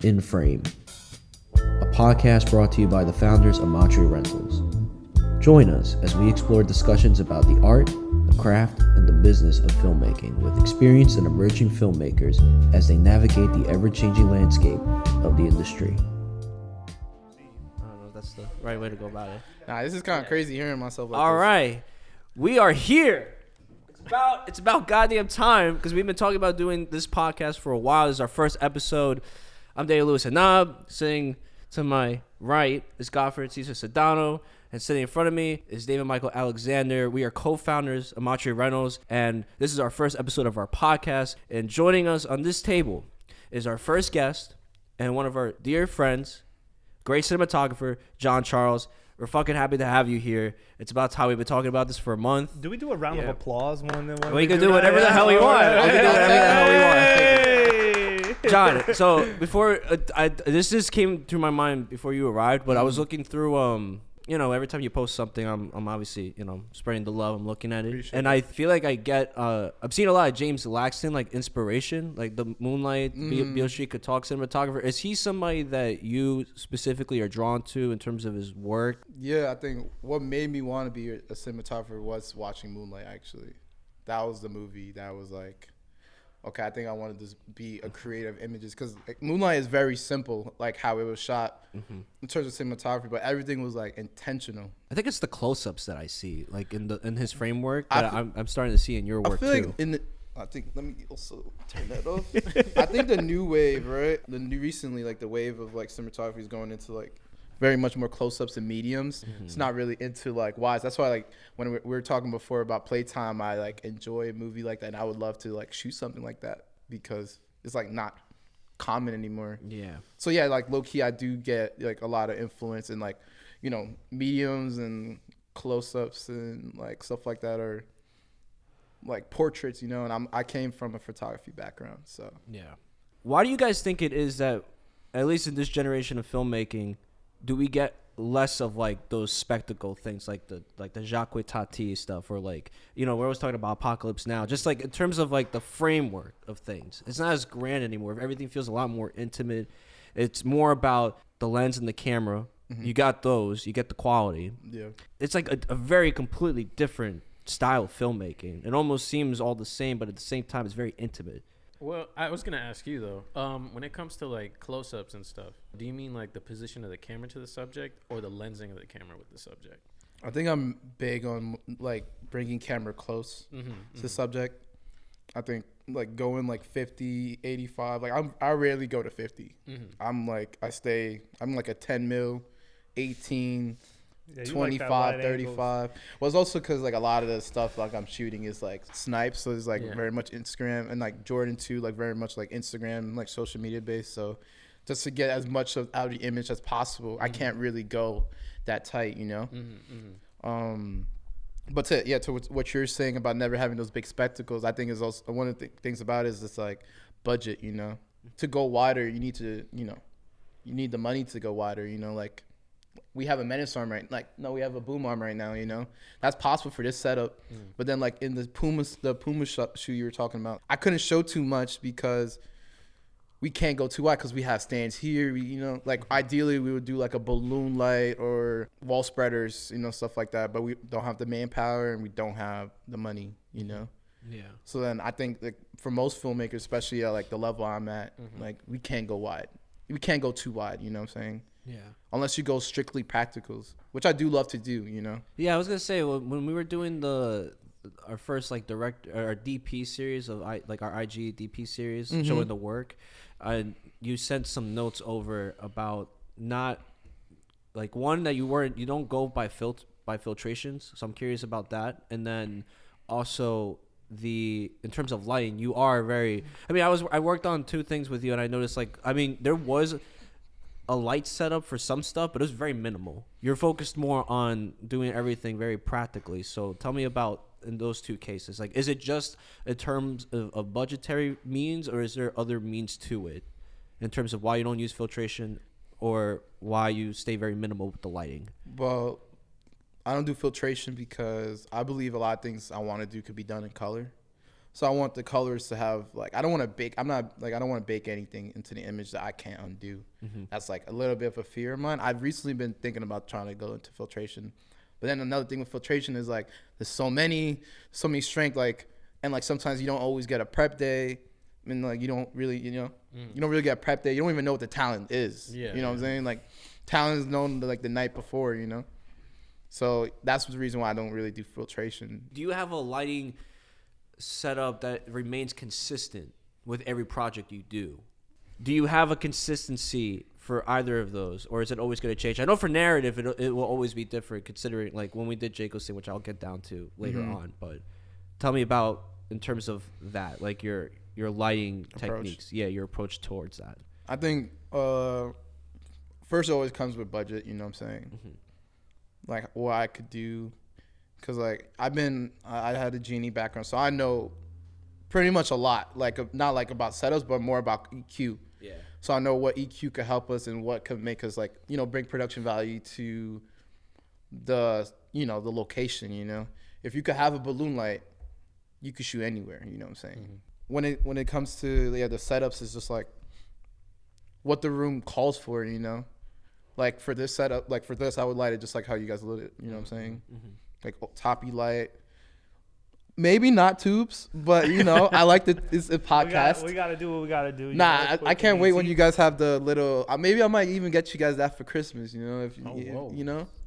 In Frame, a podcast brought to you by the founders of Matria Rentals. Join us as we explore discussions about the art, the craft, and the business of filmmaking with experienced and emerging filmmakers as they navigate the ever-changing landscape of the industry. I don't know if that's the right way to go about it. Nah, this is kind of crazy hearing myself like All this. right. We are here. It's about goddamn time because we've been talking about doing this podcast for a while. This is our first episode. I'm Daniel Lewis Hanab. Sitting to my right is Godfrey Cesar Sedano. And sitting in front of me is David Michael Alexander. We are co-founders of Matria Rentals. And this is our first episode of our podcast. And joining us on this table is our first guest and one of our dear friends, great cinematographer, Jon Charles. We're fucking happy to have you here. It's about time. We've been talking about this for a month. Do we do a round of applause when we can do whatever the hell we want. We can do whatever the hell we want. John, so before this just came through my mind before you arrived, but I was looking through every time you post something, I'm obviously, spreading the love. I'm looking at it. Appreciate and I feel like I get I'm seeing a lot of James Laxton like inspiration, like the Moonlight, Beale Street Could Talk cinematographer. Is he somebody that you specifically are drawn to in terms of his work? Yeah, I think what made me want to be a cinematographer was watching Moonlight, actually. That was the movie that was like, okay, I think I wanted to be a creative images because like, Moonlight is very simple, like how it was shot in terms of cinematography, but everything was like intentional. I think it's the close-ups that I see, like in his framework, that I'm starting to see in your work I feel too. Like let me also turn that off. I think the new wave, right? Recently, like the wave of like cinematography is going into like very much more close-ups and mediums. It's not really into like wides. That's why like when we were talking before about Playtime, I like enjoy a movie like that, and I would love to like shoot something like that because it's like not common anymore. Yeah. So yeah, like low key, I do get like a lot of influence in like mediums and close-ups and like stuff like that, or like portraits, and I came from a photography background, so yeah. Why do you guys think it is that, at least in this generation of filmmaking, do we get less of like those spectacle things, like the Jacques Tati stuff, or like we're always talking about Apocalypse Now, just like in terms of like the framework of things? It's not as grand anymore. Everything feels a lot more intimate. It's more about the lens and the camera. You got those, you get the quality. Yeah, it's like a very completely different style of filmmaking. It almost seems all the same, but at the same time it's very intimate. Well, I was gonna ask you though, when it comes to like close-ups and stuff, do you mean like the position of the camera to the subject or the lensing of the camera with the subject? I think I'm big on like bringing camera close to the subject. I think like going like 50, 85, like I rarely go to 50. I'm like a 10 mil, 18, 25, 35. Well, it's also because like a lot of the stuff like I'm shooting is like snipes, so it's like very much Instagram, and like Jordan too, like very much like Instagram, like social media based. So just to get as much out of the image as possible, I can't really go that tight, But to what you're saying about never having those big spectacles, I think is also one of the things about it is it's like budget, To go wider, you need to, you need the money to go wider, like. We have a menace arm we have a boom arm right now, That's possible for this setup. But then like in the Puma shoe you were talking about, I couldn't show too much because we can't go too wide because we have stands here. Like ideally we would do like a balloon light or wall spreaders, stuff like that. But we don't have the manpower and we don't have the money, Yeah. So then I think like for most filmmakers, especially at like the level I'm at, like we can't go wide. We can't go too wide, you know what I'm saying? Yeah. Unless you go strictly practicals, which I do love to do, Yeah, I was gonna say when we were doing our first like our DP series of our IG DP series showing the work, you sent some notes over about not like one that you don't go by filtrations, so I'm curious about that, and then also in terms of lighting, you are very. I worked on two things with you, and I noticed there was a light setup for some stuff, but it was very minimal. You're focused more on doing everything very practically. So tell me about in those two cases. Like, is it just in terms of budgetary means, or is there other means to it in terms of why you don't use filtration or why you stay very minimal with the lighting? Well, I don't do filtration because I believe a lot of things I want to do could be done in color. So I want the colors to have like, I don't want to bake. I don't want to bake anything into the image that I can't undo. That's like a little bit of a fear of mine. I've recently been thinking about trying to go into filtration, but then another thing with filtration is like there's so many strength, like, and like sometimes you don't always get a prep day. I mean, like you don't really get a prep day. You don't even know what the talent is. Yeah, you know what I'm saying? Like talent is known like the night before, you know. So that's the reason why I don't really do filtration. Do you have a lighting setup that remains consistent with every project you do? Do you have a consistency for either of those, or is it always going to change? I know for narrative it will always be different, considering like when we did Jayco's thing, which I'll get down to later on. But tell me about in terms of that, like your lighting techniques, your approach towards that. I think first it always comes with budget. You know what I'm saying? Like what I could do. Cause like I had a Genie background, so I know pretty much a lot. Like not like about setups, but more about EQ. Yeah. So I know what EQ could help us and what could make us like bring production value to the the location. If you could have a balloon light, you could shoot anywhere. You know what I'm saying? When it comes to the setups, it's just like what the room calls for. Like for this setup, like for this, I would light it just like how you guys lit it. You know what I'm saying? Like toppy light, maybe not tubes, but I like it's a podcast. We gotta do what we gotta do. I can't wait when you guys have the little. Maybe I might even get you guys that for Christmas. If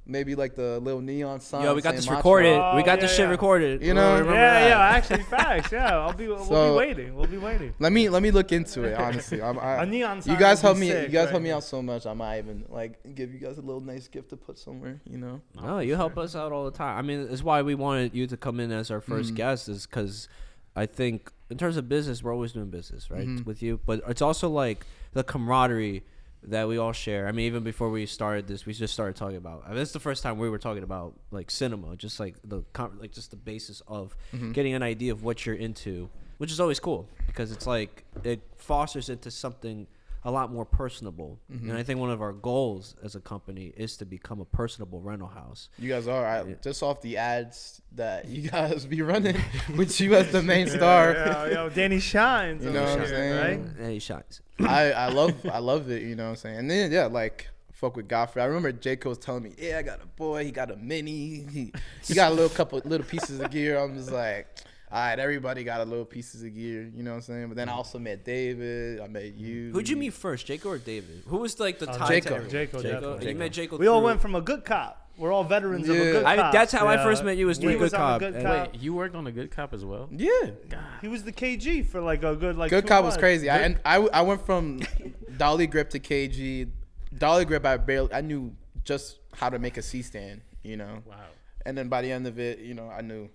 maybe like the little neon sign. Yo, we got this recorded. We got this shit recorded. Actually, facts. Yeah, we'll be waiting. Let me look into it. Honestly, a neon sign. You guys help me. You guys help me out so much. I might even like give you guys a little nice gift to put somewhere. No, you help us out all the time. I mean, it's why we wanted you to come in as our first guest, is because I think in terms of business, we're always doing business, right, with you. But it's also like the camaraderie that we all share. I mean, even before we started this, we just started talking about. I mean, this is the first time we were talking about like cinema, just like just the basis of getting an idea of what you're into, which is always cool because it's like it fosters into something a lot more personable. And I think one of our goals as a company is to become a personable rental house. You guys are just off the ads that you guys be running with you as the main star. Yo, Danny shines. You know what I'm saying? Right? Danny shines. I love it. You know what I'm saying? And then like fuck with Godfrey. I remember Jayco was telling me, I got a boy. He got a mini. He got a couple little pieces of gear. I'm just like, all right, everybody got a little pieces of gear, you know what I'm saying? But then I also met David. I met you. Who'd you meet first, Jayco or David? Who was like the tie to everyone? Jayco. You met Jayco. We all went from a good cop. We're all veterans of a good cop. That's how I first met you, was doing Good Cop. Wait, you worked on a Good Cop as well? Yeah. God. He was the KG for like a good Good Cop was crazy. I went from dolly grip to KG. Dolly grip, I knew just how to make a C-stand, Wow. And then by the end of it, I knew.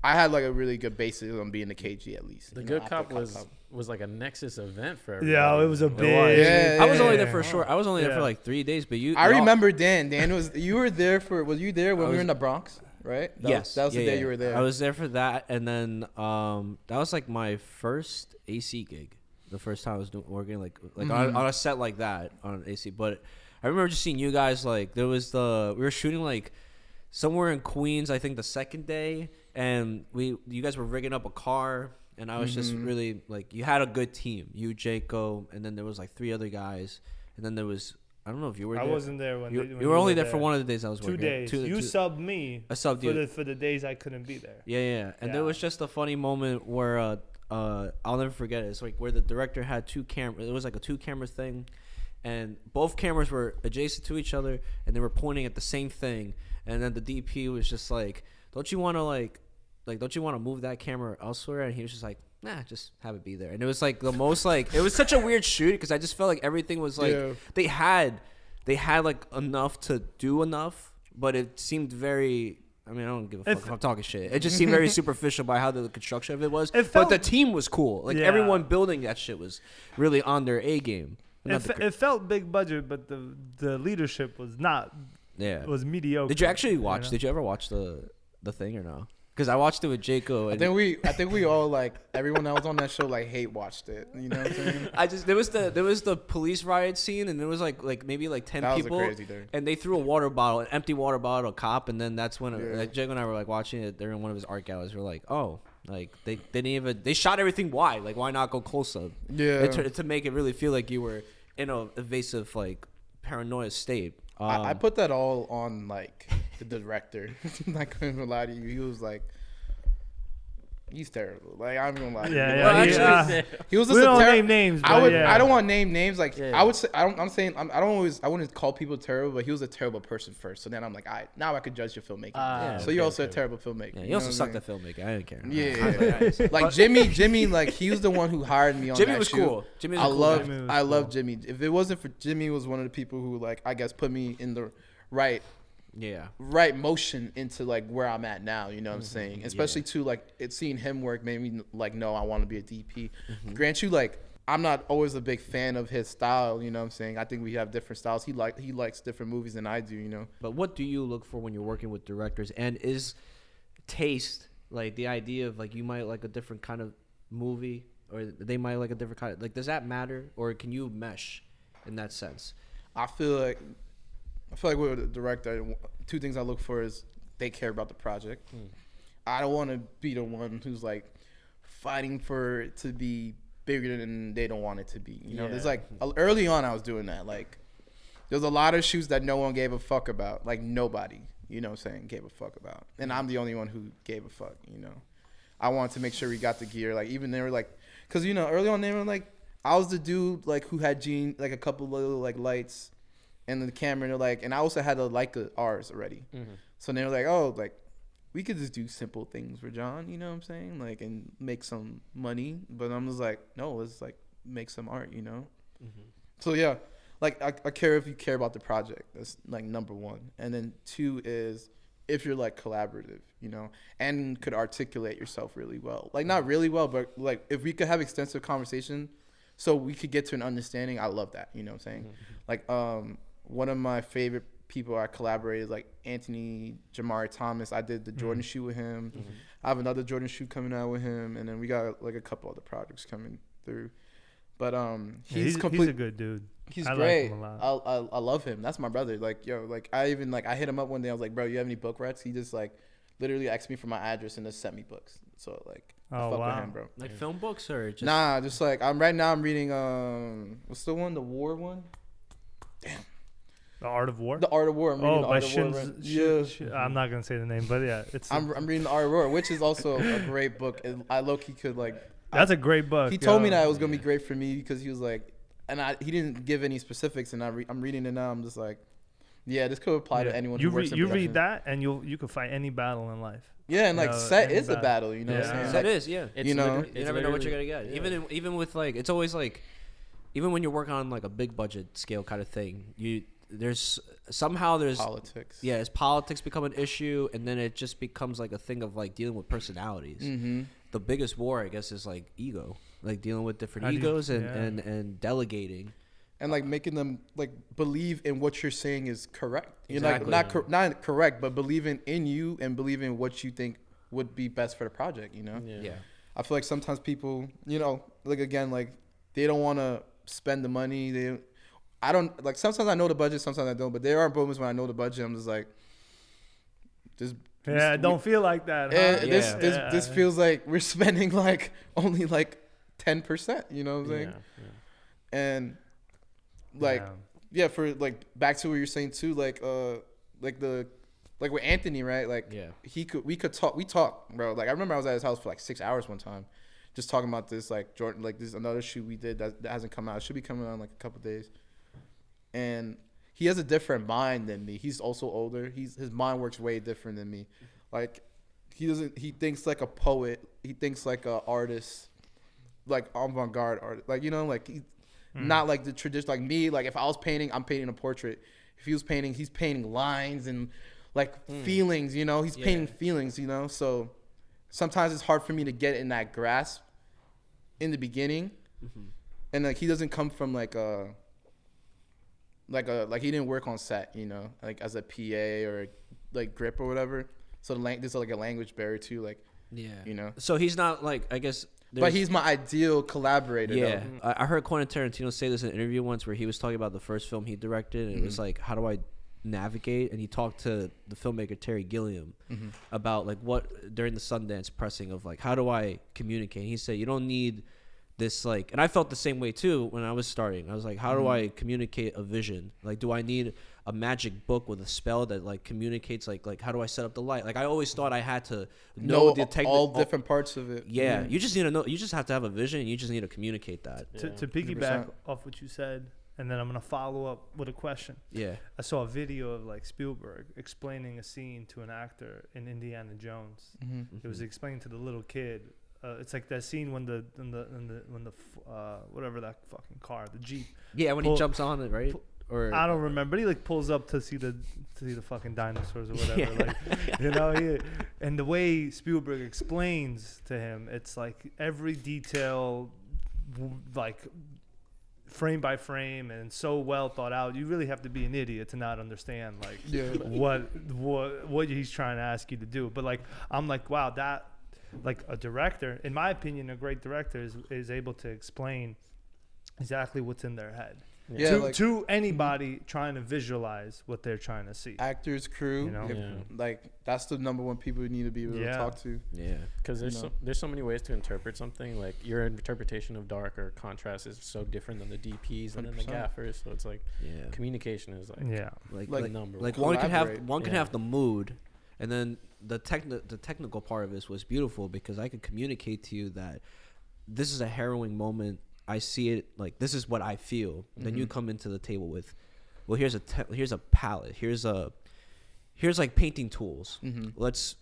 I had like a really good basis on being the KG at least. The Good Cop was like a Nexus event for everybody. Yeah, it was a big. Yeah, I was only there for short. I was only there for like 3 days, but I remember Dan. You were there was you there when we were in the Bronx, right? Yes. That was the day you were there. I was there for that, and then that was like my first AC gig. The first time I was working like on a set like that on AC. But I remember just seeing you guys like we were shooting like somewhere in Queens. I think the second day. And you guys were rigging up a car, and I was just really like, you had a good team. You, Jayco, and then there was like 3 other guys, and then there was, I don't know if you were there. I wasn't there when you were only there for one of the days I was 2 working. days. You subbed me. I subbed you for the days I couldn't be there. Yeah. And there was just a funny moment where I'll never forget it. It's like where the director had 2 cameras. It was like a 2-camera thing, and both cameras were adjacent to each other, and they were pointing at the same thing. And then the DP was just like, don't you want to move that camera elsewhere? And he was just like, nah, just have it be there. And it was like the most like, it was such a weird shoot because I just felt like everything was like, they had like enough to do enough, but it seemed very, I mean, I don't give a fuck if I'm talking shit. It just seemed very superficial by how the construction of it was. But the team was cool. Like everyone building that shit was really on their A game. It felt big budget, but the leadership was not. Yeah, it was mediocre. Did you actually watch? Did you ever watch the thing or no? Because I watched it with Jayco. I think we all like everyone that was on that show like hate watched it. You know what I'm saying? There was the police riot scene, and there was like maybe like 10 that people, was a crazy day. And they threw an empty water bottle, at a cop, and then that's when Jayco and I were like watching it. They're in one of his art galleries. We're like, oh, Like they didn't even they shot everything wide. Like why not go close up? Yeah. To make it really feel like you were in a evasive like paranoia state. I put that all on like the director. Not gonna lie to you, he was like, he's terrible. Like I'm gonna lie. He was just we don't terrible. name names. But I don't want to name names. Like I would say, I wouldn't call people terrible, but he was a terrible person first. So then I'm like, now I could judge your filmmaking. So you're also a terrible filmmaker. Yeah, you also sucked at filmmaking. I didn't care. Yeah. Like Jimmy, like he was the one who hired me on Jimmy that was shoot. cool. Jimmy was cool. I love Jimmy. If it wasn't for Jimmy, was one of the people who like I guess put me in the right motion into like where I'm at now, you know what I'm saying? Especially too like seeing him work made me like no, I want to be a DP. Grant you, like I'm not always a big fan of his style, you know what I'm saying? I think we have different styles. He likes different movies than I do, you know. But what do you look for when you're working with directors? And is taste like the idea of like you might like a different kind of movie or they might like a different kind of like does that matter or can you mesh in that sense? I feel like with a director, two things I look for is they care about the project. I don't want to be the one who's like fighting for it to be bigger than they don't want it to be. You know, there's like early on I was doing that. Like there's a lot of shoots that no one gave a fuck about. Like nobody, you know what I'm saying, gave a fuck about. And I'm the only one who gave a fuck, you know. I wanted to make sure we got the gear. Like even they were like, because, you know, early on they were like, I was the dude like who had like a couple little like lights and the camera, and they're like, and I also had a Leica ours already. So they were like, oh, like we could just do simple things for Jon, you know what I'm saying? Like, and make some money. But I'm just like, no, let's like make some art, you know? So yeah, like I care if you care about the project. That's like number one. And then two is if you're like collaborative, you know, and could articulate yourself really well. Like not really well, but like if we could have extensive conversation so we could get to an understanding, I love that, you know what I'm saying? Like one of my favorite people I collaborated, like Anthony Jamari Thomas. I did the Jordan shoot with him. I have another Jordan shoot coming out with him, and then we got like a couple other projects coming through. But he's a good dude. He's great. Like him a lot. I love him. That's my brother. Like yo, like I hit him up one day. I was like, bro, you have any book rights? He just like literally asked me for my address and just sent me books. So like, I fuck with him, bro. Like film books or just just like I'm reading what's the one, the war one? Damn. The Art of War? The Art of War. I'm reading The Art of War. I'm not going to say the name, but yeah. I'm reading The Art of War, which is also a great book. And I low-key could like... That's a great book. He told me that it was going to be great for me because he was like... And he didn't give any specifics, and I'm reading it now. I'm just like, yeah, this could apply to anyone who works in production. You read that, and you could fight any battle in life. Yeah, and like set is a battle, you know what I'm saying? Set is, yeah. You know? You never know what you're going to get. Yeah. Even with like... It's always like... Even when you're working on like a big budget scale kind of thing, there's politics. Yeah, as politics become an issue, and then it just becomes like a thing of like dealing with personalities. The biggest war, I guess, is like ego, like dealing with different egos and delegating, and like making them like believe in what you're saying is correct. You're like not correct, but believing in you and believing what you think would be best for the project. You know. Yeah. I feel like sometimes people, you know, like again, like they don't want to spend the money. I don't like. Sometimes I know the budget, sometimes I don't. But there are moments when I know the budget. I'm just like, don't feel like that. Huh? This feels like we're spending like only like 10%. You know what I'm saying? Yeah. And like for like back to what you're saying too, like with Anthony, right? Like we talk, bro. Like I remember I was at his house for like 6 hours one time, just talking about this like Jordan, like this another shoot we did that hasn't come out. It should be coming out in like a couple days. And he has a different mind than me. He's also older. His mind works way different than me. Like he thinks like a poet. He thinks like a artist, like avant-garde artist. Like, you know, like he's not like the tradition, like me. Like if I was painting, I'm painting a portrait. If he was painting, he's painting lines and like feelings, you know, he's painting feelings, you know? So sometimes it's hard for me to get in that grasp in the beginning. And like, he doesn't come from like he didn't work on set, you know, like as a PA or like grip or whatever. So there's like a language barrier too, like, you know. So he's not like, I guess. But he's my ideal collaborator. Yeah, I heard Quentin Tarantino say this in an interview once where he was talking about the first film he directed, and it was like, how do I navigate, and he talked to the filmmaker Terry Gilliam about like what during the Sundance pressing of like, how do I communicate? And he said you don't need this like, and I felt the same way too when I was starting. I was like, how do I communicate a vision? Like, do I need a magic book with a spell that like communicates like how do I set up the light? Like I always thought I had to know the all different parts of it. Yeah, you just need to know. You just have to have a vision. And you just need to communicate that. To piggyback off what you said, and then I'm gonna follow up with a question. Yeah, I saw a video of like Spielberg explaining a scene to an actor in Indiana Jones. It was explained to the little kid. It's like that scene when the whatever that fucking car, the Jeep. Yeah, when he jumps on it, right? Or I don't remember, but he like pulls up to see the fucking dinosaurs or whatever. Like, you know, and the way Spielberg explains to him, it's like every detail, like frame by frame, and so well thought out. You really have to be an idiot to not understand like what he's trying to ask you to do. But like, I'm like, wow, that. Like a director, in my opinion, a great director is able to explain exactly what's in their head to anybody trying to visualize what they're trying to see. Actors, crew, you know? Like that's the number one people you need to be able to talk to. Yeah, because there's so many ways to interpret something. Like your interpretation of dark or contrast is so different than the DPs and then the gaffers. So it's like communication is like number like one can have the mood. And then the technical part of this was beautiful because I could communicate to you that this is a harrowing moment. I see it like this is what I feel. Then you come into the table with, well, here's a palette. Here's like painting tools. Let's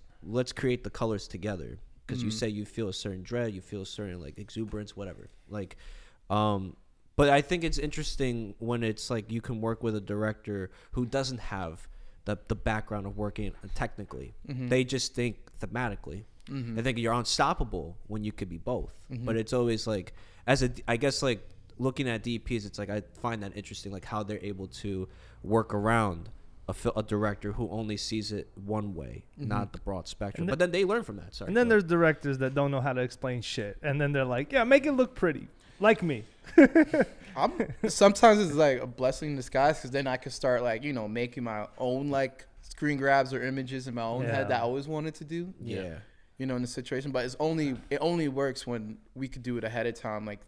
create the colors together because you say you feel a certain dread, you feel a certain like exuberance, whatever. Like, but I think it's interesting when it's like you can work with a director who doesn't have the background of working technically. They just think thematically. They think you're unstoppable when you could be both. But it's always like, I guess like looking at DPs, it's like I find that interesting, like how they're able to work around a director who only sees it one way, not the broad spectrum. But then they learn from that. And then there's directors that don't know how to explain shit, and then they're like, yeah, make it look pretty, like me. Sometimes it's like a blessing in disguise because then I could start like making my own like screen grabs or images in my own head that I always wanted to do. In the situation, but it only works when we could do it ahead of time, like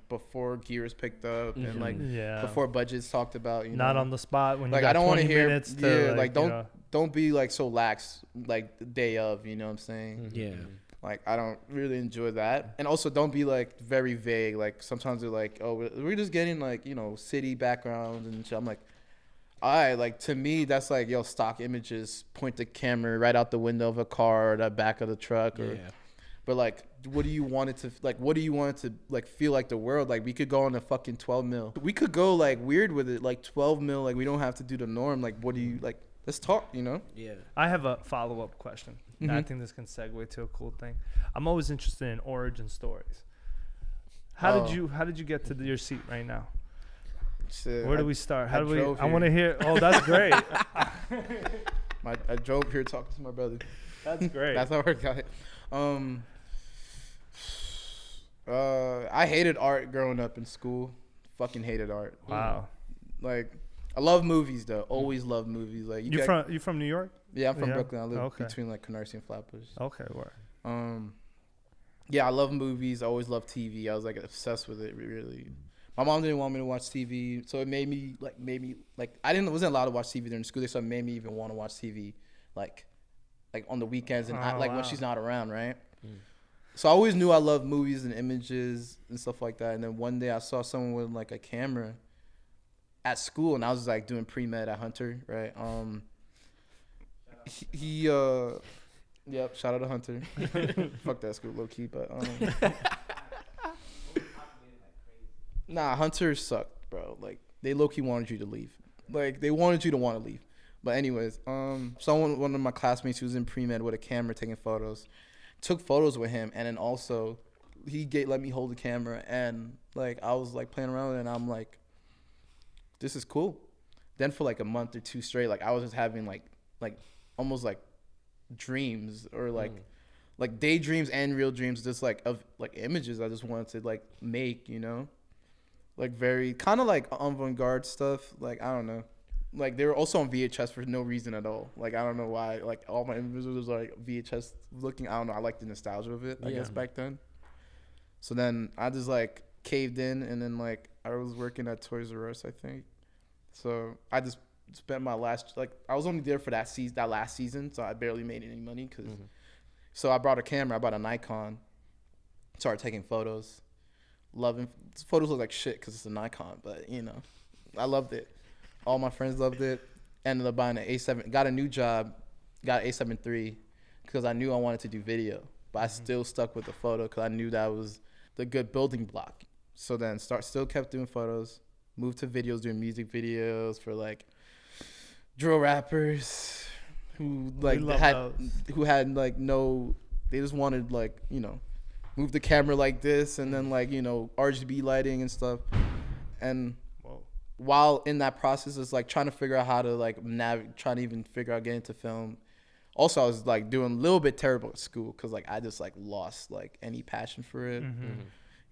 before gear is picked up and like before budgets talked about. Not on the spot when like you got I don't want to hear don't be like so lax like the day of. You know what I'm saying? Like, I don't really enjoy that. And also, don't be, like, very vague. Like, sometimes they're like, oh, we're just getting, like, city backgrounds and shit. I'm like, all right. Like, to me, that's like, stock images. Point the camera right out the window of a car or the back of the truck. But, like, what do you want it to, like, feel like the world? Like, we could go on a fucking 12 mil. We could go, like, weird with it. Like, 12 mil. Like, we don't have to do the norm. Like, what do you, like, let's talk, Yeah. I have a follow-up question. I think this can segue to a cool thing. I'm always interested in origin stories. How did you get to your seat right now? Where do we start? I want to hear. Oh, that's great. I drove here talking to my brother. That's great. That's how I got it. I hated art growing up in school. Fucking hated art. Wow. Like, I love movies though. Always love movies. Like you from New York? Yeah, I'm from Brooklyn. I live between like Canarsie and Flatbush. Okay, where? Yeah, I love movies. I always loved TV. I was like obsessed with it. Really, my mom didn't want me to watch TV, so it made me like wasn't allowed to watch TV during school. So it made me even want to watch TV, like on the weekends and when she's not around, right? So I always knew I loved movies and images and stuff like that. And then one day I saw someone with like a camera at school, and I was like doing pre-med at Hunter, right? Yep, shout out to Hunter. Fuck that school, low key, but nah, Hunter sucked, bro. Like, they low key wanted you to leave. Like, they wanted you to want to leave. But anyways, one of my classmates who was in pre-med with a camera taking photos, took photos with him, and then also he let me hold the camera, and like I was like playing around with it, and I'm like, this is cool. Then for like a month or two straight, like I was just having like almost like dreams or like daydreams and real dreams, just like of like images I just wanted to like make, like very kind of like avant-garde stuff. Like, I don't know, like they were also on VHS for no reason at all. Like I don't know why. Like all my images was like VHS looking. I don't know. I like the nostalgia of it. I guess back then. So then I just like caved in, and then like I was working at Toys R Us, I think. So I just spent my last I was only there for that last season, so I barely made any money because. So I brought a camera. I bought a Nikon. Started taking photos. Loving photos look like shit because it's a Nikon, but you know, I loved it. All my friends loved it. Ended up buying an A7. Got a new job. Got an A7 III because I knew I wanted to do video, but I still stuck with the photo because I knew that was the good building block. So then still kept doing photos. Moved to videos, doing music videos for like drill rappers who like had like no. They just wanted like, you know, move the camera like this and then like, you know, RGB lighting and stuff. And while in that process, it's like trying to figure out how to like trying to even figure out getting into film. Also, I was like doing a little bit terrible at school because like I just like lost like any passion for it.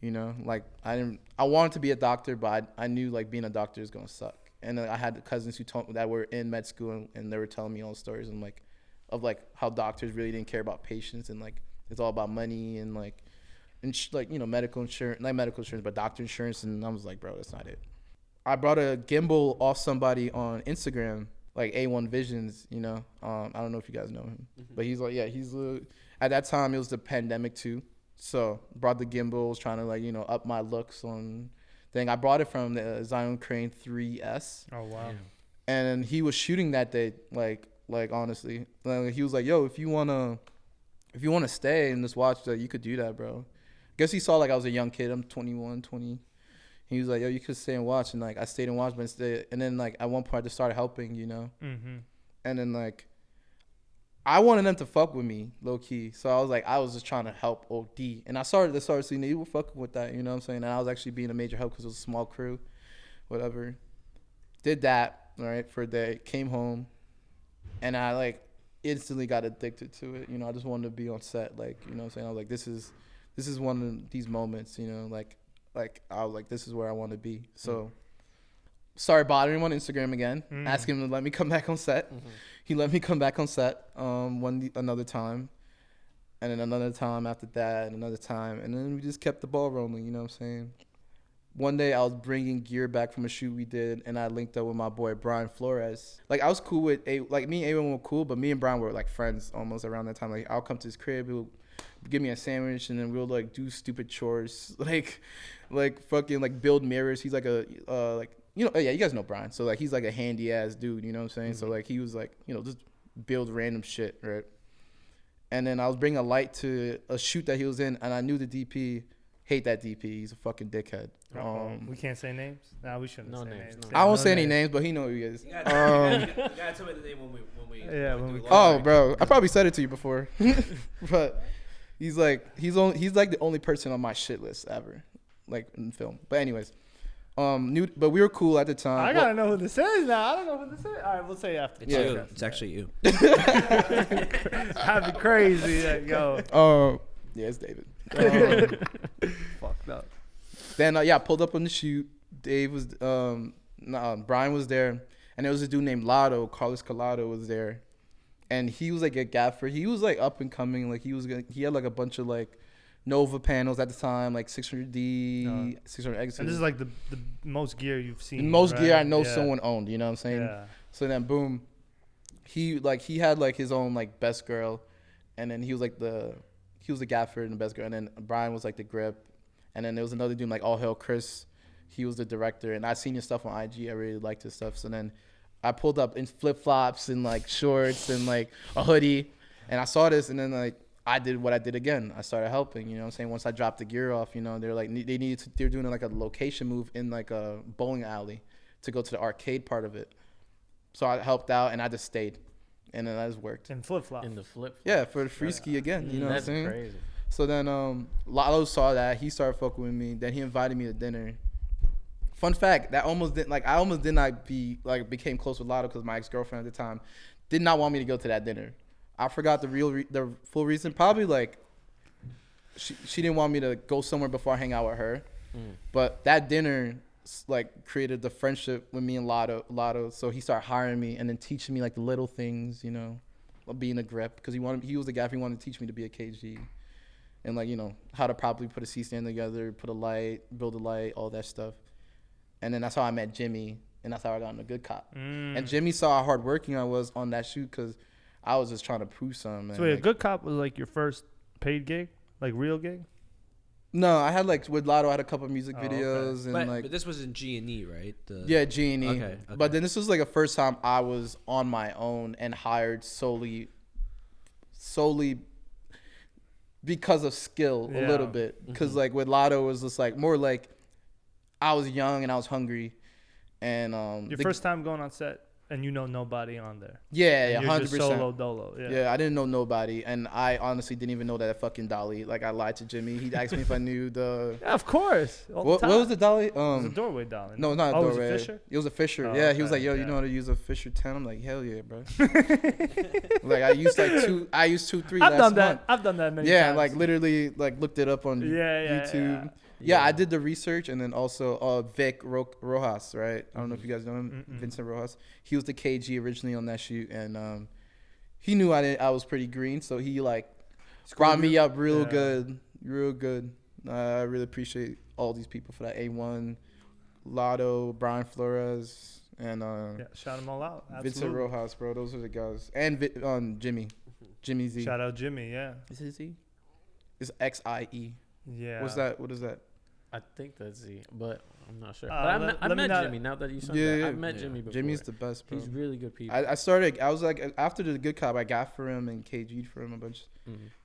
You know, like I wanted to be a doctor, but I knew like being a doctor is gonna suck. And I had cousins who told me that were in med school and they were telling me all the stories and like of like how doctors really didn't care about patients and like it's all about money and like like, you know, medical insurance, not medical insurance, but doctor insurance. And I was like, bro, that's not it. I brought a gimbal off somebody on Instagram, like A1 Visions, you know. I don't know if you guys know him, but he's like, at that time it was the pandemic too. So brought the gimbal, was trying to like, you know, up my looks on thing. I brought it from the Zion Crane 3S. Oh, wow. Yeah. And he was shooting that day, like honestly, like, he was like, yo, if you wanna stay and just watch that, you could do that, bro. Guess he saw like I was a young kid. I'm 21, 20. He was like, yo, you could stay and watch. And like I stayed and watched, but instead, and then like at one point I just started helping, you know. And then like I wanted them to fuck with me, low key. So I was just trying to help OD. And I started seeing they were fucking with that, you know what I'm saying? And I was actually being a major help because it was a small crew, whatever. Did that, all right, for a day. Came home, and I like instantly got addicted to it. You know, I just wanted to be on set, like, you know what I'm saying? I was like, this is one of these moments, you know, like I was like, this is where I want to be. So started bothering him on Instagram again, asking him to let me come back on set. He let me come back on set another time, and then another time after that, and another time, and then we just kept the ball rolling, you know what I'm saying? One day I was bringing gear back from a shoot we did, and I linked up with my boy Brian Flores. Like I was cool with like me and A1 were cool, but me and Brian were like friends almost around that time. Like I'll come to his crib, he'll give me a sandwich, and then we'll like do stupid chores, like fucking like build mirrors. He's like a like, you know, yeah, you guys know Brian. So like he's like a handy ass dude, you know what I'm saying? So like he was like, you know, just build random shit, right? And then I was bringing a light to a shoot that he was in, and I knew the DP. Hate that DP. He's a fucking dickhead. We can't say names? Nah, we shouldn't say names. I won't say any names, but he know who he is. You gotta tell me the name when we oh, bro. I probably said it to you before. But he's like the only person on my shit list ever, like in film. But anyways, but we were cool at the time. I gotta know who this is now. I don't know who this is. All right, we'll say after. It's you. It's actually you. That'd be crazy. Yo. Yeah, it's David. Fucked up. Then I pulled up on the shoot. Dave was Brian was there, and there was a dude named Lotto, Carlos Collado was there, and he was like a gaffer. He was like up and coming. Like he had like a bunch of like Nova panels at the time, like 600D, 600X. And this is like the most gear you've seen. The most gear I know someone owned. You know what I'm saying? Yeah. So then boom, he had like his own like best girl, and then he was the gaffer and the best girl, and then Brian was like the grip, and then there was another dude like All Hail Chris. He was the director, and I seen his stuff on IG. I really liked his stuff. So then I pulled up in flip flops and like shorts and like a hoodie, and I saw this, and then like I did what I did again. I started helping. You know what I'm saying? Once I dropped the gear off, you know, they're like they're doing like a location move in like a bowling alley to go to the arcade part of it. So I helped out, and I just stayed. And then I just worked. In flip-flop. In the flip. Yeah, for the free ski again. You know what I'm saying? That's crazy. So then Lalo saw that. He started fucking with me. Then he invited me to dinner. Fun fact, I almost did not became close with Lalo because my ex-girlfriend at the time did not want me to go to that dinner. I forgot the full reason. Probably like she didn't want me to go somewhere before I hang out with her. But that dinner, like created the friendship with me and Lotto. So he started hiring me and then teaching me like the little things, you know, of being a grip, because he was the guy who wanted to teach me to be a KG, and like, you know, how to properly put a C-stand together, put a light, build a light, all that stuff. And then that's how I met Jimmy, and that's how I got into Good Cop. And Jimmy saw how hardworking I was on that shoot, because I was just trying to prove something. So wait, Good Cop was like your first paid gig, like real gig? No, I had like with Lotto, I had a couple of music videos, okay. and but this was in G&E, right? Yeah, G&E. Okay. But then this was like the first time I was on my own and hired solely because of skill a little bit. Because like with Lotto, it was just like more like I was young and I was hungry, and your first time going on set. And you know nobody on there. Yeah, and 100%. Just solo dolo. Yeah, I didn't know nobody, and I honestly didn't even know that fucking dolly. Like I lied to Jimmy. He asked me if I knew the. Yeah, of course. What was the dolly? It was a doorway dolly. No, not a doorway. Was it Fisherrr? It was a Fisherrr. Oh, yeah, okay. He was like, "Yo, you know how to use a Fisherrr 10?" I'm like, "Hell yeah, bro." Like I used 2, 3 I've last done that. month. I've done that many times. Yeah, like literally, like looked it up on YouTube. Yeah, I did the research, and then also Vic Rojas, right? I don't know if you guys know him, Vincent Rojas. He was the KG originally on that shoot, and he knew I was pretty green, so he like brought me up real good. I really appreciate all these people for that. A1, Lotto, Brian Flores, and shout them all out. Absolutely. Vincent Rojas, bro. Those are the guys, and Jimmy Z. Shout out Jimmy, yeah. Is it Z? It's XIE. Yeah. What is that? I think that's Z, but I'm not sure. But I met Jimmy. Now that you said that, I've met Jimmy before. Jimmy's the best, bro. He's really good people. I was like, after the Good Cop, I got for him and KG'd for him a bunch.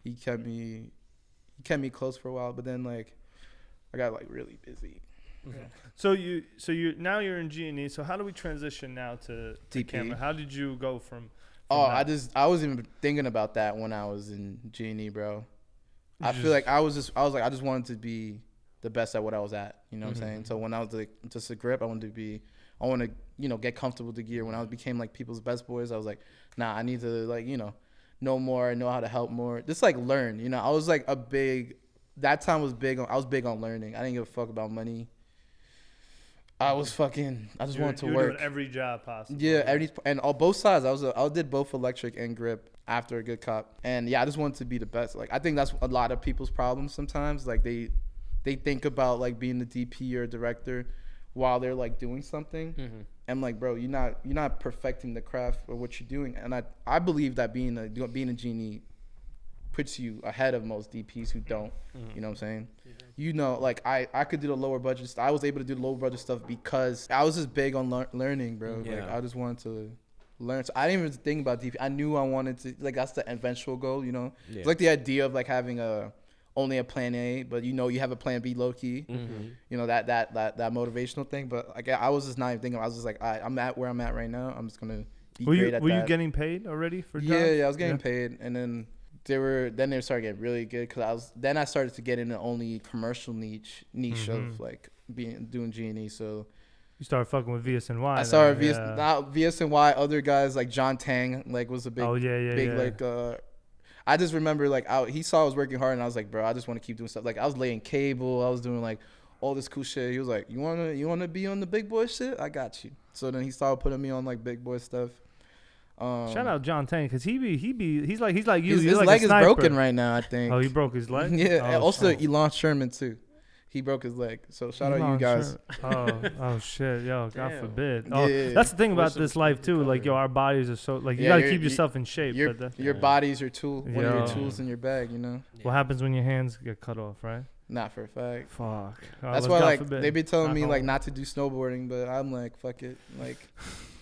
He kept me close for a while, but then like I got like really busy. So you're in G&E. So how do we transition now to camera? How did you go from I was even thinking about that when I was in G&E, bro. I feel like I just wanted to be the best at what I was at. You know what I'm saying? So when I was like just a grip, I want to, you know, get comfortable with the gear. When I became like people's best boys, I was like, nah, I need to like, you know more, know how to help more. Just like learn, you know. I was like that time was big on, I was big on learning. I didn't give a fuck about money. I just wanted to work. Doing every job possible. Yeah, and on both sides. I did both electric and grip after a Good Cop, and I just wanted to be the best. Like I think that's a lot of people's problems sometimes. Like they think about like being the DP or director while they're like doing something. And like, bro, you're not perfecting the craft or what you're doing. And I believe that being a genie puts you ahead of most DPs who don't. You know what I'm saying? You know, like I could do the lower budget stuff. I was able to do the lower budget stuff because I was just big on learning, bro. Like I just wanted to learn. So I didn't even think about DP. I knew I wanted to, like, that's the eventual goal, you know? It's like the idea of like having only a plan A, but you know you have a plan B low key. You know, that motivational thing. But like I was just not even thinking. I was just like, I'm at where I'm at right now. I'm just gonna be great at that. Were you getting paid already for jobs? Yeah, I was getting paid, and then they started getting really good because I started to get into only commercial niche of like doing G&E. So you started fucking with VS&Y. I started VS&Y. Other guys like John Tang like was a big like I just remember like he saw I was working hard, and I was like, bro, I just want to keep doing stuff. Like I was laying cable, I was doing like all this cool shit. He was like, you wanna be on the big boy shit? I got you. So then he started putting me on like big boy stuff. Shout out John Tang, because he's like you. His like leg is broken right now, I think. Oh, he broke his leg? Yeah. And also Elon Sherman too. He broke his leg. So shout out you guys. Oh shit, yo, God forbid. Oh, yeah. That's the thing about this life too. Like, yo, our bodies are so like you gotta keep yourself in shape. Your body's your tool. One of your tools in your bag, you know. What happens when your hands get cut off, right? Not for a fact. Fuck. That's why like they be telling me like not to do snowboarding, but I'm like, fuck it. Like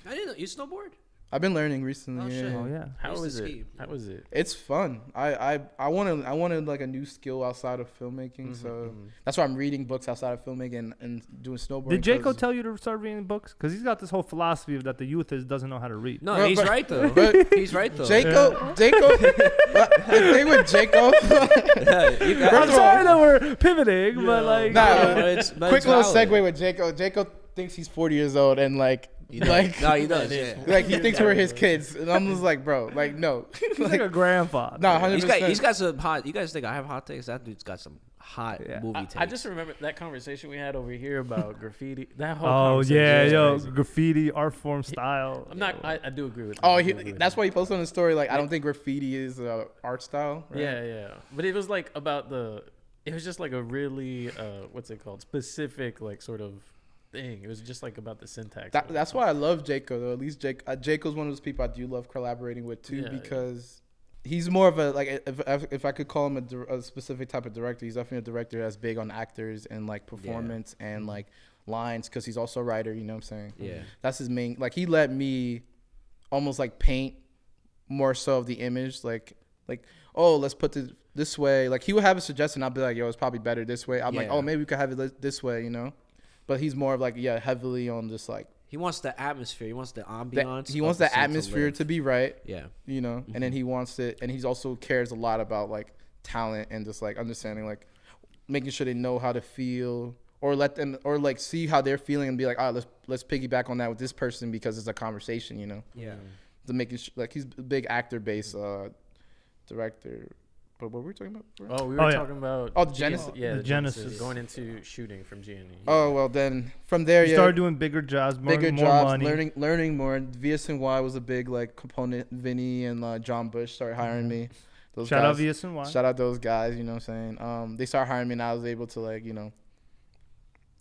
I didn't know you snowboard. I've been learning recently. Oh yeah. How was it? It's fun. I wanted like a new skill outside of filmmaking, so that's why I'm reading books outside of filmmaking and doing snowboarding. Did Jaco tell you to start reading books? Because he's got this whole philosophy of that the youth doesn't know how to read. No, he's right though. He's right though. Jaco. The thing with Jaco. I'm sorry that we're pivoting, but like. Quick little segue with Jaco. Jaco thinks he's 40 years old and like. He does. Yeah. Like he thinks we're his kids, and I'm just like, bro, like no. He's like a grandfather. No, 100%. He's got some hot. You guys think I have hot takes? That dude's got some hot movie takes. I just remember that conversation we had over here about graffiti. That whole Oh conversation yeah, was crazy. graffiti, art form, style. I do agree with that. Oh, that's why he posted on the story. Like, I don't think graffiti is art style. Right? Yeah. But it was like about it was just like a really, what's it called? Specific, like, sort of thing. It was just like about the syntax. That's why I love Jaco, though. At least Jaco's one of those people I do love collaborating with, too, because he's more of a, like, if I could call him a specific type of director, he's definitely a director that's big on actors and, like, performance and, like, lines, because he's also a writer, you know what I'm saying? Yeah. That's his main, like, he let me almost, like, paint more so of the image, like, oh, let's put this way. Like, he would have a suggestion. I'll be like, yo, it's probably better this way. I'm like, oh, maybe we could have it this way, you know? But he's more of, like, heavily on just, like, he wants the atmosphere. He wants the ambiance. He wants the atmosphere to be right. Yeah. You know, and then he wants it, and he's also cares a lot about, like, talent and just, like, understanding, like, making sure they know how to feel, or let them, or, like, see how they're feeling and be like, let's piggyback on that with this person because it's a conversation, you know? Yeah. To making like, he's a big actor-based director. But what were we talking about? Oh, we were talking about the Genesis. The Genesis. Going into shooting from G&E. Oh, well, then from there, you started doing bigger jobs, more money. learning more. VSNY was a big, like, component. Vinny and John Bush started hiring me. Those Shout guys, out VSNY. Shout out those guys, you know what I'm saying? They started hiring me, and I was able to, like, you know,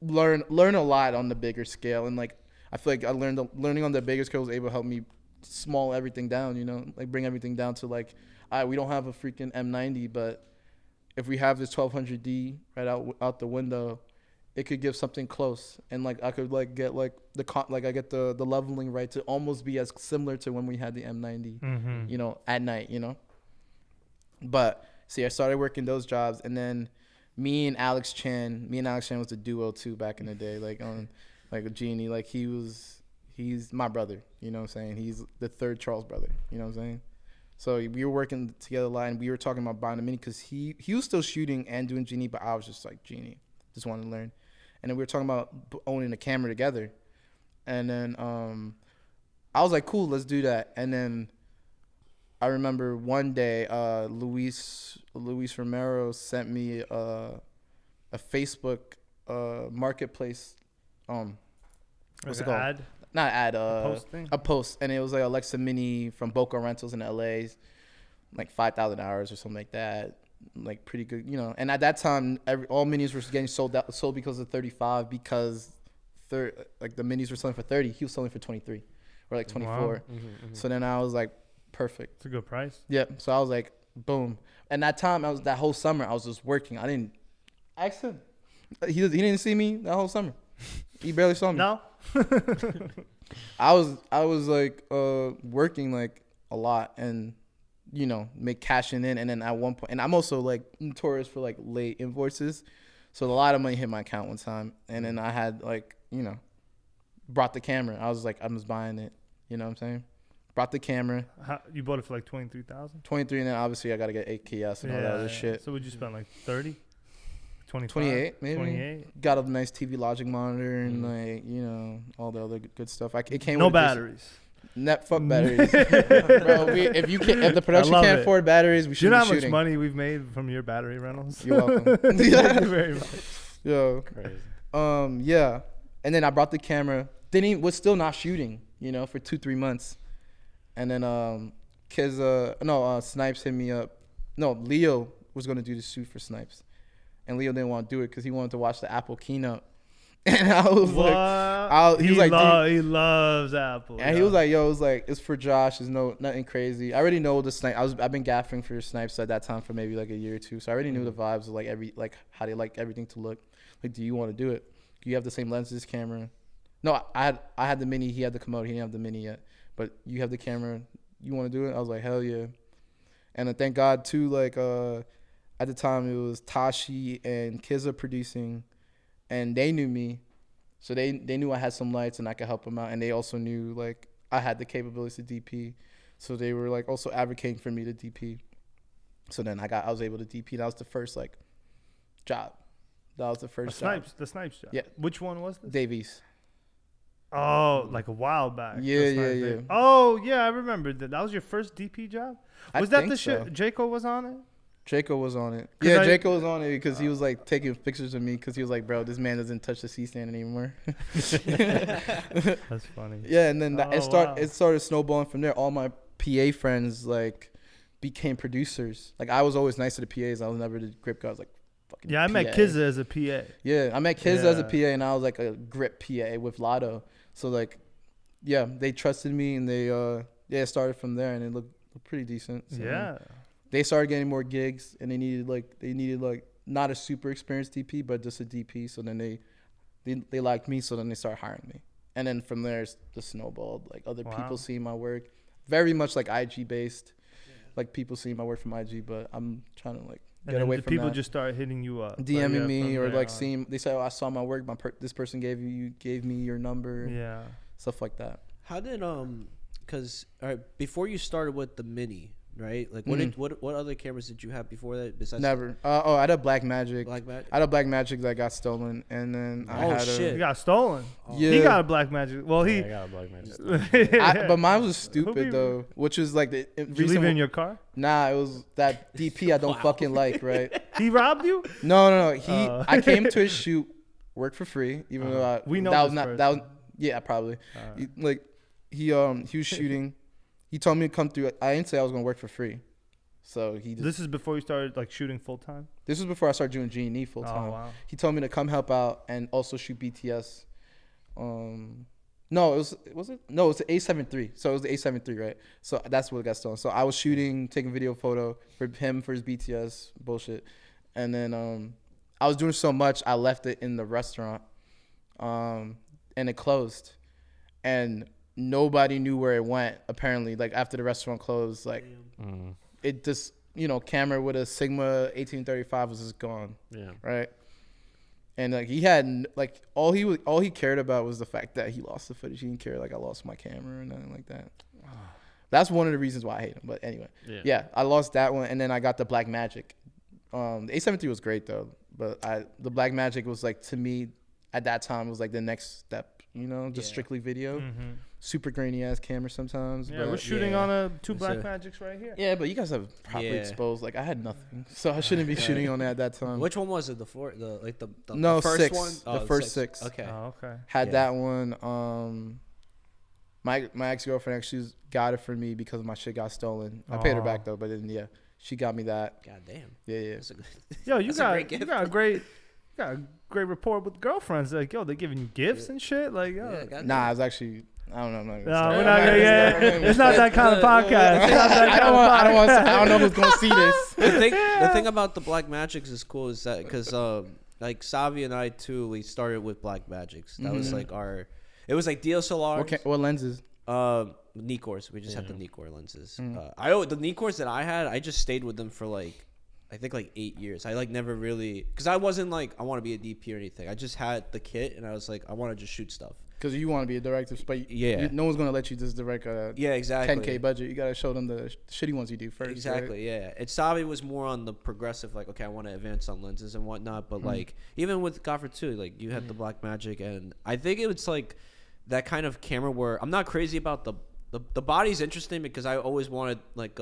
learn a lot on the bigger scale. And, like, I feel like learning on the bigger scale was able to help me small everything down, you know, like, bring everything down to, like, we don't have a freaking M90, but if we have this 1200D right out the window, it could give something close, and, like, I could, like, get, like, I get the leveling right to almost be as similar to when we had the M90, you know, at night, you know. But see, I started working those jobs, and then me and Alex Chan was a duo too back in the day, like, on, like, a Genie, like, he's my brother, you know what I'm saying? He's the third Charles brother, you know what I'm saying? So we were working together a lot, and we were talking about buying a Mini because he was still shooting and doing Genie, but I was just like, Genie, just wanted to learn. And then we were talking about owning a camera together. And then I was like, cool, let's do that. And then I remember one day Luis Romero sent me a Facebook marketplace. What's it called? Ad? Not ad, a post, and it was like Alexa Mini from Boca Rentals in LA, like 5,000 hours or something like that, like, pretty good, you know. And at that time, all minis were getting sold because of 35, because like, the minis were selling for 30, he was selling for 23 or like 24. Wow. So then I was like, perfect. It's a good price. Yeah. So I was like, boom. And that time, that whole summer, I was just working. I didn't ask him. He didn't see me that whole summer. He barely saw me. No. I was like working, like, a lot, and, you know, cashing in, and then at one point, and I'm also, like, notorious for, like, late invoices, so a lot of money hit my account one time, and then I had, like, you know, brought the camera. I was like, I'm just buying it, you know what I'm saying? Brought the camera. You bought it for like 23,000? 23, and then obviously I got to get 8KS and all that other shit. So would you spend like 30? 28 maybe. 28. Got a nice TV Logic monitor and like, you know, all the other good stuff. It came no with batteries. Fuck batteries. Bro, if the production can't afford batteries, we should be shooting. You know how much money we've made from your battery rentals? You're welcome. Thank you very much. Yo. Crazy. Yeah. And then I brought the camera. Was still not shooting, you know, for 2-3 months. And then Snipes hit me up. No, Leo was gonna do the shoot for Snipes. And Leo didn't want to do it because he wanted to watch the Apple keynote. And I was like, he loves Apple. And he was like, yo, it's for Josh. There's nothing crazy. I already know the Snipe. I've been gaffing for Snipes at that time for maybe like a year or two. So I already knew the vibes of how they like everything to look. Like, do you want to do it? Do you have the same lenses, camera? No, I had the Mini. He had the Komodo. He didn't have the Mini yet. But you have the camera. You want to do it? I was like, hell yeah. And thank God too, like, at the time, it was Tashi and Kizza producing, and they knew me. So they knew I had some lights and I could help them out. And they also knew, like, I had the capabilities to DP. So they were, like, also advocating for me to DP. So then I was able to DP. That was the first, like, job. That was the first job. The Snipes job? Yeah. Which one was this? Davies. Oh, like a while back. Yeah. Oh, yeah, I remember that. That was your first DP job? Was that the shit Jaco was on it? Draco was on it. Yeah, Draco was on it because he was like taking pictures of me because he was like, bro, this man doesn't touch the C-stand anymore. That's funny. Yeah, and then it started snowballing from there. All my PA friends like became producers. Like I was always nice to the PAs. I was never the grip guy. I was like, fucking yeah, I met Kizza as a PA. Yeah, I met Kizza as a PA, and I was like a grip PA with Lotto. So like, yeah, they trusted me, and they it started from there, and it looked pretty decent. So yeah. They started getting more gigs, and they needed like not a super experienced DP, but just a DP. So then they liked me, so then they started hiring me, and then from there it's just snowballed. Like other people seeing my work, very much like IG based, like people seeing my work from IG. But I'm trying to like get away from people that. just start hitting you up, DMing me, or like seeing. They say, "Oh, I saw my work. This person gave me your number." Yeah, stuff like that. How did because before you started with the Mini, right? Like what other cameras did you have before that besides Never. I had a Blackmagic. I had a Blackmagic that got stolen, and then I had he got stolen. Oh. Yeah. He got a Blackmagic. Well, he got a Blackmagic. But mine was stupid though, which is like the Did you leave it in your car? Nah, it was that DP I don't fucking like, right? He robbed you? No. I came to his shoot, worked for free, even though we know that was yeah, probably. He was shooting. He told me to come through. I didn't say I was gonna work for free, so he. This is before you started like shooting full time. This was before I started doing G&E full time. Oh wow. He told me to come help out and also shoot BTS. No, it was it? No, it's the A73. So it was the A73, right? So that's what got stolen. So I was shooting, taking video photo for him for his BTS bullshit, and then I was doing so much I left it in the restaurant, and it closed, and nobody knew where it went. Apparently, like after the restaurant closed, like it just camera with a Sigma 1835 was just gone. Yeah. Right. And like he had like all he cared about was the fact that he lost the footage. He didn't care like I lost my camera or nothing like that. That's one of the reasons why I hate him. But anyway, yeah, I lost that one, and then I got the Blackmagic. The A73 was great though, but the Blackmagic was like, to me at that time, was like the next step. Just strictly video. Super grainy ass camera sometimes. Yeah, we're shooting on two Blackmagics right here. Yeah, but you guys have probably exposed. Like I had nothing, so I shouldn't be shooting on it at that time. Which one was it? The first 6. one? The first 6. Okay. Oh, okay. Had that one. My ex-girlfriend actually got it for me because my shit got stolen. I paid her back though, but then she got me that. God damn. Yeah. Yo, you got a great rapport with girlfriends. Like, yo, they're giving you gifts and shit. Like, yo. Nah, I was actually. I don't know. I'm not we're not gonna get. It's not that kind of podcast. I don't know who's gonna see this. The thing about the Blackmagics is cool is that because like Savi and I too, we started with Blackmagics. That was like it was like DSLRs. What lenses? Nikors. We just had the Nikor lenses. The Nikors that I had, I just stayed with them for like, I think like 8 years. I like never really, because I wasn't like I want to be a DP or anything. I just had the kit and I was like I want to just shoot stuff. Because you want to be a director, but no one's gonna let you just direct a exactly 10K budget. You gotta show them the shitty ones you do first. Exactly, right? Yeah. And Savi was more on the progressive, like okay, I want to advance on lenses and whatnot. But like even with Goffer too, like you had the Blackmagic, and I think it was like that kind of camera where I'm not crazy about the body's interesting because I always wanted like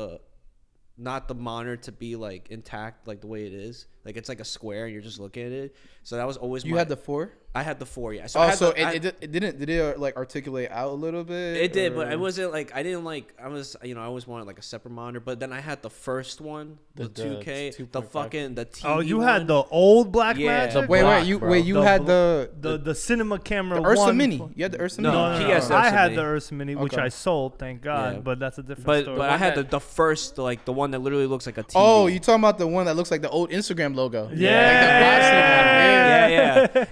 not the monitor to be like intact like the way it is. Like it's like a square and you're just looking at it. So that was always You had the 4? I had the 4, yeah. So it did like articulate out a little bit? It did, but it wasn't like I didn't like I was I always wanted like a separate monitor, but then I had the first one, the 2K, the fucking the TV. Oh, you had the old Blackmagic? Yeah. Wait, you had the cinema camera, the Ursa Mini. You had the Ursa Mini. No. I had the Ursa Mini, which I sold, thank God. Yeah. But that's a different story. But I had the first, like the one that literally looks like a TV. Oh, you talking about the one that looks like the old Instagram logo? Yeah.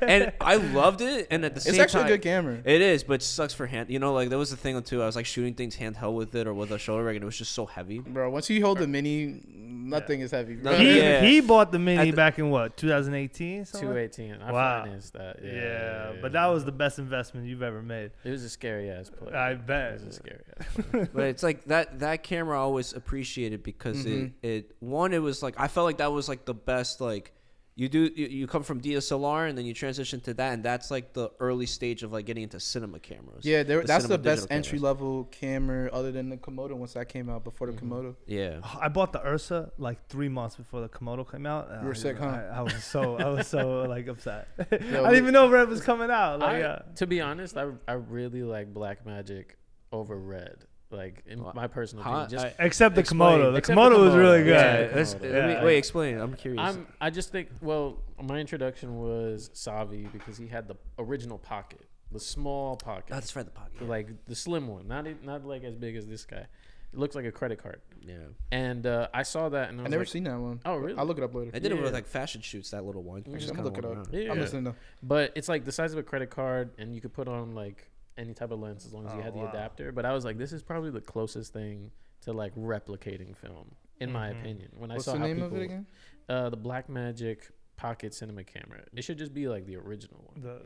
And I loved it, and at the same time, it's actually a good camera. It is, but it sucks for hand. Like there was the thing too. I was like shooting things handheld with it or with a shoulder rig, and it was just so heavy. Bro, once you hold the Mini, nothing is heavy. Bro. He bought the Mini back in what, 2018? 2018. I financed that. Yeah, but that was the best investment you've ever made. It was a scary ass play. I bet it was a scary ass. But it's like that camera I always appreciated because it was like I felt like that was like the best like. you come from DSLR and then you transition to that, and that's like the early stage of like getting into cinema cameras. Yeah, that's the best entry level camera other than the Komodo once that came out before the Komodo. Yeah, I bought the Ursa like 3 months before the Komodo came out. You were sick, huh? I was so like upset. I didn't even know Red was coming out. To be honest, I really like Blackmagic over Red. Like in my personal opinion, except the Komodo. The Komodo was really good. Wait, explain. I'm curious. I just think. Well, my introduction was Savi because he had the original pocket, the small pocket. Oh, that's right, the pocket. Like the slim one, not like as big as this guy. It looks like a credit card. Yeah. And I saw that, and I never seen that one. Oh, really? I'll look it up later. I did it with like fashion shoots. That little one. I'm gonna look it up. Yeah. I'm listening though. But it's like the size of a credit card, and you could put on like any type of lens as long as you had the adapter. But I was like, this is probably the closest thing to like replicating film, in my opinion. When What's I saw the name how of it again? The Blackmagic Pocket Cinema Camera. It should just be like the original one. The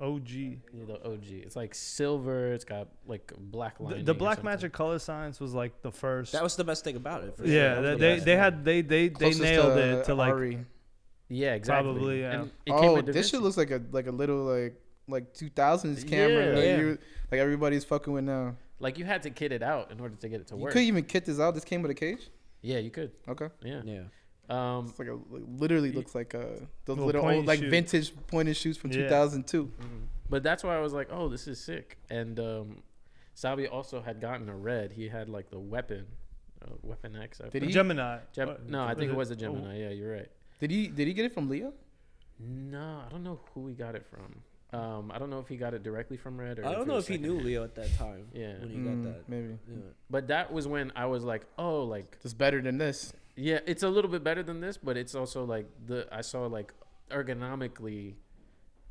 OG. Yeah, the OG. It's like silver. It's got like black lining. The Blackmagic color science was like the first. That was the best thing about it. For yeah, sure. they nailed it to like. Ari. Yeah, exactly. Probably, yeah. And it came with this shit looks like a little like 2000s camera. Yeah. Like everybody's fucking with now. Like you had to kit it out in order to get it to work. You couldn't even kit this out. This came with a cage. Yeah, you could. Okay. Yeah. It's like literally looks like those little old like vintage point and shoots from 2002. Mm-hmm. But that's why I was like, oh, this is sick. And Sabi also had gotten a Red. He had like the Weapon X. Did he? Gemini. No, I think it was a Gemini. Yeah, you're right. Did he get it from Leo? No, I don't know who he got it from. I don't know if he got it directly from Red or I don't know if he knew Leo at that time. Yeah. When he got that. Maybe. Yeah. But that was when I was like, oh, like it's better than this. Yeah, it's a little bit better than this, but it's also like I saw like ergonomically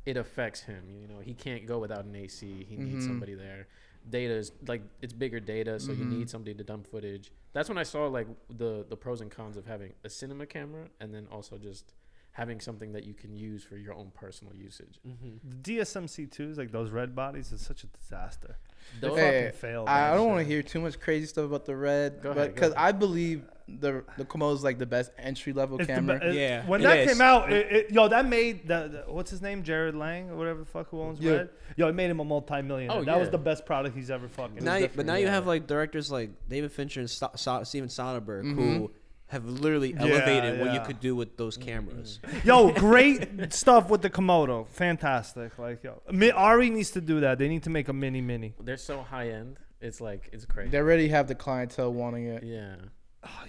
it affects him. You know, he can't go without an AC. He needs somebody there. Data is like it's bigger data, so you need somebody to dump footage. That's when I saw like the pros and cons of having a cinema camera and then also just having something that you can use for your own personal usage. The DSMC2s, like those red bodies, is such a disaster. They Hey, fucking failed. I don't want to hear too much crazy stuff about the Red, but because I believe the Komodo is like the best entry level camera. When that came out, that made the what's his name, Jared Lang or whatever the fuck who owns Red. Yo, it made him a multi-millionaire. Oh, that was the best product he's ever fucking. Now you have like directors like David Fincher and Steven Soderbergh who have literally elevated what you could do with those cameras. Yo, great stuff with the Komodo. Fantastic. Like, yo, Ari needs to do that. They need to make a mini. They're so high end. It's like, it's crazy. They already have the clientele wanting it. Yeah.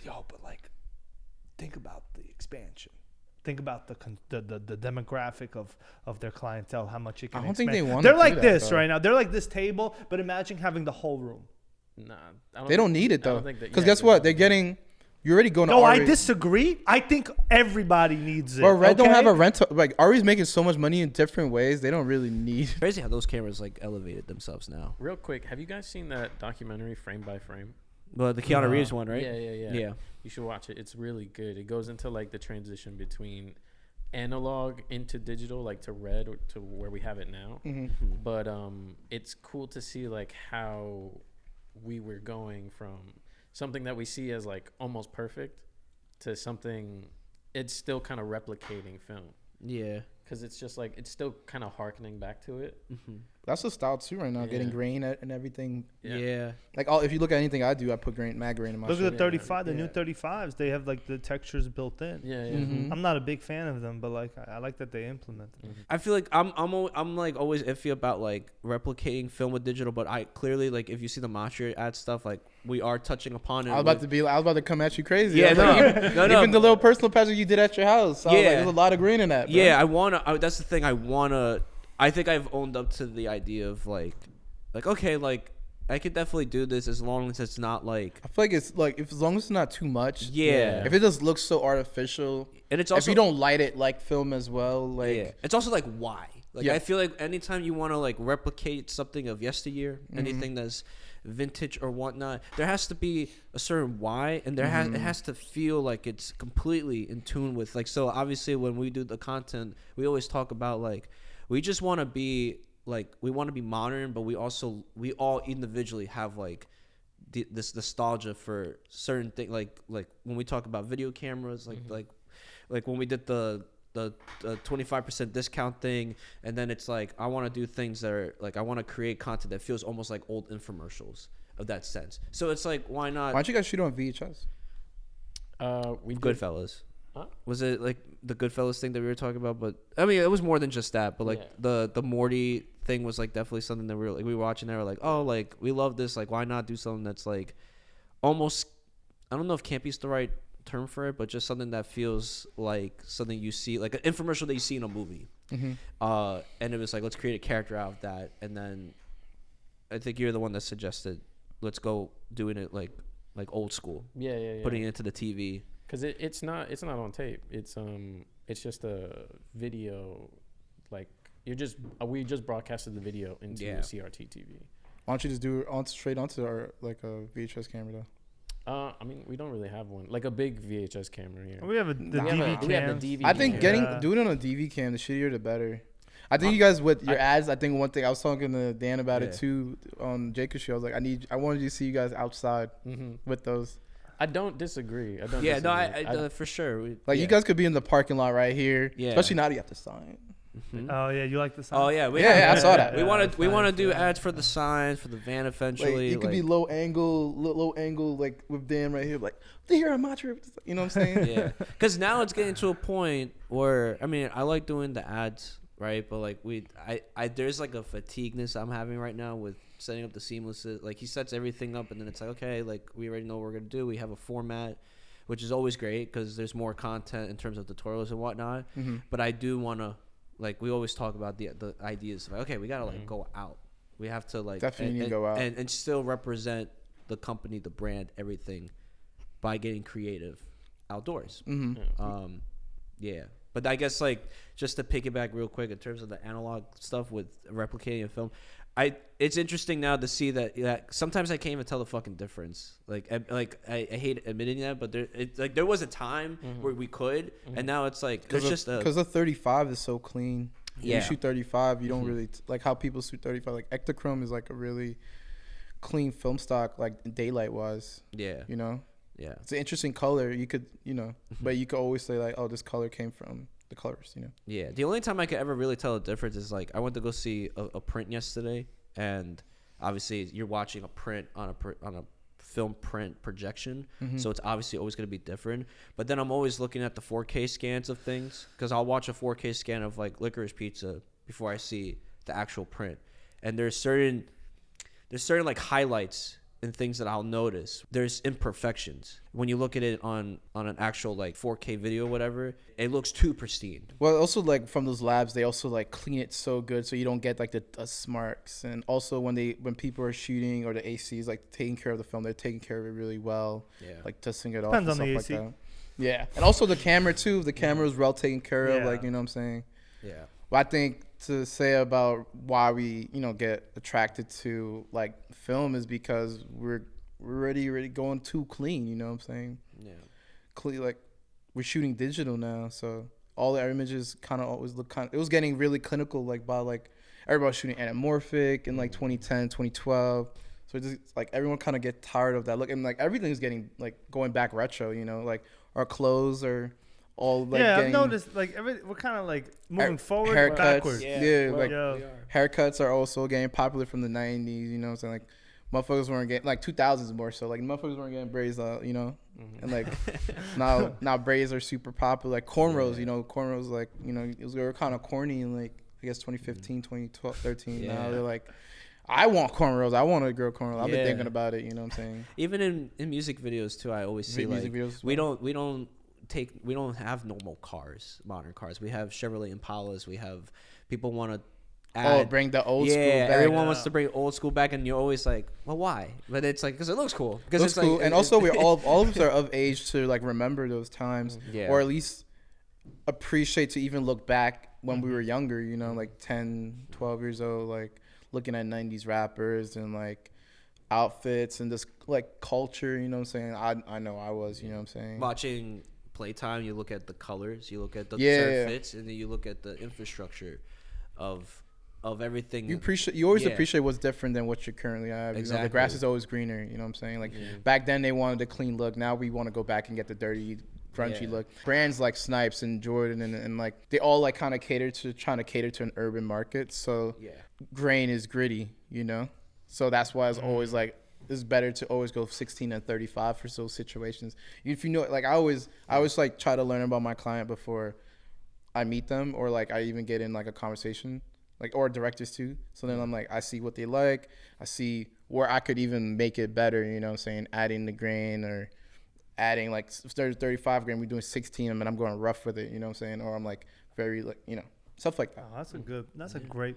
Yo, but like, think about the expansion. Think about the demographic of their clientele, how much it can expand. I don't think they want. They're like this right now. They're like this table, but imagine having the whole room. Nah, they don't need it though. Because guess what? They're getting. You're already going to Ari. I disagree. I think everybody needs it. But Red don't have a rental. Like, Ari's making so much money in different ways. They don't really need. Crazy how those cameras, like, elevated themselves now. Real quick, have you guys seen that documentary, Frame by Frame? Well, the Keanu Reeves one, right? Yeah. You should watch it. It's really good. It goes into, like, the transition between analog into digital, like, to Red or to where we have it now. But it's cool to see, like, how we were going from something that we see as like almost perfect to something it's still kind of replicating film. Yeah. Because it's just like it's still kind of harkening back to it. That's the style too right now, getting grain and everything. Yeah. Like if you look at anything I do, I put mad grain in my. Look at the 35, the new 35s. They have like the textures built in. Yeah. I'm not a big fan of them, but like I like that they implemented them. I feel like I'm like always iffy about like replicating film with digital, but I clearly like if you see the Matria ad stuff, like we are touching upon it. I was about to come at you crazy. Yeah, no. Even the little personal project you did at your house. There's a lot of grain in that. Bro. Yeah, that's the thing. I think I've owned up to the idea of like okay, like I could definitely do this as long as it's not like. I feel like it's like as long as it's not too much. Yeah. If it just looks so artificial, and it's also if you don't light it like film as well, like it's also like why. Like I feel like anytime you want to like replicate something of yesteryear, anything that's vintage or whatnot, there has to be a certain why, and it has to feel like it's completely in tune with like. So obviously, when we do the content, we always talk about like we just want to be like we want to be modern, but we all individually have like this nostalgia for certain things. Like when we talk about video cameras, like like when we did the 25% discount thing, and then it's like I want to do things that are like I want to create content that feels almost like old infomercials of that sense. So it's like why not? Why don't you guys shoot on VHS? We did. Goodfellas. Huh? Was it like the Goodfellas thing that we were talking about? But I mean, it was more than just that. But like the Morty thing was like definitely something that we were watching. They were like, oh, like we love this. Like, why not do something that's like almost, I don't know if campy's the right term for it, but just something that feels like something you see, like an infomercial that you see in a movie. And it was like, let's create a character out of that. And then I think you're the one that suggested, let's go doing it like old school. Yeah. Putting it into the TV. Because it's not on tape. It's just a video. Like we just broadcasted the video into CRT TV. Why don't you just do it straight onto our like a VHS camera though? I mean, we don't really have one like a big VHS camera here. We have the DV cam. We have the DV. I think cam. doing it on a DV cam, the shittier the better. I think you guys with your ads. I think one thing I was talking to Dan about it too on Jacob's show. I was like, I wanted you to see you guys outside with those. I don't disagree. Yeah, no, I for sure. You guys could be in the parking lot right here. Yeah. Especially now that you have to sign. Oh yeah, you like the sign? Oh yeah, I saw that. We want to do ads for the signs for the van eventually. It could be low angle, like with Dan right here, like here on Matria. You know what I'm saying? Yeah, because now it's getting to a point where I mean, I like doing the ads, right? But like there's like a fatigueness I'm having right now with setting up the seamlesses. Like he sets everything up, and then it's like, okay, like we already know what we're gonna do. We have a format, which is always great because there's more content in terms of tutorials and whatnot. But I do want to. Like we always talk about the ideas of like, okay, we gotta like go out. We have to like definitely need to go out and still represent the company, the brand, everything by getting creative outdoors. Yeah, but I guess like just to piggyback real quick in terms of the analog stuff with replicating a film, it's interesting now to see that sometimes I can't even tell the fucking difference. Like I hate admitting that, but there was a time where we could, and now it's like there's just because the 35 is so clean. Yeah. You shoot 35, you don't really like how people shoot 35. Like Ektachrome is like a really clean film stock, like daylight wise. Yeah, you know. Yeah, it's an interesting color. You could but you could always say like, oh, this color came from the colors, Yeah, the only time I could ever really tell the difference is like I went to go see a print yesterday, and obviously you're watching a print on a film print projection, so it's obviously always going to be different. But then I'm always looking at the 4K scans of things because I'll watch a 4K scan of like Licorice Pizza before I see the actual print, and there's certain like highlights and things that I'll notice. There's imperfections when you look at it on an actual like 4K video or whatever. It looks too pristine. Well, also like from those labs, they also like clean it so good so you don't get like the dust marks. And also when people are shooting or the AC is like taking care of the film, they're taking care of it really well. Yeah, like dusting it off. Depends and on the stuff AC. like that. Yeah, and also the camera too. The camera is well taken care of. Like, you know what I'm saying? Yeah. Well, I think to say about why we get attracted to like film is because we're already going too clean. You know what I'm saying? Yeah. Clean, like we're shooting digital now, so all our images kind of always look it was getting really clinical, like by like everybody was shooting anamorphic in like 2010, 2012. So it's just like everyone kind of get tired of that look, and like everything's getting like going back retro. Like our clothes are all like I've noticed like we're kind of like moving forward haircuts, and backwards. Haircuts are also getting popular from the 90s. You know what I'm saying? Like motherfuckers weren't getting like 2000s more so like motherfuckers weren't getting braids out, and like now braids are super popular, like cornrows. Cornrows like they were kind of corny in like I guess 2015, 2012, 13. Now they're like, I want cornrows. I want a girl cornrows. I've been thinking about it. You know what I'm saying? Even in music videos too, I always see like we don't have normal cars, modern cars. We have Chevrolet Impalas. We have people want to bring the old school back. Everyone wants to bring old school back, and you're always like, well, why? But it's like because it looks cool. Because it's cool, and also we all of us are of age to like remember those times, or at least appreciate to even look back when we were younger. Like 10, 12 years old, like looking at 90s rappers and like outfits and this like culture. You know what I'm saying? I know I was. You know what I'm saying? Watching Playtime, you look at the colors, you look at the certain fits, and then you look at the infrastructure of everything. You always appreciate what's different than what you currently have. Exactly. The grass is always greener. You know what I'm saying? Like back then they wanted a clean look. Now we want to go back and get the dirty grungy look. Brands like Snipes and Jordan and like they all like kind of trying to cater to an urban market. So grain is gritty, you know. So that's why it's always like it's better to always go 16 and 35 for those situations. If you know, like I always like try to learn about my client before I meet them, or like I even get in like a conversation, like, or directors too. So then I'm like, I see what they like, I see where I could even make it better, you know what I'm saying, adding the grain or adding like 35 grain, we're doing 16 and I'm going rough with it, you know what I'm saying, or I'm like very like, you know, stuff like that. Oh, that's a great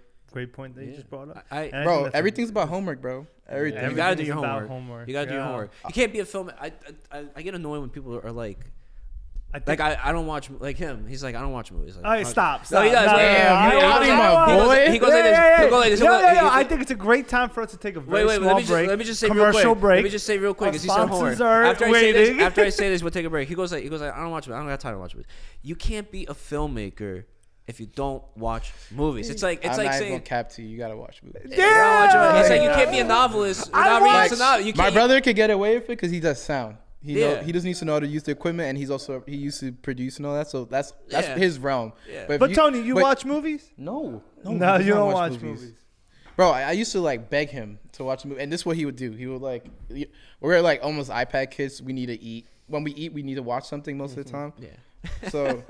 point that you just brought up. Bro, everything's about homework, bro. Everything. You gotta do your about homework. You gotta do your homework. You can't be a film. I get annoyed when people are like, I don't watch like him. He's like, I don't watch movies. Like, all right, stop. No, he does. He goes like this. I think it's a great time for us to take a very small break. Let me just say commercial real quick. break. Let me just say real quick. Because he said homework. After I say this, we'll take a break. He goes like, I don't watch movies. I don't have time to watch movies. You can't be a filmmaker if you don't watch movies. It's like I'm not saying gonna cap to you. You gotta watch movies. Yeah. It's like you can't be a novelist without reading some novels. My brother could get away with it because he does sound. He just needs to know how to use the equipment, and he used to produce and all that. So that's his realm. Yeah. But Tony, you watch movies? No, you don't watch movies. Bro, I used to like beg him to watch a movie, and this is what he would do. He would like, we're like almost iPad kids. We need to eat. When we eat, we need to watch something most of the time. Yeah. So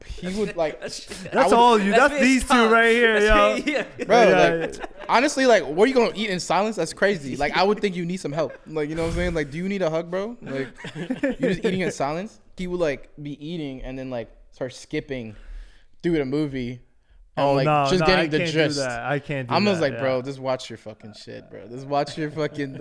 he would like. That's all you. That's these two right here, yo. Bro, like honestly, like, what are you gonna eat in silence? That's crazy. Like, I would think you need some help. Like, you know what I'm saying? Like, do you need a hug, bro? Like, you're just eating in silence. He would like be eating and then like start skipping through the movie. And, getting the gist. I can't do that. I'm just like, bro, just watch your fucking shit, bro. Just watch your fucking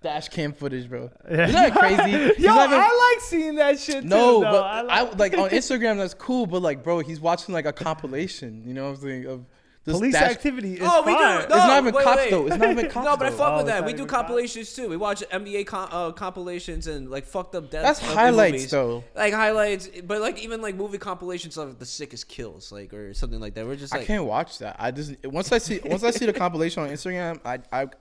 dash cam footage, bro. Isn't that crazy? I like seeing that shit too. No, but I like on Instagram that's cool, but like, bro, he's watching like a compilation, you know what I'm saying, of this police activity is we do. fine. It's not even cops though. It's not even cops. No, but I fuck though. with that. We do compilations too. We watch NBA compilations and like fucked up deaths. That's highlights movies. though. Like highlights, but like even like movie compilations of the sickest kills, like or something like that. We're just like, I can't watch that. I just once I see the compilation on Instagram,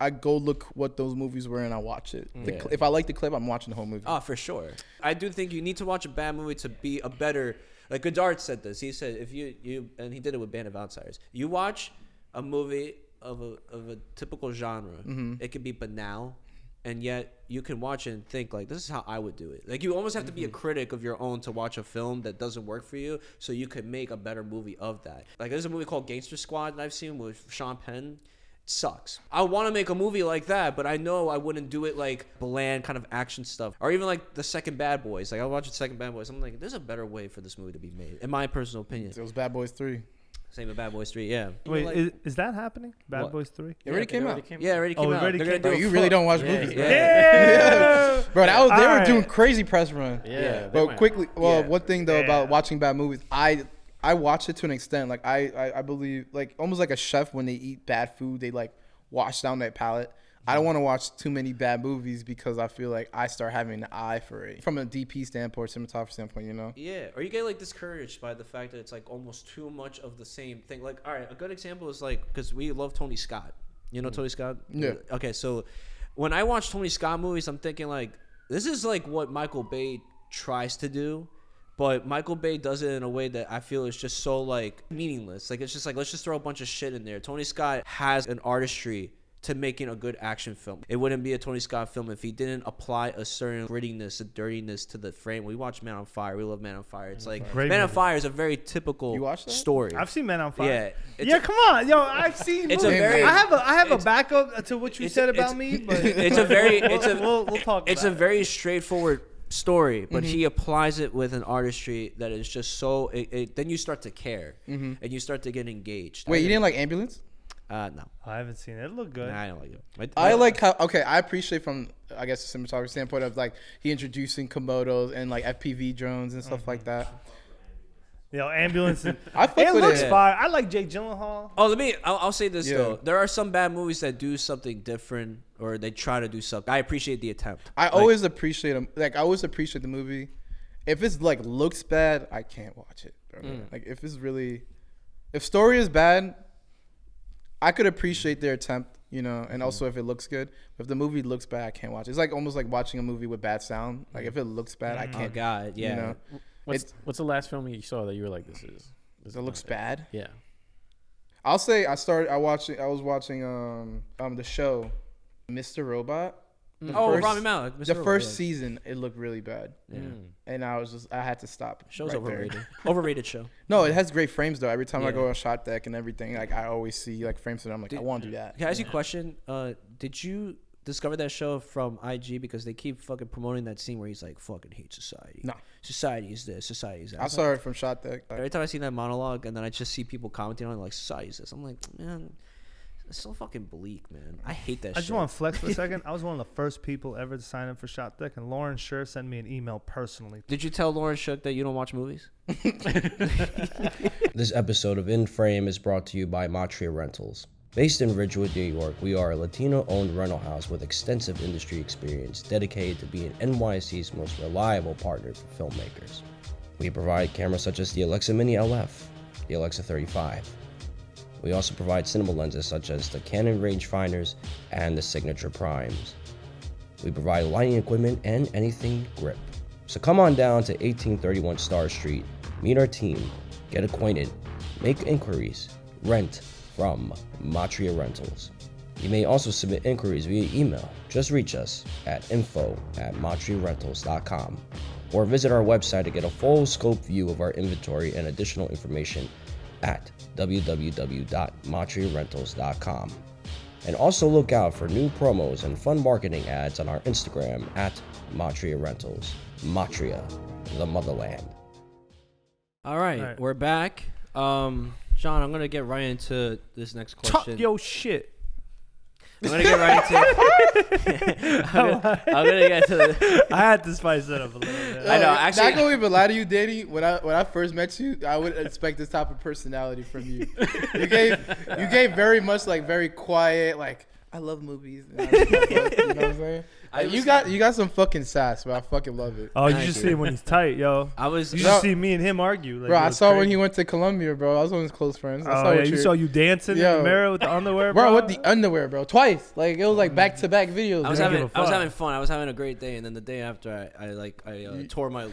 I go look what those movies were and I watch it. If I like the clip, I'm watching the whole movie. Oh, for sure. I do think you need to watch a bad movie to be a better. Like Godard said this. He said if you and he did it with Band of Outsiders. You watch a movie of a typical genre, it could be banal, and yet you can watch it and think like, this is how I would do it. Like you almost have to be a critic of your own to watch a film that doesn't work for you, so you could make a better movie of that. Like there's a movie called Gangster Squad that I've seen with Sean Penn. It sucks. I want to make a movie like that, but I know I wouldn't do it like bland kind of action stuff, or even like the second Bad Boys. Like I watch the second Bad Boys, I'm like, there's a better way for this movie to be made, in my personal opinion. It was Bad Boys 3. Same with Bad Boys 3, yeah. Wait, like, is that happening? Bad Boys 3? It already came out. Yeah, it already came out. Bro, you really don't watch movies, bro. Yeah. Bro, they were doing crazy press run. Yeah. But quickly, one thing though about watching bad movies, I watch it to an extent. Like I believe, like almost like a chef when they eat bad food, they like wash down that palate. I don't want to watch too many bad movies because I feel like I start having an eye for it from a DP standpoint, cinematography standpoint, you know? Yeah, or you get like discouraged by the fact that it's like almost too much of the same thing. Like, all right, a good example is like, because we love Tony Scott. You know Tony Scott? Yeah. Okay, so when I watch Tony Scott movies, I'm thinking like, this is like what Michael Bay tries to do. But Michael Bay does it in a way that I feel is just so like meaningless. Like it's just like, let's just throw a bunch of shit in there. Tony Scott has an artistry to making a good action film. It wouldn't be a Tony Scott film if he didn't apply a certain grittiness, a dirtiness to the frame. We watch Man on Fire. We love Man on Fire. It's like Man on Fire is a very typical story. I've seen Man on Fire. Yeah, come on, yo. I've seen. It's movies. a very. I have a backup to what you said about me, but it's a very. It's a. We'll talk. It's a very straightforward story, but he applies it with an artistry that is just so. Then you start to care, and you start to get engaged. Wait, you didn't like Ambulance? No. I haven't seen it. It looked good. Nah, I don't like it. I like how I appreciate from I guess the cinematography standpoint of like he introducing Komodos and like FPV drones and stuff like that. Yo, Ambulance. I fuck with looks it. fire. I like Jake Gyllenhaal. Oh, I'll say this though. There are some bad movies that do something different, or they try to do something. I appreciate the attempt. I always appreciate them. Like I always appreciate the movie. If it's like looks bad, I can't watch it. Bro. Like if story is bad, I could appreciate their attempt you know, and also if it looks good. If the movie looks bad, I can't watch it. It's like almost like watching a movie with bad sound. Like if it looks bad, I can't. Oh God, yeah. You know, What's the last film you saw that you were like, this it looks bad. Yeah. I'll say I was watching the show, Mr. Robot. Rami Malek. The first season, it looked really bad. Yeah. And I had to stop. Show's right overrated. there. Overrated show. No, it has great frames though. Every time I Yeah. go on Shot Deck and everything, like I always see like frames and I'm like, I want to do that. Can I ask you a question? Did you discover that show from IG because they keep fucking promoting that scene where he's like, fucking hate society. No. Society is this, society is that. I saw it from Shot Deck. Every time I see that monologue and then I just see people commenting on it like, society is this. I'm like, man, it's so fucking bleak, man. I hate that shit. I just want to flex for a second. I was one of the first people ever to sign up for Shot Deck, and Lauren Scher sent me an email personally. Did you tell Lauren Shook that you don't watch movies? This episode of In Frame is brought to you by Matria Rentals. Based in Ridgewood, New York, we are a Latino-owned rental house with extensive industry experience dedicated to being NYC's most reliable partner for filmmakers. We provide cameras such as the Alexa Mini LF, the Alexa 35. We also provide cinema lenses such as the Canon rangefinders and the Signature Primes. We provide lighting equipment and anything grip. So come on down to 1831 Star Street, meet our team, get acquainted, make inquiries, rent from Matria Rentals. You may also submit inquiries via email. Just reach us at info@matriarentals.com or visit our website to get a full scope view of our inventory and additional information at www.matriarentals.com. And also look out for new promos and fun marketing ads on our Instagram at Matria Rentals. Matria, the motherland. All right, we're back. John, I'm gonna get right into this next question. Talk your shit. I'm gonna get right into. I'm gonna get to. I had to spice it up a little bit. I know. Actually, not gonna even lie to you, Danny. When I first met you, I would expect this type of personality from you. You gave very much like very quiet, like I love movies. You know what I'm saying? Like, you got some fucking sass, bro. I fucking love it. Oh, you just see him when he's tight, yo. You just see me and him argue. Like, bro, I saw when he went to Colombia, bro. I was one of his close friends. I saw you saw you dancing in the mirror with the underwear, bro. With the underwear, bro. Twice. Like, it was like back-to-back videos. I was having fun. I was having a great day, and then the day after, I tore my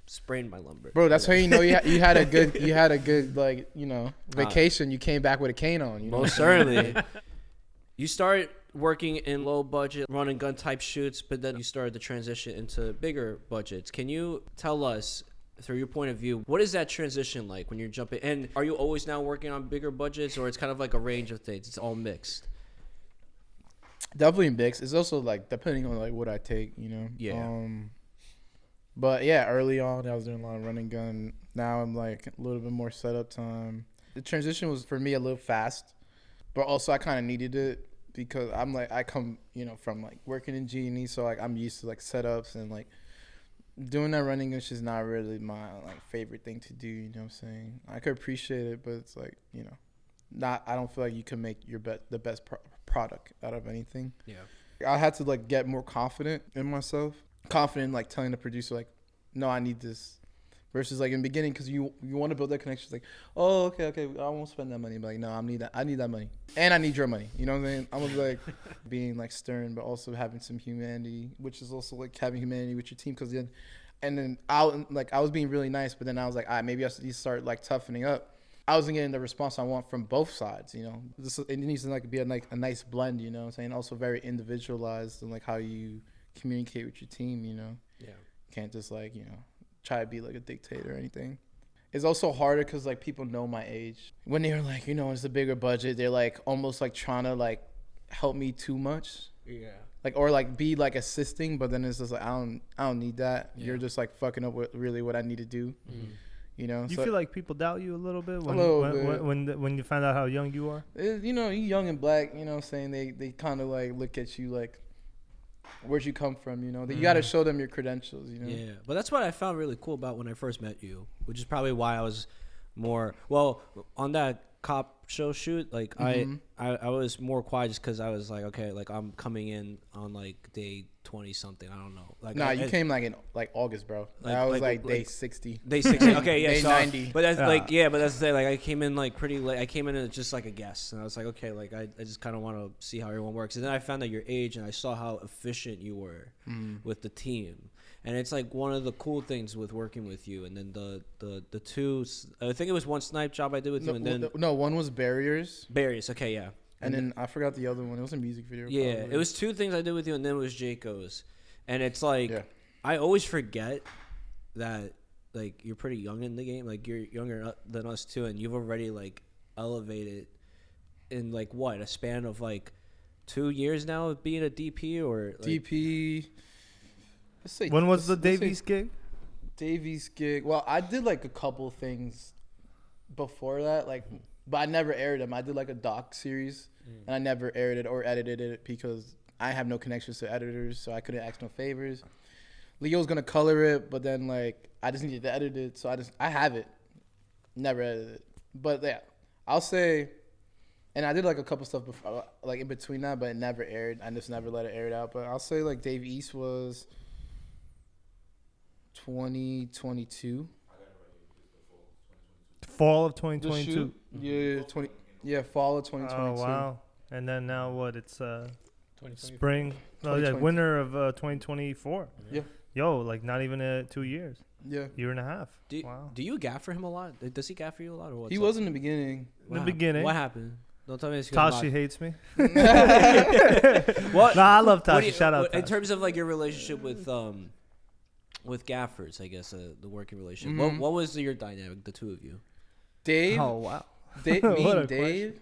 sprained my lumbar. Bro, that's how you know you had a good like, you know, vacation. You came back with a cane on. You know? Most certainly. You started working in low budget run and gun type shoots, but then you started to transition into bigger budgets. Can you tell us, through your point of view, what is that transition like when you're jumping? And are you always now working on bigger budgets, or it's kind of like a range of things? It's all mixed. Definitely mixed. It's also like depending on like what I take, you know. Yeah. But yeah, early on I was doing a lot of run and gun. Now I'm like a little bit more setup time. The transition was for me a little fast, but also I kind of needed it because I'm like I come, you know, from like working in G&E, so like I'm used to like setups and like doing that running gun is just not really my like favorite thing to do. You know what I'm saying? I could appreciate it, but it's like, you know, I don't feel like you can make the best product out of anything. Yeah. I had to like get more confident in myself, confident like telling the producer like, no, I need this, versus like in the beginning, because you want to build that connection. It's like, oh, okay, I won't spend that money, but like, no, I need that money, and I need your money. You know what I'm saying? I was like being like stern, but also having some humanity, which is also like having humanity with your team. Because then, and then I was being really nice, but then I was like, maybe I should start like toughening up. I wasn't getting the response I want from both sides, you know. It needs to like be a nice blend, you know what I'm saying? Also very individualized in like how you communicate with your team, you know. Yeah. You can't just like, you know, try to be like a dictator or anything. It's also harder because like people know my age. When they're like, you know, it's a bigger budget, they're like almost like trying to like help me too much. Yeah. Like, or like be like assisting, but then it's just like I don't need that. Yeah. You're just like fucking up with really what I need to do. Mm-hmm. You know, you feel like people doubt you a little bit when you find out how young you are? You know, you young and black, you know what I'm saying? They kind of like look at you like, where'd you come from, you know? You got to show them your credentials, you know? Yeah, but that's what I found really cool about when I first met you, which is probably why I was more, well, on that cop show shoot, like I was more quiet just because I was like, okay, like I'm coming in on like day 20 something. I don't know. Like, nah, you came like in like August, bro. I was like day 60. Day 60. Okay, yeah. Day so, 90. But that's like, yeah, but that's the thing. Like I came in like pretty late. I came in as just like a guest, and I was like, okay, like I just kind of want to see how everyone works. And then I found out your age, and I saw how efficient you were with the team. And it's like one of the cool things with working with you. And then the two, I think it was one snipe job I did with you, and then one was barriers. Barriers. Okay, yeah. And then I forgot the other one. It was a music video. Yeah, probably. it was two things I did with you, and then it was Jayco's. And it's like I always forget that like you're pretty young in the game. Like you're younger than us too, and you've already like elevated in like what, a span of like 2 years now of being a DP or like, DP. Let's say, When was the Davies gig? Davies gig. Well, I did like a couple things before that, like, but I never aired them. I did like a doc series, and I never aired it or edited it because I have no connections to editors, so I couldn't ask no favors. Leo was gonna color it, but then like I just needed to edit it, so I have it, never edited it. But yeah, I'll say, and I did like a couple stuff before, like in between that, but it never aired. I just never let it air it out. But I'll say like Dave East was 2022. Fall of 2022. Fall of 2022. Oh wow! And then now what? It's 2024. spring. Oh yeah, winter of 2024. Yeah. Yo, like not even 2 years. Yeah. Year and a half. Do you gaff for him a lot? Does he gaff for you a lot, or what? He was in the beginning. In the beginning. What happened? Don't tell me it's Tashi hates me. What? Nah, I love Tashi. Shout out. In Tashi. terms of like your relationship with gaffers, I guess the working relationship. Mhm. What was your dynamic, the two of you? Dave. Oh wow. Me What a and Dave.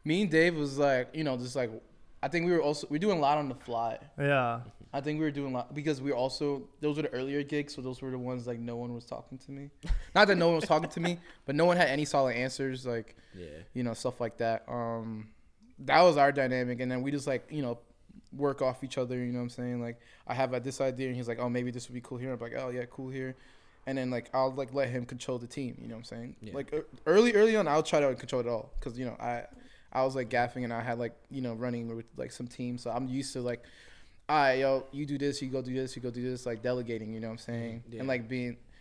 Me and Dave was like, just like, I think we're doing a lot on the fly. Yeah. I think we were doing a lot because those were the earlier gigs, so those were the ones like no one was talking to me. Not that no one was talking to me, but no one had any solid answers, like, stuff like that. That was our dynamic, and then we just like, work off each other, you know what I'm saying? Like, I have this idea, and he's like, oh, maybe this would be cool here. I'm like, oh, yeah, cool here. And then, like, I'll, like, let him control the team, you know what I'm saying? Yeah. Like, early on, I'll try to control it all because, I was, like, gaffing, and I had, like, running with, like, some teams. So I'm used to, like, all right, yo, you do this, you go do this, you go do this, like, delegating, you know what I'm saying? Yeah. And, like,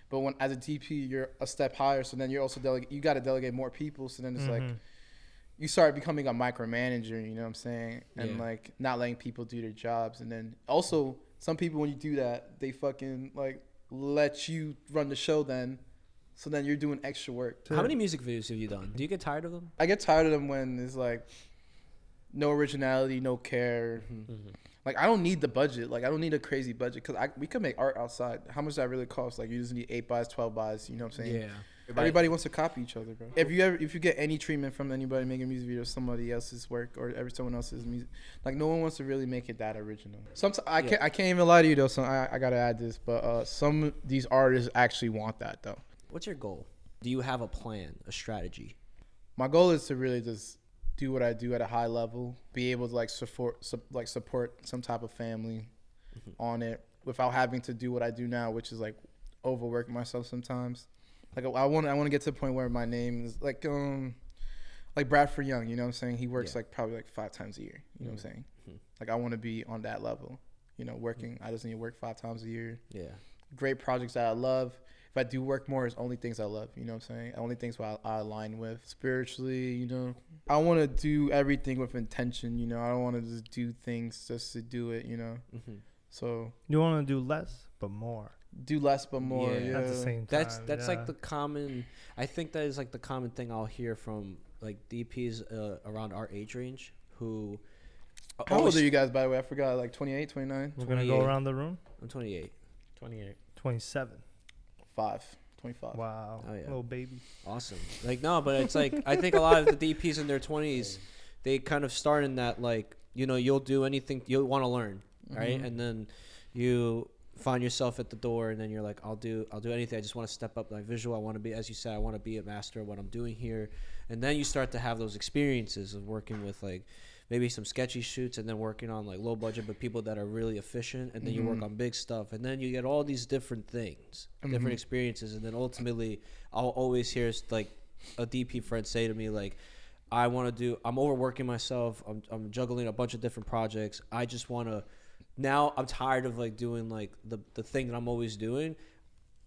but when, as a DP, you're a step higher, so then you're also you got to delegate more people, so then it's, like, you start becoming a micromanager, you know what I'm saying? And, like, not letting people do their jobs. And then also, some people, when you do that, they fucking, like, let you run the show then. So then you're doing extra work. How many music videos have you done? Do you get tired of them? I get tired of them when there's, like, no originality, no care. Like, I don't need the budget. Like, I don't need a crazy budget because we could make art outside. How much does that really cost? Like, you just need 8 buys, 12 buys, you know what I'm saying? Yeah. Everybody wants to copy each other, bro. If you get any treatment from anybody making music videos, somebody else's work or someone else's music, like no one wants to really make it that original. Sometimes I can't even lie to you though. So I gotta add this, but some of these artists actually want that though. What's your goal? Do you have a plan, a strategy? My goal is to really just do what I do at a high level, be able to like support some type of family on it without having to do what I do now, which is like overwork myself sometimes. Like I want to get to the point where my name is like Bradford Young, you know what I'm saying? He works like probably like 5 times a year, you know what I'm saying? Like I want to be on that level, working. I just need to work 5 times a year. Yeah. Great projects that I love. If I do work more, it's only things I love, you know what I'm saying? Only things I align with spiritually, I want to do everything with intention, I don't want to just do things just to do it, So you want to do less but more. Do less but more. Yeah. At the same time. That's like the common. I think that is like the common thing I'll hear from like DPs around our age range who. How old are you guys, by the way? I forgot. Like 28, 29. We're gonna go around the room. I'm 28. 27. 25. Wow. Oh yeah. Little baby. Awesome. Like no, but it's like I think a lot of the DPs in their 20s, they kind of start in that like you'll do anything you'll want to learn, right? And then you find yourself at the door and then you're like I'll do anything. I just want to step up my visual. I want to be, as you said, I want to be a master of what I'm doing here. And then you start to have those experiences of working with like maybe some sketchy shoots and then working on like low budget but people that are really efficient, and then you work on big stuff, and then you get all these different things, different experiences, and then ultimately I'll always hear like a DP friend say to me like, I'm overworking myself. I'm juggling a bunch of different projects. I just want to. Now I'm tired of like doing like the thing that I'm always doing.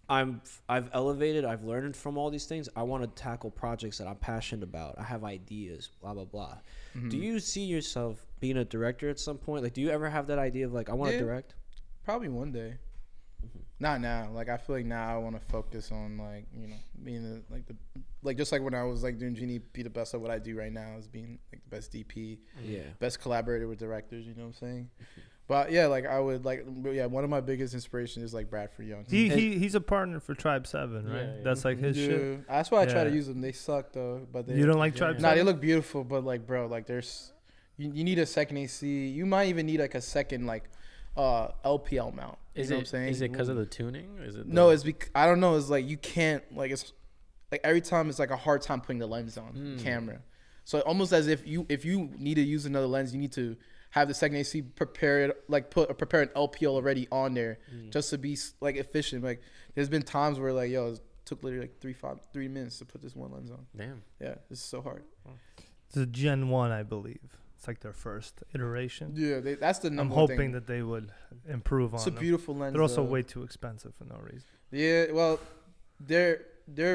I've elevated. I've learned from all these things. I want to tackle projects that I'm passionate about. I have ideas. Blah blah blah. Mm-hmm. Do you see yourself being a director at some point? Like, do you ever have that idea of like I want to direct? Probably one day. Not now. Like I feel like now I want to focus on like being just like when I was like doing Genie, be the best at what I do right now is being like the best DP, best collaborator with directors. You know what I'm saying? But yeah, like I would like one of my biggest inspirations is like Bradford Young. He's a partner for Tribe 7, right? Yeah. That's like his shit. That's why I try to use them. They suck though, but You don't like Tribe 7? Nah, they look beautiful, but like bro, like there's you need a second AC. You might even need like a second like LPL mount. You know what I'm saying? Is it because of the tuning? Or is it No, it's I don't know. It's like you can't like it's like every time it's like a hard time putting the lens on camera. So almost as if you need to use another lens, you need to have the second AC prepared, like prepare an LPL already on there just to be like efficient. Like there's been times where like it took literally like 3 minutes to put this one lens on. Damn. Yeah, it's so hard. It's a Gen 1, I believe. It's like their first iteration. Yeah, that's the number I'm one hoping thing. that they would improve on It's a them. beautiful lens. They're also though. way too expensive for no reason. Yeah, well, they're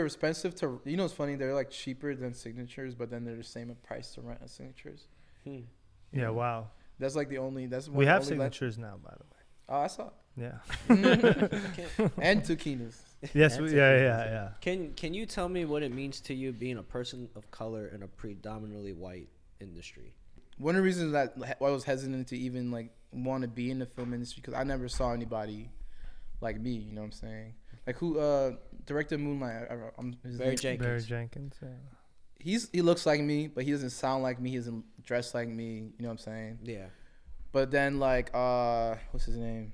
expensive to. You know, it's funny. They're like cheaper than signatures, but then they're the same price to rent as signatures. Yeah, wow. That's like the only. That's one We of the have only signatures now, by the way. Oh, I saw. Yeah. And Tukinas. Yes. Yeah. Can you tell me what it means to you being a person of color in a predominantly white industry? One of the reasons that I was hesitant to even like want to be in the film industry because I never saw anybody like me. You know what I'm saying? Like who directed Moonlight? Barry Jenkins. Barry Jenkins. Yeah. He looks like me, but he doesn't sound like me. He doesn't dress like me. You know what I'm saying? Yeah. But then like what's his name?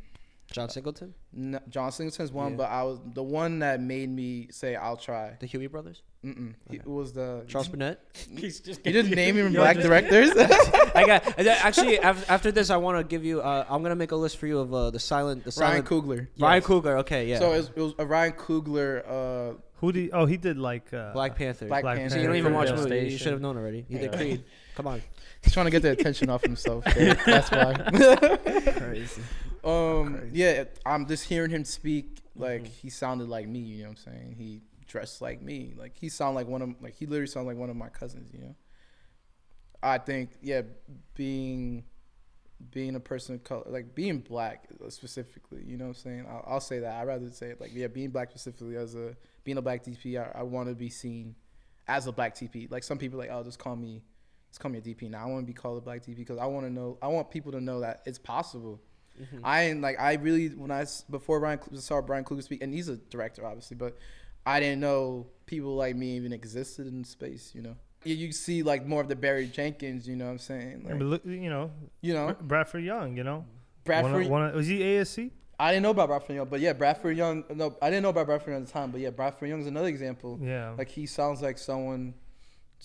John Singleton? No, John Singleton's one, Yeah. but I was the one that made me say I'll try. The Huey brothers? It was the Charles Burnett? He's just You just name him black directors. I got actually after this I want to give you I'm gonna make a list for you of the silent Ryan Coogler. Ryan Coogler, okay, yeah. So it was a Ryan Coogler. He did like Black Panther. Black Black Panther. So you don't even watch Devastation. movies. You should have known already. You did Creed. Come on. He's trying to get the attention off himself. Dave. That's why. Crazy. Yeah, I'm just hearing him speak like he sounded like me. You know what I'm saying? He dressed like me. Like he literally sounded like one of my cousins. You know. I think being a person of color, like being black specifically. You know what I'm saying? I'll say that. I'd rather say it like being black specifically being a black DP. I want to be seen as a black DP. Like some people like, oh, just call me a DP. Now I want to be called a black DP because I want people to know that it's possible. Before saw Brian Kluger speak, and he's a director obviously, but I didn't know people like me even existed in space, you know. You see like more of the Barry Jenkins, you know what I'm saying? Like, but look, you know, Bradford Young, you know. Was he ASC? I didn't know about Bradford Young, but yeah, Bradford Young. No, I didn't know about Bradford Young at the time, but yeah, Bradford Young's another example. Yeah. Like he sounds like someone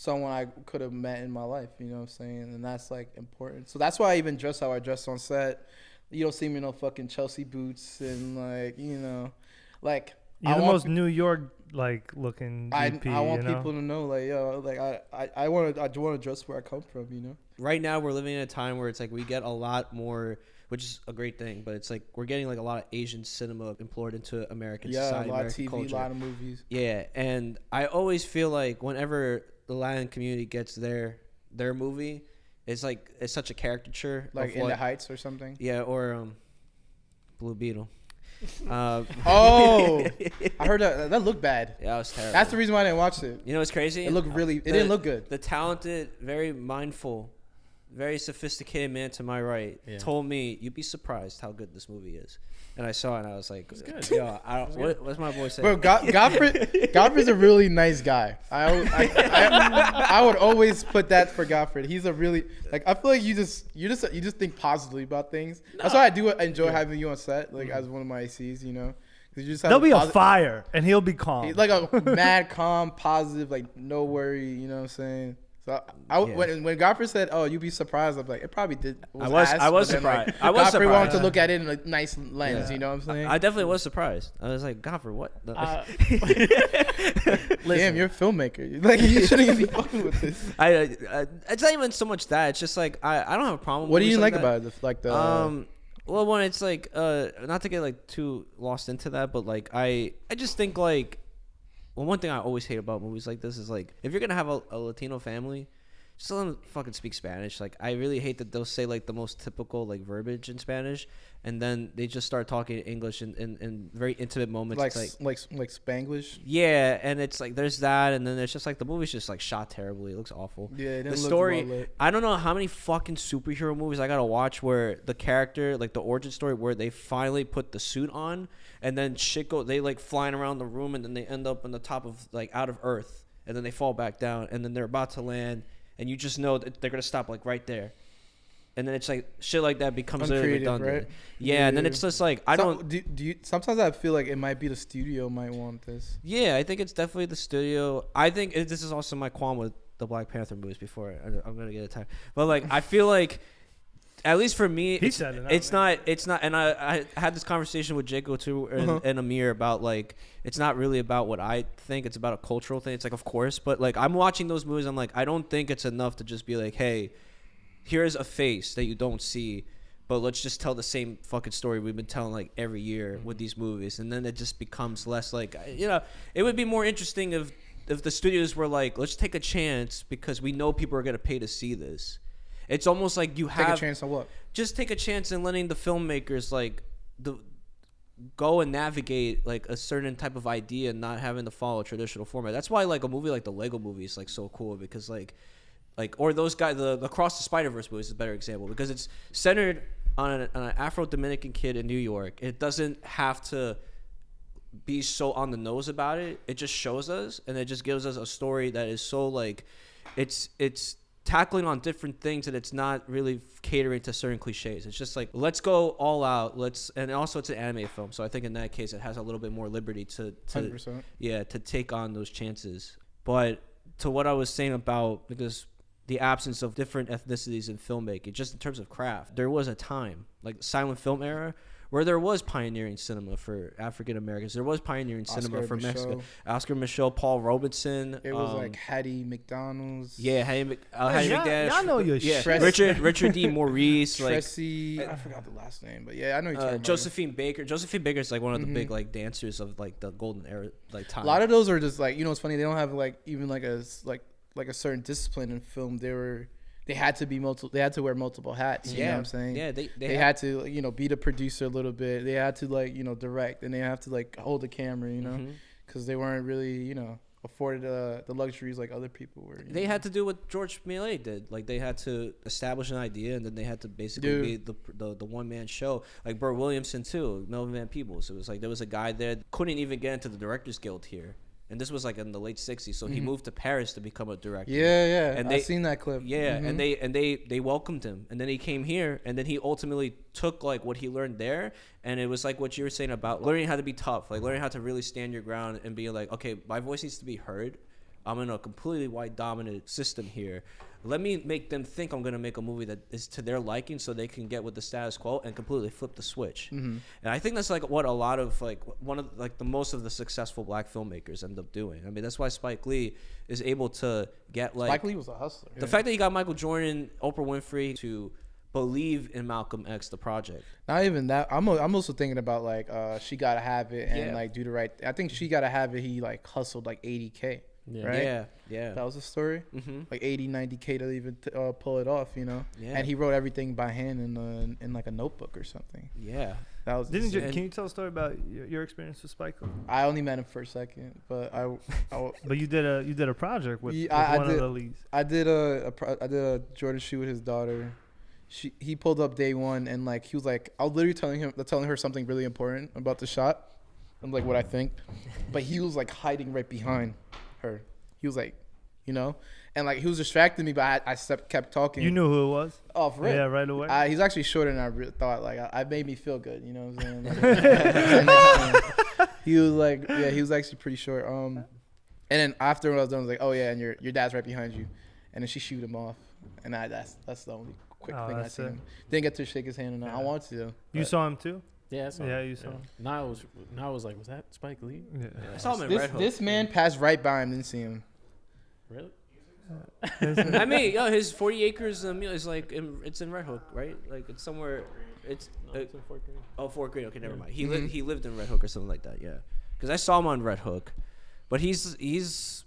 I could have met in my life, you know what I'm saying? And that's like important. So that's why I even dress how I dress on set. You don't see me in no fucking Chelsea boots and like, you know, like You're the most New York like looking DP, I want people to know like, yo, like I want to dress where I come from, you know. Right now we're living in a time where it's like we get a lot more, which is a great thing, but it's like we're getting like a lot of Asian cinema implored into American society, a lot American of TV, culture. a lot of movies. Yeah, and I always feel like whenever the Latin community gets their movie, it's such a caricature. Like of In the Heights or something. Yeah, or Blue Beetle. I heard that looked bad. Yeah, it was terrible. That's the reason why I didn't watch it. You know what's crazy? It didn't look good. The talented, very mindful, very sophisticated man to my right told me, "You'd be surprised how good this movie is." And I saw it, and I was like, "Yo, what's my boy saying?" Bro, Godfrey's a really nice guy. I would always put that for Godfrey. He's a really I feel like you just think positively about things. That's why I do enjoy having you on set, like as one of my ACs, you know. You just there'll be a fire, and he'll be calm. He's like a mad, calm, positive, like no worry. You know what I'm saying? So Yeah. when Godfrey said, "Oh, you'd be surprised," I'm like, it probably did. I was but then, surprised. Like, I was Godfrey wanted surprised. to look at it in a nice lens. Yeah. You know what I'm saying? I definitely was surprised. I was like, Godfrey, what? No. Damn, you're a filmmaker. Like you shouldn't even be fucking with this. It's not even so much that. It's just like I don't have a problem. What with do you movies like that. about it? Like the Well, one, it's like not to get like too lost into that, but like I just think like, well, one thing I always hate about movies like this is like, if you're gonna have a Latino family, just let them fucking speak Spanish. Like, I really hate that they'll say like the most typical like verbiage in Spanish, and then they just start talking English in very intimate moments. like It's like Spanglish. yeah, and it's like there's that, and then there's just like the movie's just like shot terribly. It looks awful. Yeah, it The didn't look story, well lit. I don't know how many fucking superhero movies I gotta watch where the character, like the origin story, where they finally put the suit on, and then shit go, they like flying around the room, and then they end up on the top of like out of Earth, and then they fall back down, and then they're about to land, and you just know that they're gonna stop like right there. And then it's like shit like that becomes Uncreative, redundant. right? Yeah, and then Yeah. it's just like I don't. Do you? Sometimes I feel like it might be the studio might want this. Yeah, I think it's definitely the studio. I think this is also my qualm with the Black Panther movies. Before I'm gonna get attacked, but like I feel like, at least for me, He said it, it's not. And I had this conversation with Jaco too and Amir about like it's not really about what I think. It's about a cultural thing. It's like, of course, but like I'm watching those movies. I'm like, I don't think it's enough to just be like, hey, here's a face that you don't see, but let's just tell the same fucking story we've been telling like every year with these movies, and then it just becomes less like, you know, it would be more interesting if the studios were like, let's take a chance because we know people are gonna pay to see this. It's almost like you have Take a chance on what? just take a chance in letting the filmmakers like go and navigate like a certain type of idea and not having to follow a traditional format. That's why like a movie like the Lego movie is like so cool, because like or those guys, the Across the Spider-Verse movie is a better example, because it's centered on an Afro-Dominican kid in New York. It doesn't have to be so on the nose about it. It just shows us, and it just gives us a story that is so like it's tackling on different things, and it's not really catering to certain cliches. It's just like, let's go all out. And also it's an animated film, so I think in that case it has a little bit more liberty to 100%. yeah, to take on those chances. But to what I was saying about, because the absence of different ethnicities in filmmaking, just in terms of craft, there was a time like the silent film era where there was pioneering cinema for African Americans. There was pioneering cinema Oscar for Micheaux. Mexico. Oscar Micheaux, Paul Robeson. It was like Hattie McDonald's. Yeah, Hattie McDaniel. Y'all know your Yeah, shit. Richard D. Maurice, like Tressie, I forgot the last name, but yeah, I know you're talking about. Josephine Baker. Josephine Baker is like one of the big like dancers of like the golden era like time. A lot of those are just like, you know, it's funny, they don't have like even like a certain discipline in film. They had to be they had to wear multiple hats. You know what I'm saying? Yeah, they had to, you know, be the producer a little bit. They had to like, you know, direct, and they have to like hold the camera, you know, because they weren't really, you know, afforded the luxuries like other people were. They had to do what George Méliès did. Like they had to establish an idea, and then they had to basically be the one man show. Like Burt Williamson too, Melvin Van Peebles. It was like there was a guy there that couldn't even get into the Directors Guild here. And this was like in the late '60s, so he moved to Paris to become a director. Yeah, And I've seen that clip. Yeah, and they welcomed him, and then he came here, and then he ultimately took like what he learned there, and it was like what you were saying about learning how to be tough, like learning how to really stand your ground and be like, okay, my voice needs to be heard. I'm in a completely white dominant system here. Let me make them think I'm going to make a movie that is to their liking, so they can get with the status quo and completely flip the switch. And I think that's like what a lot of like one of like the most of the successful black filmmakers end up doing. I mean, that's why Spike Lee is able to get like Spike Lee was a hustler. the fact that he got Michael Jordan, Oprah Winfrey to believe in Malcolm X, the project. Not even that. I'm also thinking about like She Gotta Have It and Yeah. like Do the Right. I think She Gotta Have It. He like hustled like $80K. Yeah. Right? Yeah. That was the story. Like 80, 90K to even pull it off, you know. Yeah. And he wrote everything by hand in like a notebook or something. Yeah. That was. Can insane. you tell a story about your experience with Spike Lee? I only met him for a second, but But you did a project with, Yeah, I one did. of the leads. I did a Jordan shoot with his daughter. He pulled up day one, and like he was like, I was literally telling her something really important about the shot, and like what I think, but he was like hiding right behind her. He was like, you know, and like he was distracting me, but I kept talking. You knew who it was? Oh, for real? Yeah, right away. He's actually shorter than I thought. Like, I made me feel good. You know what I'm saying? Like, he was like, yeah, he was actually pretty short. And then after when I was done, I was like, oh yeah, and your dad's right behind you. and then she shoot him off, and that's the only quick Oh, thing I that's seen it. him. Didn't get to shake his hand, and Yeah. I want to. You but- saw him too? Yeah, I saw Yeah, him. you saw him. Now I was like, was that Spike Lee? Yeah. I saw him in This Red Hook. this man passed right by him, didn't see him. Really? I mean, yo, his 40 acres is like it's in Red Hook, right? Like it's somewhere. It's No, it's in Fort Greene. oh, Fort Greene. Okay, never Yeah. mind. He lived in Red Hook or something like that. Yeah, because I saw him on Red Hook, but he's.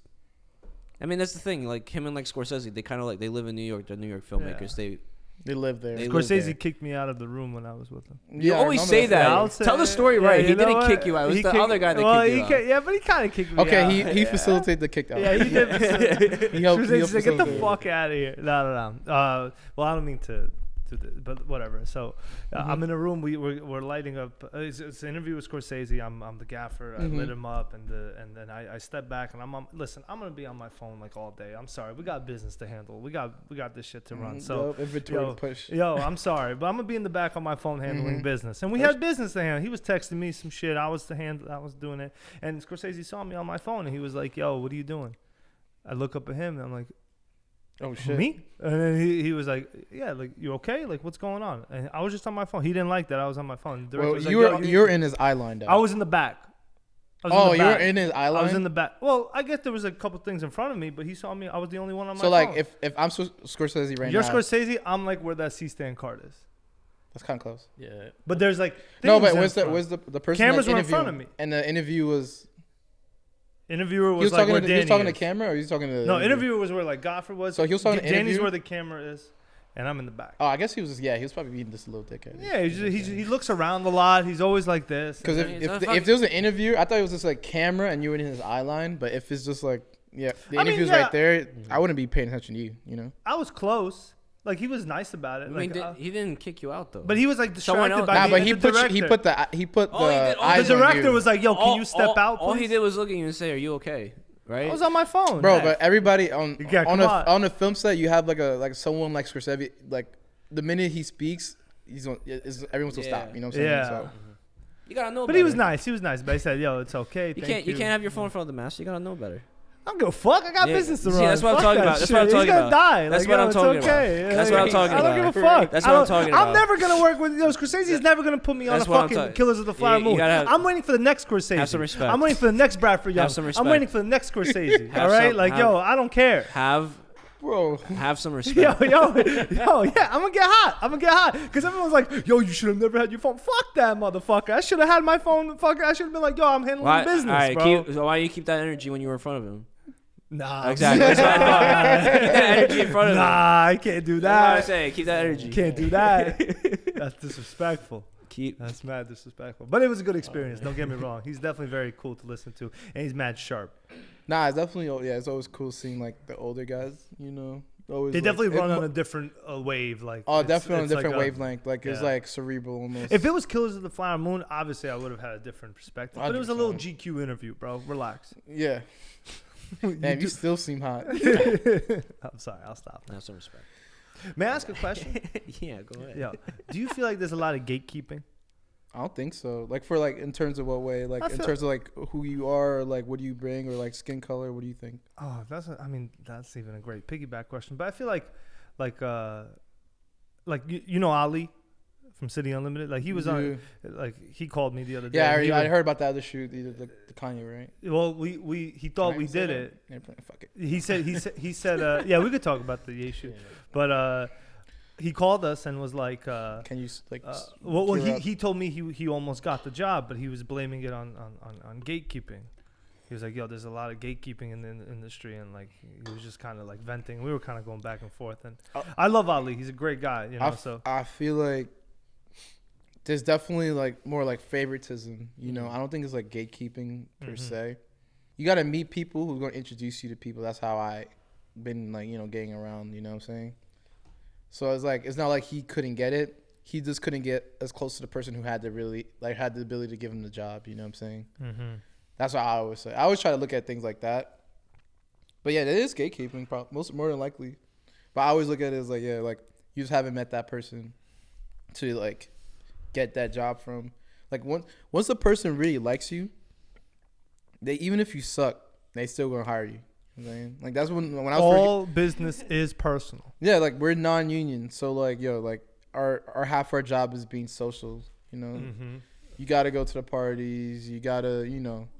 I mean, that's the thing. Like him and like Scorsese, they kind of like they live in New York. They're New York filmmakers. They live there. They live Scorsese there. kicked me out of the room when I was with him. You Yeah, I always remember say that. I'll say Tell the it. story Yeah, right. you He know didn't what? kick you out. It was He the kicked- other guy that well, kicked you out. Yeah, but he kind of kicked me out. Okay, he Yeah. facilitated the kick out. Yeah, he did. He helped. Scorsese said, get the facilitate. fuck out of here. No. Well, I don't mean to do this, but whatever. So I'm in a room. We're lighting up. It's an interview with Scorsese. I'm the gaffer. I lit him up, and then I step back and I'm gonna be on my phone like all day. I'm sorry. We got business to handle. We got this shit to run. So inventory push. Yo, I'm sorry, but I'm gonna be in the back on my phone handling business, and we had business to handle. He was texting me some shit. I was doing it, and Scorsese saw me on my phone, and he was like, "Yo, what are you doing?" I look up at him, and I'm like, Oh shit. "Me?" And then he was like, "Yeah, like you okay? Like what's going on?" And I was just on my phone. He didn't like that. I was on my phone. The director Well, was you like, were "Yo, you're in his eye line though. I was in the back. I was Oh, in the you were back. in his eye I was line. in the back. Well, I guess there was a couple things in front of me, but he saw me. I was the only one on my So phone. like, if I'm Scorsese right you're now, Scorsese, I'm like where that C-stand card is. that's kind of close. Yeah. But there's like No, things but in was front. the person Cameras that were in front interviewed- of me. and the interview was Interviewer he was was like talking where to Danny he was talking to is. camera or he was talking to No, interviewer was where like Godfrey was. So he was talking to Danny's interview? where the camera is, and I'm in the back. Oh, I guess he was he was probably being just a little dickhead. Yeah, he looks around a lot. He's always like this. Because I mean, it's not if there was an interview, I thought it was just like camera and you were in his eye line. But if it's just like the I mean, interview's yeah. right there, I wouldn't be paying attention to you. You know. I was close. Like he was nice about it. I mean, like, he didn't kick you out though. but he was like Someone distracted else- by Nah, the, but the he director. put the Oh, he did- oh, The eyes on director you. was like, "Yo, can you step out, please?" All he did was look at you and say, "Are you okay?" Right? I was on my phone, Bro, Yeah. but everybody on Yeah, come on. on a film set, you have like someone like Scorsese. Like the minute he speaks, everyone's gonna stop. You know what I'm saying? Yeah. So, You gotta know. But better. he was nice. He was nice. But he said, "Yo, it's okay. You Thank can't have your phone in front of the mask. You gotta know better. I don't give a fuck. I got Yeah. business to See, run. that's what I'm Fuck talking that about. That's shit. what I'm He's talking gonna about. die. That's Like, what yo, I'm it's talking okay. about. That's what I'm talking I don't about. give a fuck. That's what I'm talking about. I'm never gonna work with Scorsese's never gonna put me on a That's what I'm fucking talking- Killers of the Flower You Moon. gotta have- I'm waiting for the next Scorsese. Have some respect. I'm waiting for the next Bradford Young. Have some I'm respect. waiting for the next Scorsese. Have all right, some- like have- yo, I don't care. bro, Have some Yo, respect. yeah, I'm gonna get hot. Because everyone's like, yo, you should have never had your phone. Fuck that motherfucker. I should have had my phone. Fucker, I should have been like, yo, I'm handling Why, business, all right, bro. why you keep that energy when you were in front of him? Nah, Exactly. That's what I thought. Keep that energy in front of him. Nah, I can't do That's what I'm that. saying. Keep that energy. Can't do that. That's disrespectful. Keep. That's mad disrespectful. But it was a good experience. Don't get me wrong. He's definitely very cool to listen to, and he's mad sharp. nah, it's definitely it's always cool seeing like the older guys. You know, always They like, definitely run it- on a different wave. Like Oh, it's- definitely on a it's like different wavelength. Like it's yeah. like cerebral almost. If it was Killers of the Flower Moon, obviously I would have had a different perspective. But it was a little 100%. GQ interview, bro. Relax. yeah. Damn, you still seem hot. I'm sorry. I'll stop. Have some respect. May I ask a question? Yeah, go ahead. Yeah. Do you feel like there's a lot of gatekeeping? I don't think so. Like for like in terms of what way? Like I in feel- terms of like who you are, like what do you bring, or like skin color? What do you think? Oh, that's even a great piggyback question. But I feel like you know Ali from City Unlimited. Like he was on. Like he called me the other day. Yeah, and he I was- heard about the other shoot, the Kanye, right? Well, he thought Can I we say did that? it. Yeah, fuck it. He said yeah, we could talk about the Ye shoot. But he called us and was like Can you well clear up? he told me he almost got the job, but he was blaming it on gatekeeping. He was like, yo, there's a lot of gatekeeping in the industry, and like he was just kind of like venting. We were kind of going back and forth, and I love Ali. He's a great guy, you know. So I feel like there's definitely like more like favoritism. You know, I don't think it's like gatekeeping per se. You got to meet people who's going to introduce you to people. That's how I been like, you know, getting around, you know what I'm saying? So it's like, it's not like he couldn't get it. He just couldn't get as close to the person who had the ability to give him the job. You know what I'm saying? That's what I always say. I always try to look at things like that. But yeah, it is gatekeeping, more than likely. But I always look at it as like, yeah, like you just haven't met that person to like get that job from. Like once the person really likes you, even if you suck, they still gonna hire you. You know what I'm saying? Like that's when I was All business is personal. yeah, like we're non-union, so like yo, like our half our job is being social. You know, Mm-hmm. you gotta go to the parties. You gotta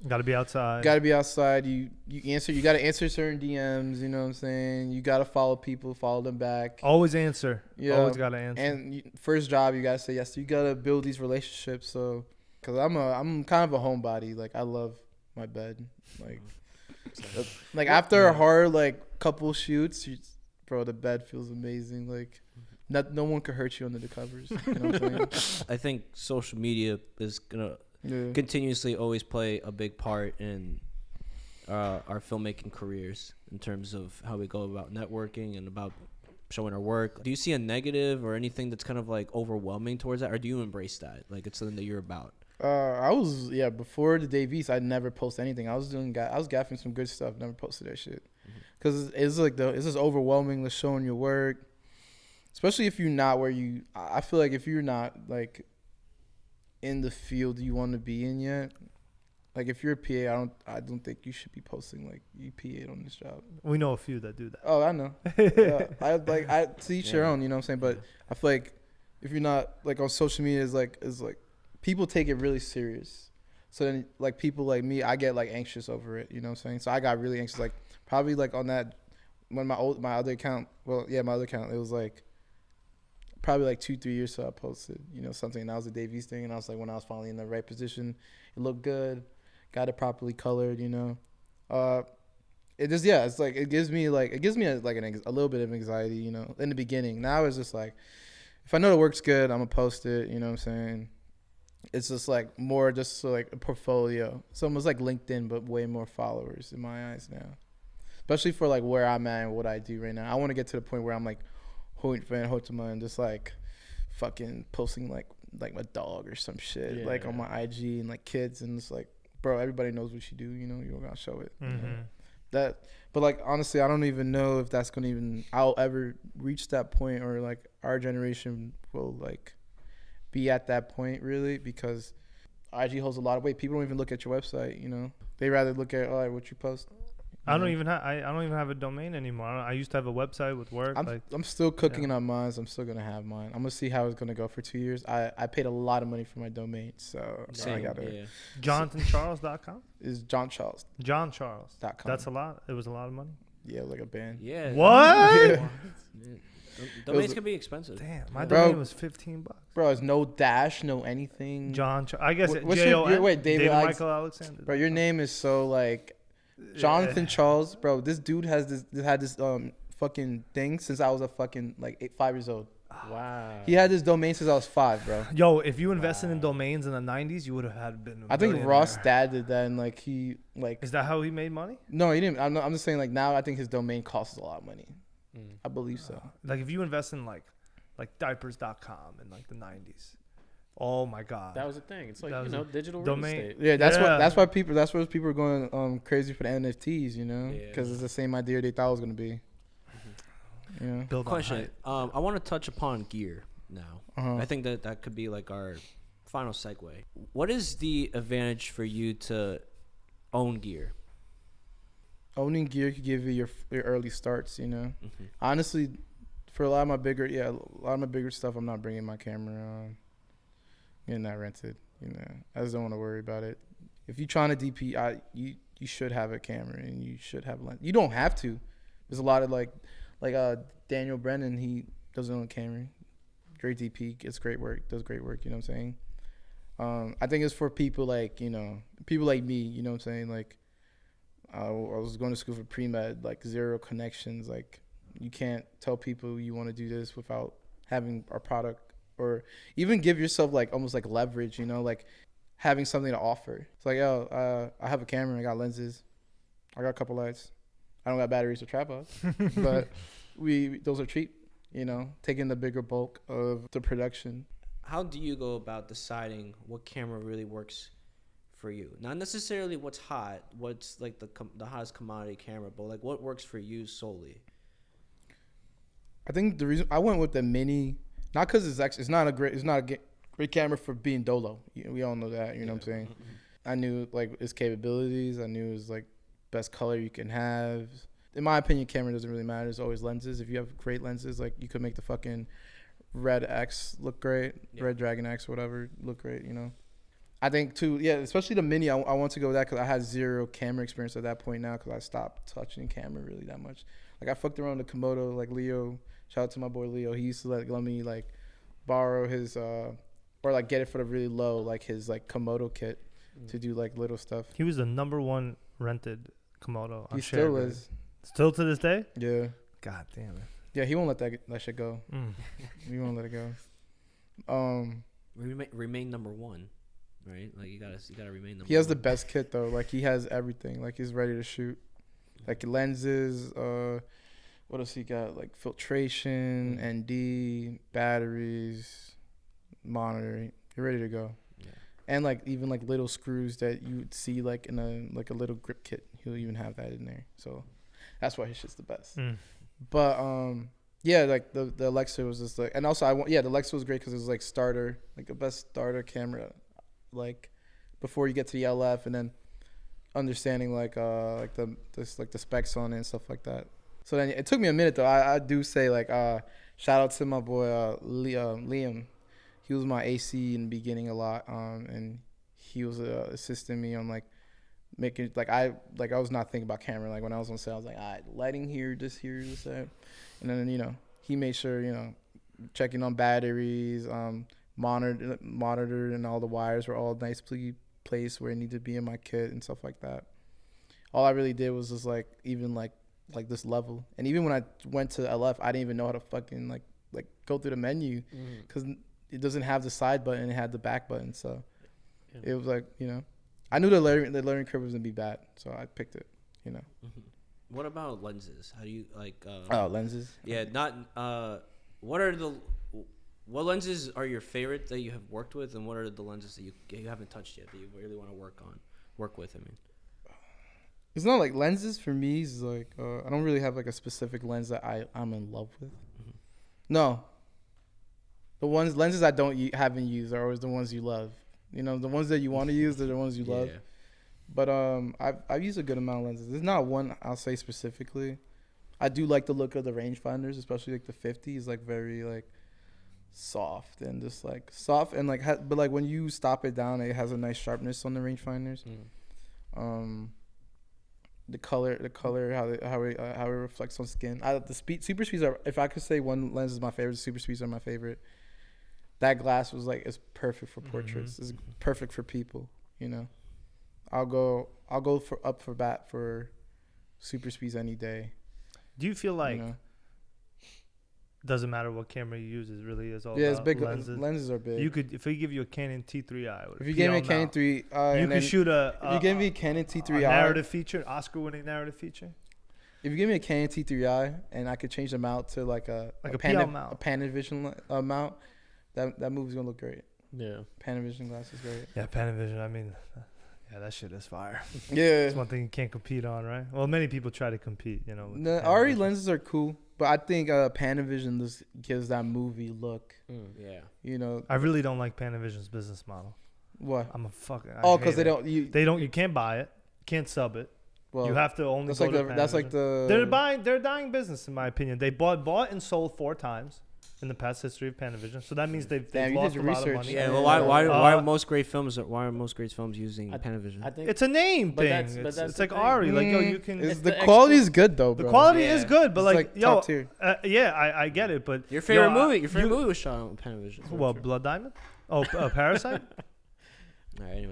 Got to be outside. gotta be outside. You gotta answer certain DMs. You know what I'm saying? You gotta follow people, follow them back. Always answer. Yeah, Always got to answer. And first job, you gotta say yes. So you gotta build these relationships. So, cause I'm kind of a homebody. Like I love my bed. Like after a hard like couple shoots, bro, the bed feels amazing. Like no one could hurt you under the covers. You know what I'm saying? I think social media is gonna continuously always play a big part in our filmmaking careers in terms of how we go about networking and about showing our work. Do you see a negative or anything that's kind of like overwhelming towards that, or do you embrace that? Like it's something that you're about? I was before the Davies, I never post anything. I was gaffing some good stuff. Never posted that shit because it's like it's just overwhelming. Just showing your work, especially if you're not where you. I feel like if you're not like in the field you want to be in yet. Like if you're a PA, I don't think you should be posting like you PA'd on this job. We know a few that do that. Oh, I know. I to each their own. You know what I'm saying? But I feel like if you're not like on social media, is like people take it really serious. So then like people like me, I get like anxious over it. You know what I'm saying? So I got really anxious. Like probably like on that when my other account. Well, yeah, my other account. It was like probably like 2-3 years so I posted something, and that was a Davies thing, and I was like when I was finally in the right position, it looked good. Got it properly colored, it just it's like it gives me a little bit of anxiety, in the beginning. Now it's just like if I know the work's good, I'm gonna post it. You know what I'm saying? It's just like more just like a portfolio. It's almost like LinkedIn, but way more followers in my eyes now. Especially for like where I'm at and what I do right now. I want to get to the point where I'm like Van Hotema and just like fucking posting like my dog or some shit like on my IG and like kids, and it's like, bro, everybody knows what you do. You're gonna show it. Mm-hmm. But like honestly, I don't even know if that's gonna I'll ever reach that point, or like our generation will like be at that point really, because IG holds a lot of weight. People don't even look at your website. They rather look at what you post. I don't even have a domain anymore. I used to have a website with work. I'm still cooking on mine. I'm still gonna have mine. I'm gonna see how it's gonna go for 2 years. I paid a lot of money for my domain, so I gotta. JonathanCharles.com Is Jon Charles. JonCharles.com. That's a lot. It was a lot of money. Yeah, like a band. Yeah. What? Domains can be expensive. Damn, my domain was $15. Bro, it's no dash, no anything. I guess What's Jon. wait, David Michael Alexander. Bro, your name is so like Jonathan Charles. Bro, this dude had this fucking thing since I was a fucking like 5 years old. Wow. He had this domain since I was 5, bro. Yo, if you invested in domains in the 90s, you would have had been. I think Ross' dad did that, and like he like. Is that how he made money? No, he didn't. I'm just saying like now I think his domain costs a lot of money. I believe so. Like if you invest in like diapers.com in like the 90s. Oh my god. That was a thing. It's like, digital domain. real estate. Yeah, that's why people are going crazy for the NFTs, because it's the same idea they thought it was going to be. Yeah. Question. I want to touch upon gear now. I think that could be like our final segue. What is the advantage for you to own gear? Owning gear could give you your early starts, Honestly, for a lot of my bigger stuff, I'm not bringing my camera, getting that rented, I just don't want to worry about it. If you're trying to DP, you should have a camera and you should have a lens. You don't have to. There's a lot of like Daniel Brennan, he doesn't own a camera. Great DP, does great work, you know what I'm saying? I think it's for people like, people like me, you know what I'm saying? Like, I was going to school for pre-med, like zero connections. Like you can't tell people you want to do this without having our product, or even give yourself like almost like leverage, like having something to offer. It's like, I have a camera, I got lenses, I got a couple lights. I don't got batteries or tripods, but those are cheap, taking the bigger bulk of the production. How do you go about deciding what camera really works for you? Not necessarily what's hot, what's like the hottest commodity camera, but like what works for you solely. I think the reason I went with the mini, not because it's not a great camera for being dolo. We all know that, you know what I'm saying? I knew like its capabilities. I knew it was like best color you can have. In my opinion, camera doesn't really matter. It's always lenses. If you have great lenses, like you could make the fucking Red X look great, Red Dragon X, whatever, look great, you know. I think too, yeah, especially the Mini. I want to go with that because I had zero camera experience at that point now because I stopped touching camera really that much. Like I fucked around with the Komodo, like Leo. Shout out to my boy Leo. He used to let me like borrow his or like get it for the really low, like his like Komodo kit to do like little stuff. He was the #1 rented Komodo. He still is. Still to this day? Yeah. God damn it. Yeah, he won't let that shit go. He won't let it go. Remain #1, right? Like you gotta remain #1. He has the best kit though. Like he has everything. Like he's ready to shoot. Like lenses. What else he got? Like filtration, ND, batteries, monitor. You're ready to go. Yeah. And like even like little screws that you would see like in a little grip kit. He'll even have that in there. So that's why his shit's the best. But yeah, like the Alexa was just like, and also the Alexa was great because it was like starter, like the best starter camera, like before you get to the LF, and then understanding like the specs on it and stuff like that. So then it took me a minute though. I do say like shout out to my boy Liam. He was my AC in the beginning a lot, and he was assisting me on like making like I was not thinking about camera. Like when I was on set, I was like, all right, lighting here, this, that. And then, you know, he made sure, you know, checking on batteries, monitored, and all the wires were all nicely placed where it needed to be in my kit and stuff like that. All I really did was just like even like this level. And even when I went to LF, I didn't even know how to fucking like go through the menu because it doesn't have the side button. It had the back button. So it was like, you know, I knew the learning curve was gonna be bad, so I picked it. You know. What about lenses? How do you like? Lenses. Yeah, not. What lenses are your favorite that you have worked with, and what are the lenses that you haven't touched yet that you really want to work with? I mean, it's not like lenses for me. It's like I don't really have like a specific lens that I'm in love with. No. The lenses I haven't used are always the ones you love. You know, the ones that you want to use, they're the ones you love. But I've used a good amount of lenses. There's not one I'll say specifically. I do like the look of the rangefinders, especially like the 50 is like very like soft and just like soft and like but like when you stop it down, it has a nice sharpness on the rangefinders. The color, how it reflects on skin. Super speeds are, if I could say one lens is my favorite, the super speeds are my favorite. That glass was like, it's perfect for portraits. It's perfect for people, you know. I'll go for bat for super speeds any day. Do you feel like doesn't matter what camera you use, it really is all it's about big. lenses? Lenses are big. You could, if we give you a Canon T3i, if you gave me a Canon 3i, you could shoot if you gave me a Canon T3i, narrative feature, Oscar-winning narrative feature. If you give me a Canon T3i and I could change the mount to like a Panavision mount, that movie's gonna look great. Yeah, Panavision glass is great. Yeah, Panavision. I mean, yeah, that shit is fire. Yeah, it's one thing you can't compete on, right? Well, many people try to compete, you know. The RE lenses are cool, but I think Panavision just gives that movie look. Yeah, you know. I really don't like Panavision's business model. What? I'm a fucking. Because they don't. You can't buy it. Can't sub it. Well, you have to only. That's like the. They're dying business in my opinion. They bought and sold 4 times in the past history of Panavision, so that means they've lost a lot of money. Yeah, well, why are most great films using Panavision? I think it's a name thing. It's like Ari. Like you can. The quality is good though, bro. The quality is good, but like top tier. I get it, but your favorite movie was shot on Panavision. Well, Blood Diamond. Oh, Parasite. All right, anyway.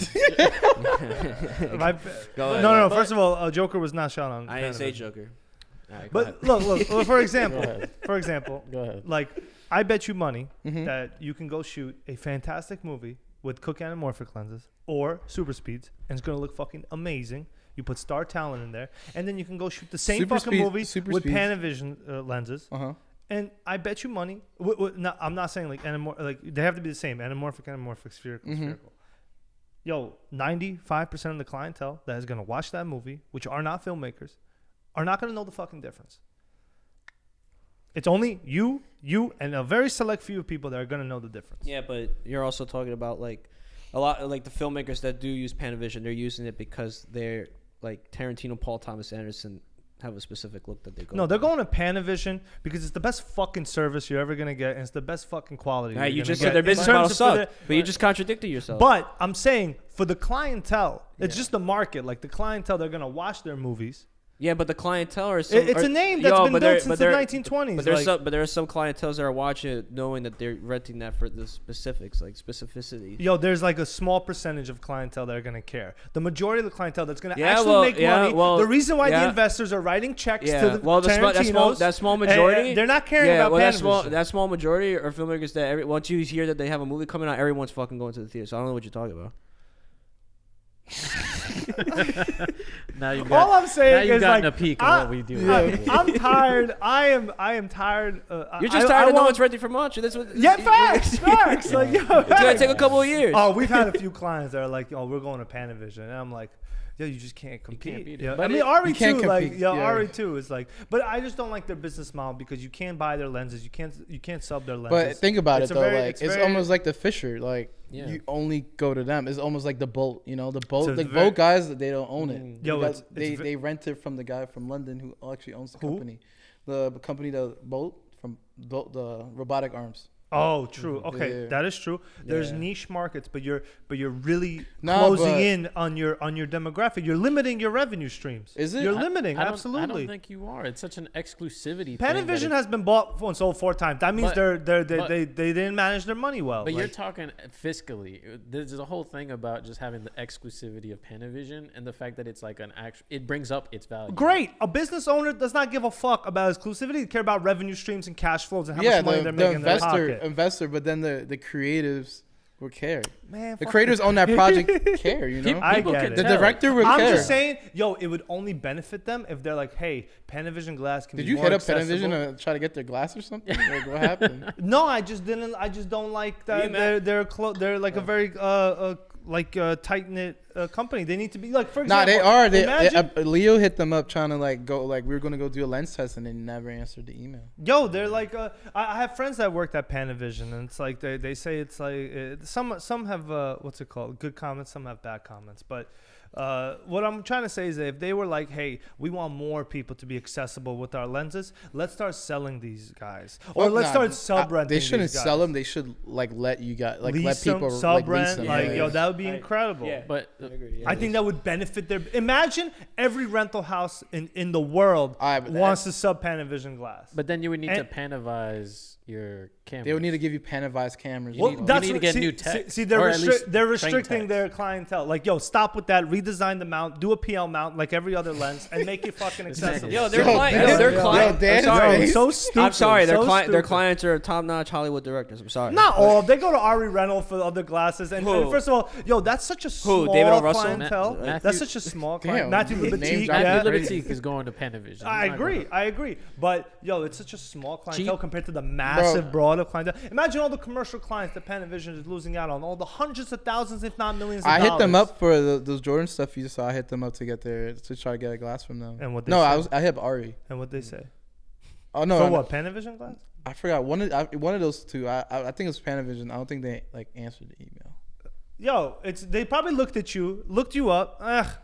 No. First of all, Joker was not shot on. I didn't say Joker. Right, but look. For example, go ahead. Like I bet you money that you can go shoot a fantastic movie with Cook anamorphic lenses or super speeds, and it's gonna look fucking amazing. You put star talent in there, and then you can go shoot the same movie with Panavision lenses. And I bet you money. No, I'm not saying like they have to be the same anamorphic, spherical. Yo, 95% of the clientele that is going to watch that movie, which are not filmmakers, are not going to know the fucking difference. It's only you, and a very select few of people that are going to know the difference. Yeah, but you're also talking about like a lot of like the filmmakers that do use Panavision. They're using it because they're like Tarantino, Paul Thomas Anderson have a specific look that they go? No, for? they're going to Panavision because it's the best fucking service you're ever gonna get, and it's the best fucking quality. Right, you're you gonna just get said their in business terms model of for sucked, the- but you just contradicted yourself. But I'm saying for the clientele, it's Yeah. just the market. Like the clientele, they're gonna watch their movies. yeah, but the clientele are It's a name that's been built since the 1920s. But there are some clientels that are watching it knowing that they're renting that for the specifics, like specificity. Yo, there's like a small percentage of clientele that are gonna care. The majority of the clientele that's gonna Yeah, actually well, make yeah, money. well, the reason why the yeah. investors are writing checks Yeah, to the well, Tarantinos, that small majority, they're not caring about Panavision. that small majority are filmmakers that once you hear that they have a movie coming out, everyone's fucking going to the theater. So I don't know what you're talking about. Now you All I'm saying you've is gotten like a peek of what we do. I'm tired. I am tired. You're just tired of no one's renting for much. That's what. Yeah, facts. Like, yo, It's gonna facts. take a couple of years. Oh, we've had a few clients that are like, "Oh, we're going to Panavision," and I'm like, "Yo, you just can't compete." beat it. Yeah. But I mean, it- Ari you can't too, like, compete, yeah, yeah. Ari too is like, but I just don't like their business model because you can't buy their lenses, you can't sub their lenses. But think about It's it a though, very- like it's it's very- almost like the Fisherrr, like Yeah. you only go to them. It's almost like the boat, you know, the boat, It's a the very- boat guys they don't own it. Yo, You guys- it's they ve- they rent it from the guy from London who actually owns the Who? company, the company, the boat from the robotic arms. Oh, true. Okay, Yeah. that is true. There's Yeah. niche markets, but you're really Nah, closing but- in on your demographic. You're limiting your revenue streams. Is it? You're I- limiting, I absolutely. don't think you are. It's such an exclusivity. Panavision thing has been bought and sold 4 times. That means But- they but- didn't manage their money well. But you're Like, talking fiscally. There's a whole thing about just having the exclusivity of Panavision and the fact that it's like an actual. It brings up its value. great. A business owner does not give a fuck about exclusivity. They care about revenue streams and cash flows and how Yeah, much money the they're making in their pocket. investor, but then the creatives will care. Man, The fuck creators on that project care, you know. I People get can it. The tell. director will I'm care. just saying, yo, it would only benefit them if they're like, hey, Panavision glass can Did be you more hit up accessible. Panavision and try to get their glass or something? Like, what happened? No, I just didn't. I just don't like that. They're like a very tight knit company. They need to be like, for Nah, example. they are. They imagine, Leo hit them up trying to like go like we were gonna go do a lens test and they never answered the email. yo, they're like. I have friends that worked at Panavision, and it's like they say it's like some have what's it called? Good comments. Some have bad comments, but. What I'm trying to say is that if they were like, hey, we want more people to be accessible with our lenses, let's start selling these guys. Or let's start sub-renting They shouldn't these guys. sell them. They should like let you guys like Lease let people them, like sub-rent. lease them. Like, Yeah, yo, yeah. that would be incredible. Yeah. But I agree. Yeah. I think that would benefit their. Imagine every rental house in the world But wants to sub Panavision glass. but then you would need And- to Panavise your camera. They would need to give you Panavision cameras. Well, need to get new tech, See, or at least they're train restricting techs. their clientele. Like, yo, stop with that. Redesign the mount. Do a PL mount like every other lens, and make it fucking accessible. Yo, their Yo, client. Dan- Yo, their yo, client. Dan- I'm sorry. yo, so stupid. I'm sorry. Their so client. Their stupid. clients are top-notch Hollywood directors. I'm sorry. Not all. They go to Ari Rental for other glasses. And Who? first of all, yo, that's such a small David O. Russell? clientele. Matthew- That's such a small Damn, client. Matthew name Libatique. drop Yeah. Matthew crazy. Libatique is going to Panavision. I He's not agree. going to- I agree. But yo, it's such a small clientele Cheap. compared to the massive broad of clientele. Imagine all the commercial clients that Panavision is losing out on, all the hundreds of thousands, if not millions of I dollars. hit them up for those Jordan stuff you saw. I hit them up to try to get a glass from them. And what they No, said? I hit Ari. And what they say? Oh no, For no, what, Panavision glass? I forgot one of those two. I think it was Panavision. I don't think they like answered the email. Yo, they probably looked at you, looked you up.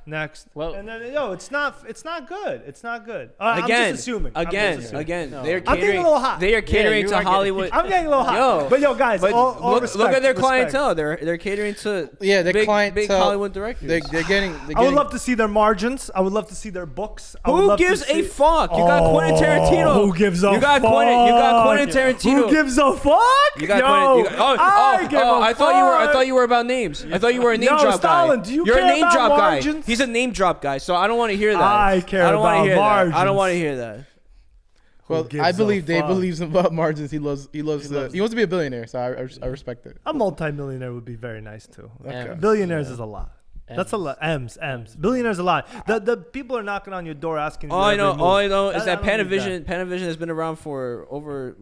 Next. Well- and then yo, it's not good. It's not good. Again, I'm just assuming. I'm just assuming. again, No. they're I'm getting a catering. little hot. They are catering you to are getting- Hollywood. I'm getting a little hot. Yo, but yo, guys, But all look respect, at their respect. clientele. They're catering to Yeah, their big clientele. Hollywood directors. They're getting. I would love to see their margins. I would love to see their books. I would Who love to gives a see- fuck? You got Quentin Tarantino. Who gives a You got fuck? Quentin Tarantino. Who gives a fuck? You got Yo, Quentin. You got, I give a I thought you were about names. I thought you were a name Yo, drop Stalin, guy. do you You're care a name about drop margins? guy. He's a name drop guy, so I don't want to hear that. I care don't wanna about hear that. I don't margins. want to hear that. Well, gives I a believe Dave fuck? believes about margins. He wants to be a billionaire, so I respect it. A multimillionaire would be very nice too. Okay. Billionaires is a lot. That's a lot. M's. Billionaires a lot. The people are knocking on your door asking. All I know is that I don't need Panavision has been around for over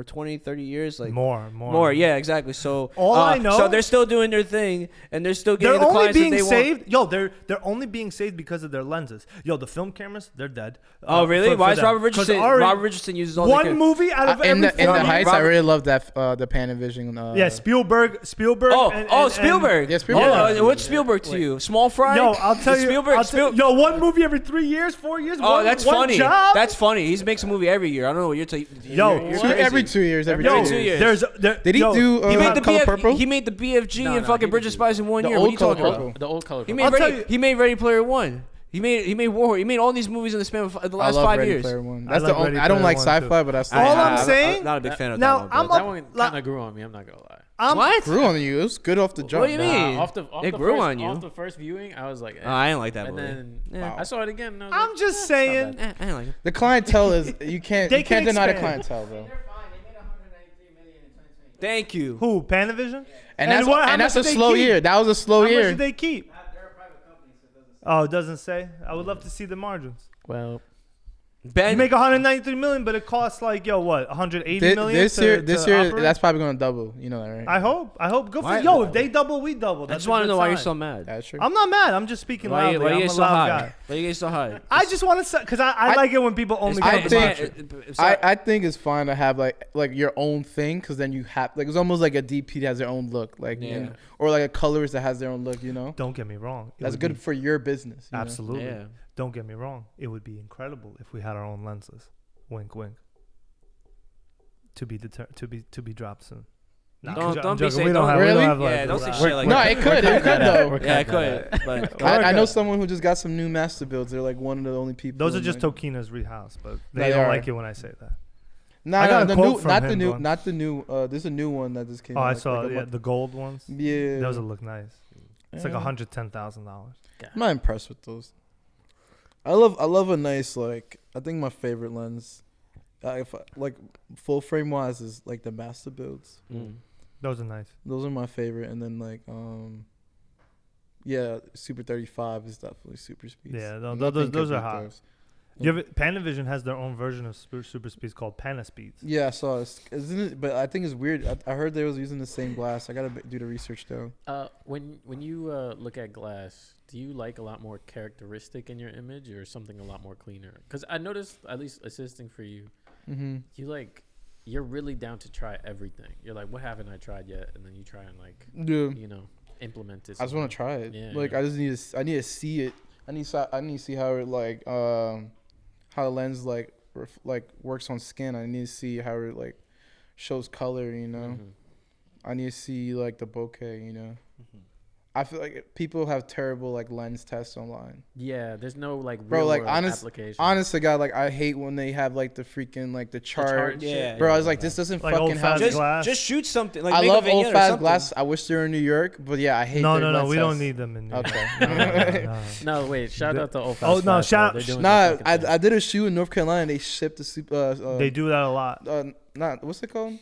20, 30 years, like more. Yeah, exactly. So All I know- so they're still doing their thing, and they're still getting They're the only clients that being they want. saved. Yo, they're only being saved because of their lenses. Yo, the film cameras, they're dead. Oh really? For Why is them. Robert 'Cause Richardson? Ari- Robert Richardson uses all the one cameras. movie out of In every the film. Heights, I Robert- really love that the Panavision. Yeah, Spielberg. Oh, Spielberg. Yeah, Spielberg. Oh, which Spielberg? Spielberg to you? Small fry? Yo, I'll tell you. Spielberg. Yo, one movie every 3 years, 4 years. Oh, one, that's one funny. Job? That's funny. He makes a movie every year. I don't know what you're saying. Yo, you're Every crazy. 2 years. Every Every 2 2 years. years. Did he do He made the Color Purple? He made the BFG No, and no, fucking he Bridge of didn't. Spies in one The year. What are old you Color talking Purple. about? The old color. He Purple. made Ready Player One. He made War. He made all these movies in the span of the I last love 5 Ready years. Player One. I That's the love only. Ready I don't Player like One, sci-fi, too. but that's All I'm saying- I'm not a big fan of Now, that I'm one. That one kind of grew on me. I'm not gonna lie. What? grew on you. It was good off the jump. What do you mean? Off It the grew first, on you. Off the first viewing, I was like, eh. I didn't like that And movie. then Yeah. I saw it again. And I was I'm like, just it's not saying. bad. I didn't like it. The clientele is you can't They you can't can deny the expand. clientele, bro. Thank you. Who? Panavision? And that's how that's much a did they slow keep? year. That was a slow How much year. did they keep? Oh, it doesn't say. I would love to see the margins. Well, Ben, You make 193 million, but it costs like what 180 million. This year, operate? that's probably gonna double. You know that, right? I hope. Good for Why- yo. If they double, we double. I That's just a want to good know why you're sign. so mad. That's true. I'm not mad. I'm just speaking Why loudly. you I'm get a so loud high? guy. Why you get so high? I just want to say because I I- like it when people only I come to think- Matria. I think it's fine to have like your own thing because then you have like it's almost like a DP that has their own look, like you Yeah. know, or like a colorist that has their own look. You know, Don't get me wrong. It that's would good be- for your business. You know? Absolutely. Yeah. Don't get me wrong. It would be incredible if we had our own lenses. Wink, wink. To be dropped soon. Nah, Don't I'm be joking. saying- We don't don't- have. We Really? don't have Yeah, lenses. don't say Nah. shit like No, that. it could though. Yeah, I could. But I know someone who just got some new master builds. They're like one of the only people. Those are in, just like, Tokina's rehouse, but they They don't are. like it when I say that. Nah, I got a the quote new, from not him the new, going- not the new. There's a new one that just came. Oh, out, I like, saw like a month- the gold ones. Yeah, Those will look nice. It's like Yeah. $110,000. I'm not impressed with those. I love a nice like. I think my favorite lens, if I, like full frame wise, is like the master builds. Those are nice. Those are my favorite, and then like yeah, Super 35 is definitely super speed. Yeah, Nothing those could are beat hot. those. You have Panavision has their own version of super speeds called Panaspeeds. Yeah, I saw it. Isn't it? But I think it's weird. I heard they was using the same glass. I gotta do the research though. when you look at glass, do you like a lot more characteristic in your image or something a lot more cleaner? Because I noticed, at least assisting for you, Mm-hmm. you're really down to try everything. You're like, what haven't I tried yet? And then you try and like, Yeah. Implement it. I just want to try it. Yeah, like yeah. I just need to. I need to see it. I need to see how it like how the lens like works on skin. I need to see how it like shows color. You know. I need to see like the bokeh. You know. I feel like people have terrible like lens tests online. Yeah, there's no like real Bro, like world application. honest to God, like I hate when they have like the freaking like the chart. chart Yeah. Bro, I was like, this doesn't Like fucking old help. fast me. glass. just shoot something. Like I make a love vignette old or fast something. glass. I wish they were in New York, but yeah, I hate. No, their lens we don't tests. need them in New York. Okay. No, wait. Shout out to old Oh, no, shout- Nah, I did a shoot in North Carolina. And they shipped the super. They do that a lot. Not what's it called?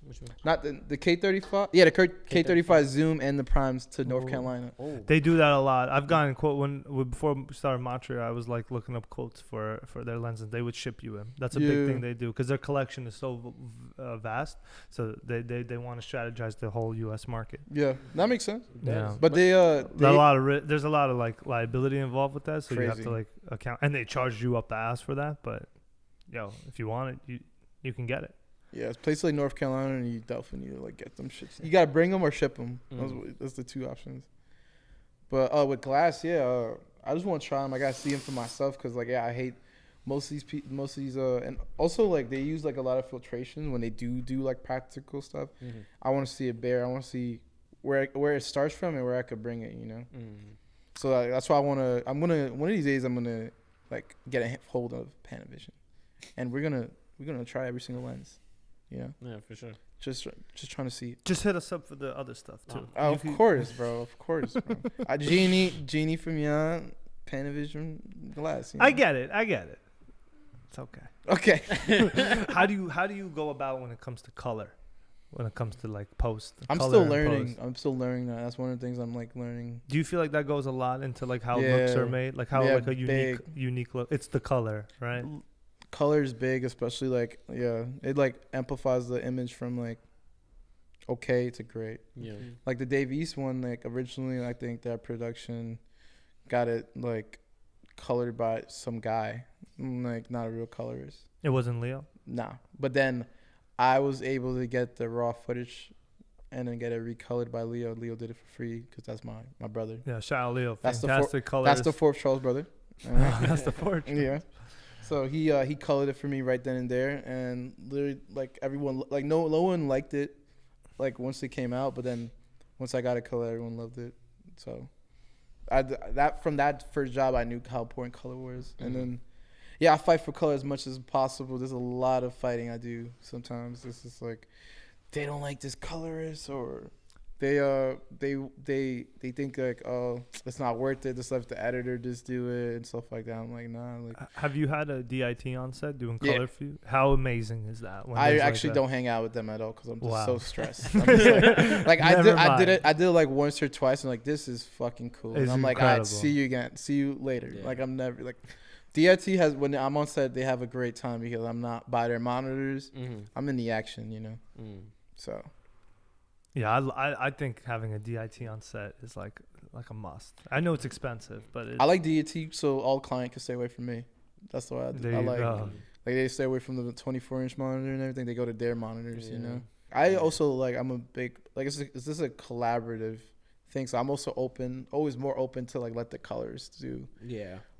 Which one? Not the K35. Yeah, the K35 zoom and the primes to North Carolina. Oh, They do that a lot. I've gotten before we started Matria, I was like looking up quotes for their lenses. They would ship you in. That's a big Yeah. thing they do because their collection is so vast. So they want to strategize the whole U.S. market. Yeah, that makes sense. Yeah. But There's a lot of like liability involved with that, so you have Crazy. to like account, and they charge you up the ass for that. But if you want it, you can get it. yeah, it's places like North Carolina, and you definitely need to like get them shits. You gotta bring them or ship them. That's the two options. But with glass, yeah, I just want to try them. I gotta see them for myself because like I hate most of these and also like they use like a lot of filtration when they do like practical stuff. I want to see it bare. I want to see where it starts from and where I could bring it. You know. So that's why one of these days I'm gonna like get a hold of Panavision, and we're gonna try every single lens. Yeah, for sure. just trying to see. Just hit us up for the other stuff too. Oh, of course, bro. Of course, bro. Genie from Young, Panavision glass. You know? I get it. It's okay. Okay. How do you go about when it comes to color? When it comes to like post, I'm color still and learning. post? I'm still learning that. That's one of the things I'm like learning. Do you feel like that goes a lot into like how looks Yeah. are made, like how Yeah, like a unique look? It's the color, right? Color is big, especially like it like amplifies the image from like okay to great. Yeah. Like the Dave East one, like originally I think that production got it like colored by some guy, like not a real colorist. It wasn't Leo. Nah, but then I was able to get the raw footage and then get it recolored by Leo. Leo did it for free because that's my brother. Yeah, shout out Leo. That's Fantastic colors. That's the fourth Charles brother. That's the fourth. Yeah. So he colored it for me right then and there, and literally like everyone, like no one liked it, like once it came out, but then once I got it colored, everyone loved it. So from that first job, I knew how important color was, and then I fight for color as much as possible. There's a lot of fighting I do sometimes. It's just like they don't like this colorist, or they think like, oh, it's not worth it, just let the editor just do it and stuff like that. I'm like, nah. Like, have you had a DIT on set doing color for you? How amazing is that? I actually don't hang out with them at all because I'm just so stressed. I'm just like I did it like once or twice, and like, this is fucking cool. And I'm like, all right, see you again, see you later. Yeah. Like, I'm never like. DIT has, when I'm on set, they have a great time because I'm not by their monitors. I'm in the action, you know. So. Yeah, I think having a DIT on set is like a must. I know it's expensive, but I like DIT so all client can stay away from me. That's why I like. Like, they stay away from the 24-inch monitor and everything. They go to their monitors, you know. I also like, I'm a big, like, this is a collaborative thing. So I'm also always more open to like let the colors do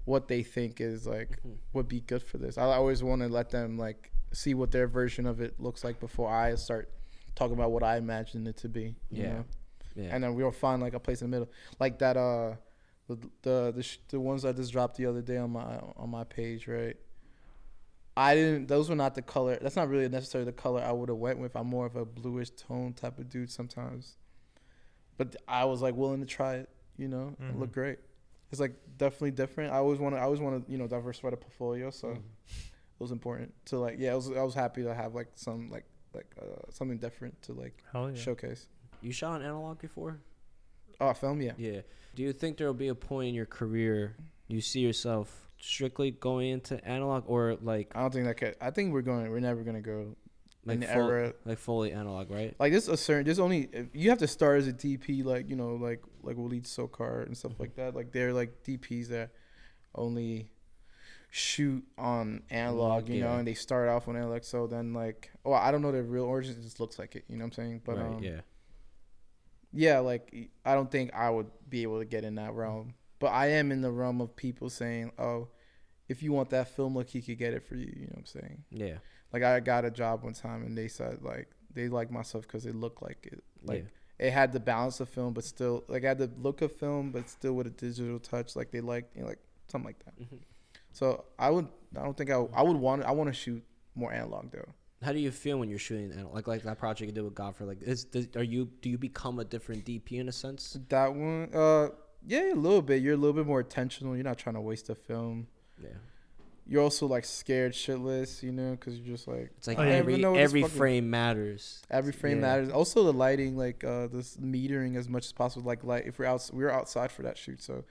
what they think is like would be good for this. I always want to let them like see what their version of it looks like before I start talking about what I imagine it to be. You know? And then we'll find like a place in the middle, like that. The ones I just dropped the other day on my page, right? Those were not the color. That's not really necessarily the color I would have went with. I'm more of a bluish tone type of dude sometimes, but I was like willing to try it. You know, it looked great. It's like definitely different. I always want to diversify the portfolio, so it was important to like. I was happy to have like some something different to like showcase. You shot on analog before? Oh, film, yeah. Yeah. Do you think there will be a point in your career you see yourself strictly going into analog, or like? I don't think that could. I think we're never gonna go like fully analog, right? Like there's only, you have to start as a DP, like, you know, like Waleed Sokar and stuff like that. Like they're like DPs that only shoot on analog, you know, and they start off on analog. So then like, I don't know their real origins. It just looks like it, you know what I'm saying? But like I don't think I would be able to get in that realm. But I am in the realm of people saying, oh, if you want that film look, he could get it for you. You know what I'm saying? Yeah. Like I got a job one time and they said like they liked my stuff because it looked like it. Like it had the balance of film, but still like it had the look of film, but still with a digital touch. Like they liked, you know, like something like that. So I want to shoot more analog though. How do you feel when you're shooting analog? Like that project you did with Godfrey? Like do you become a different DP in a sense? That one, yeah, a little bit. You're a little bit more intentional. You're not trying to waste a film. Yeah. You're also like scared shitless, you know, because you're just like, it's like every frame matters. Every frame matters. Also the lighting, like this metering as much as possible. Like light. If we were outside for that shoot, so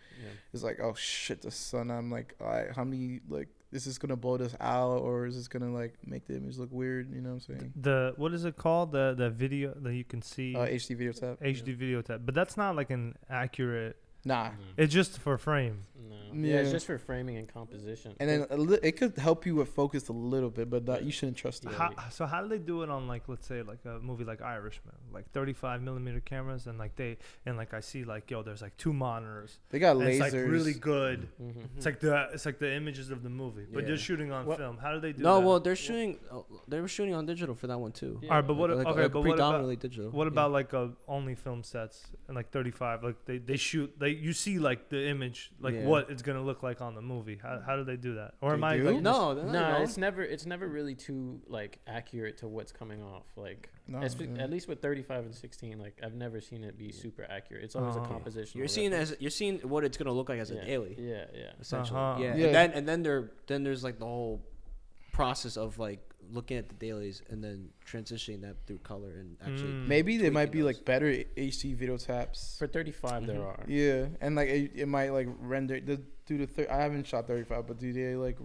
it's like, oh shit, the sun. I'm like, all right, how many like is this gonna blow this out, or is this gonna like make the image look weird? You know what I'm saying? What is it called? The video that you can see. HD video tab. HD video tab, but that's not like an accurate. Nah, it's just for frame. No. Yeah, it's just for framing and composition. And then it could help you with focus a little bit, but you shouldn't trust it. So how do they do it on like, let's say like a movie like Irishman, like 35mm cameras, and like I see like, yo, there's like 2 monitors. They got lasers. It's like really good. It's like the images of the movie, but they're shooting on film. How do they do that? No, well, they were shooting on digital for that one too. All right, but what? Like, but predominantly digital. What about like only film sets and like 35? Like they shoot. You see like the image, like what it's gonna look like on the movie. How do they do that? Or am I like, no, it's never really too like accurate to what's coming off. Like at least with 35 and 16, like I've never seen it be super accurate. It's always a composition. You're seeing what it's gonna look like as a daily. Yeah. Essentially. And then there's like the whole process of like looking at the dailies and then transitioning that through color and actually maybe there might be like better HD video taps for 35. There are and like it might like render I haven't shot 35, but do they like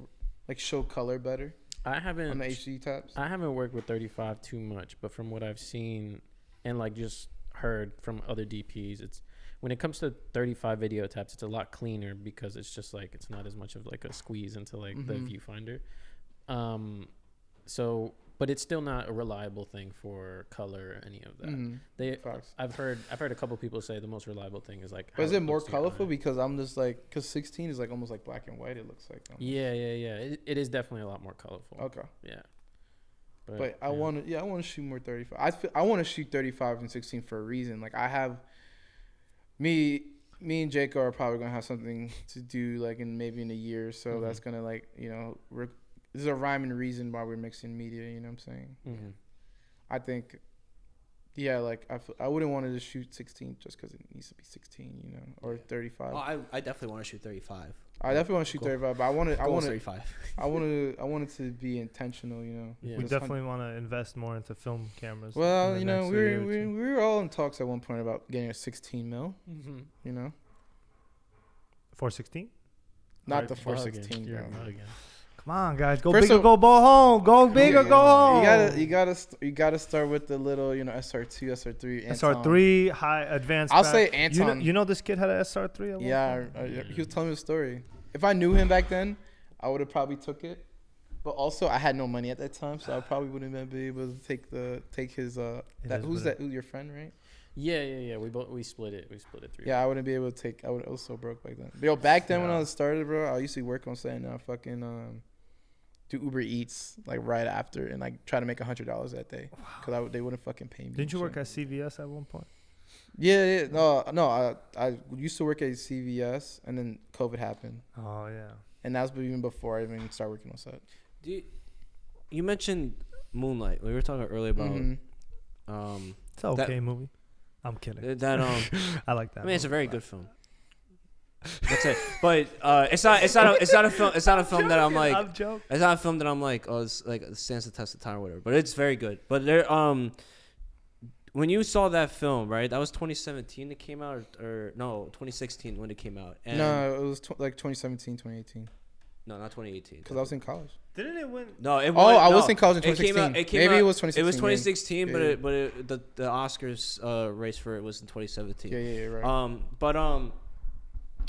show color better? I haven't on the HD taps. I haven't worked with 35 too much, but from what I've seen and like just heard from other DPs, it's when it comes to 35 video taps, it's a lot cleaner because it's just like it's not as much of like a squeeze into like the viewfinder. But but it's still not a reliable thing for color or any of that. Facts. I've heard a couple people say the most reliable thing is like. But is it more looks to your colorful? eye. Because I'm just like, because 16 is like almost like black and white. It looks like. Almost. Yeah. It is definitely a lot more colorful. Okay. Yeah. But I want to shoot more 35. I want to shoot 35 and 16 for a reason. Like I have, me and Jacob are probably gonna have something to do like maybe in a year or so. That's gonna like there's a rhyme and reason why we're mixing media. You know what I'm saying? Mm-hmm. I think, yeah, like I wouldn't want to just shoot 16 just because it needs to be 16, or 35. Oh, I definitely want to shoot 35. I definitely want to shoot 35, but I want 35. I want it to be intentional, Yeah. We definitely want to invest more into film cameras. Well, we were all in talks at one point about getting a 16 mil. Mm-hmm. 416. Not the 416. You're Bro. bugging. Come on, guys, go First big or go home. Go big or go home. You gotta start with the little SR2, SR3. SR3 high advanced. I'll pack. say Anton. You know this kid had an SR3. Yeah, he was telling me a story. If I knew him back then, I would have probably took it. But also, I had no money at that time, so I probably wouldn't have been able to take his. Who's your friend, right? Yeah. We split it. We split it 3. Yeah, I wouldn't be able to take. I was so broke back then. But back then when I started, bro, I used to work on set and I fucking do Uber Eats like right after and like try to make $100 that day because they wouldn't fucking pay me. Didn't you work at CVS at one point? Yeah. No. I used to work at CVS and then COVID happened. Oh yeah. And that was even before I even started working on set. You mentioned Moonlight. We were talking earlier about. It's an okay movie. I'm kidding. That I like that. I mean, it's a very good film. That's it. But it's not a film. It's not a film that I'm like. I'm joking. It's not a film that I'm like. Oh, it's like it stands the test of time or whatever. But it's very good. But there, when you saw that film, right? That was 2017. It came out, or no, 2016 when it came out. And No, it was like 2017, 2018. No, not 2018. Because I was in college. Didn't it win? No, it. I was in college in 2016. Maybe it was 2016. It was 2016, yeah. but the Oscars race for it was in 2017. Yeah, right. But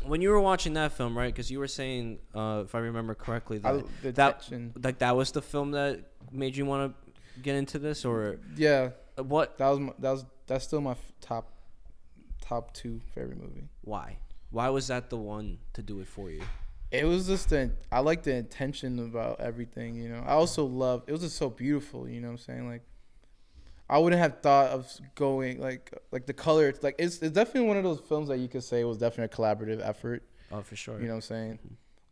when you were watching that film, right? Because you were saying, if I remember correctly, that was the film that made you want to get into this, or yeah, what? That's still my top 2 favorite movie. Why was that the one to do it for you? It was just I like the intention about everything, I also love it was just so beautiful, you know what I'm saying? Like I wouldn't have thought of going like the color. It's like it's definitely one of those films that you could say was definitely a collaborative effort. Oh, for sure. You know what I'm saying?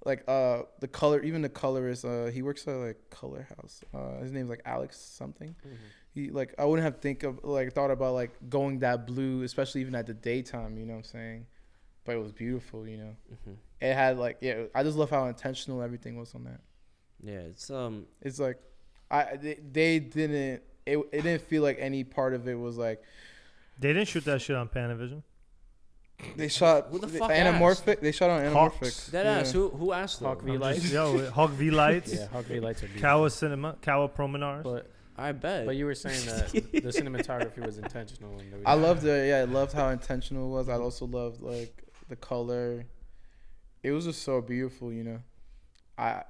Like the color, even the colorist, he works at like Color House. His name's like Alex something. He like I wouldn't have thought about like going that blue, especially even at the daytime. You know what I'm saying? But it was beautiful. It had like I just love how intentional everything was on that. Yeah, it's like they didn't. It didn't feel like any part of it was like. They didn't shoot that shit on Panavision. They shot anamorphic. They shot on anamorphic. That ass. Who asked them? Hawk V Lights. Yo, Hawk V Lights. Yeah, Hawk V Lights are beautiful. Kawa Cinema, Kawa Promenade. But I bet. But you were saying that the cinematography was intentional. I loved it. I loved how intentional it was. I also loved like the color. It was just so beautiful. I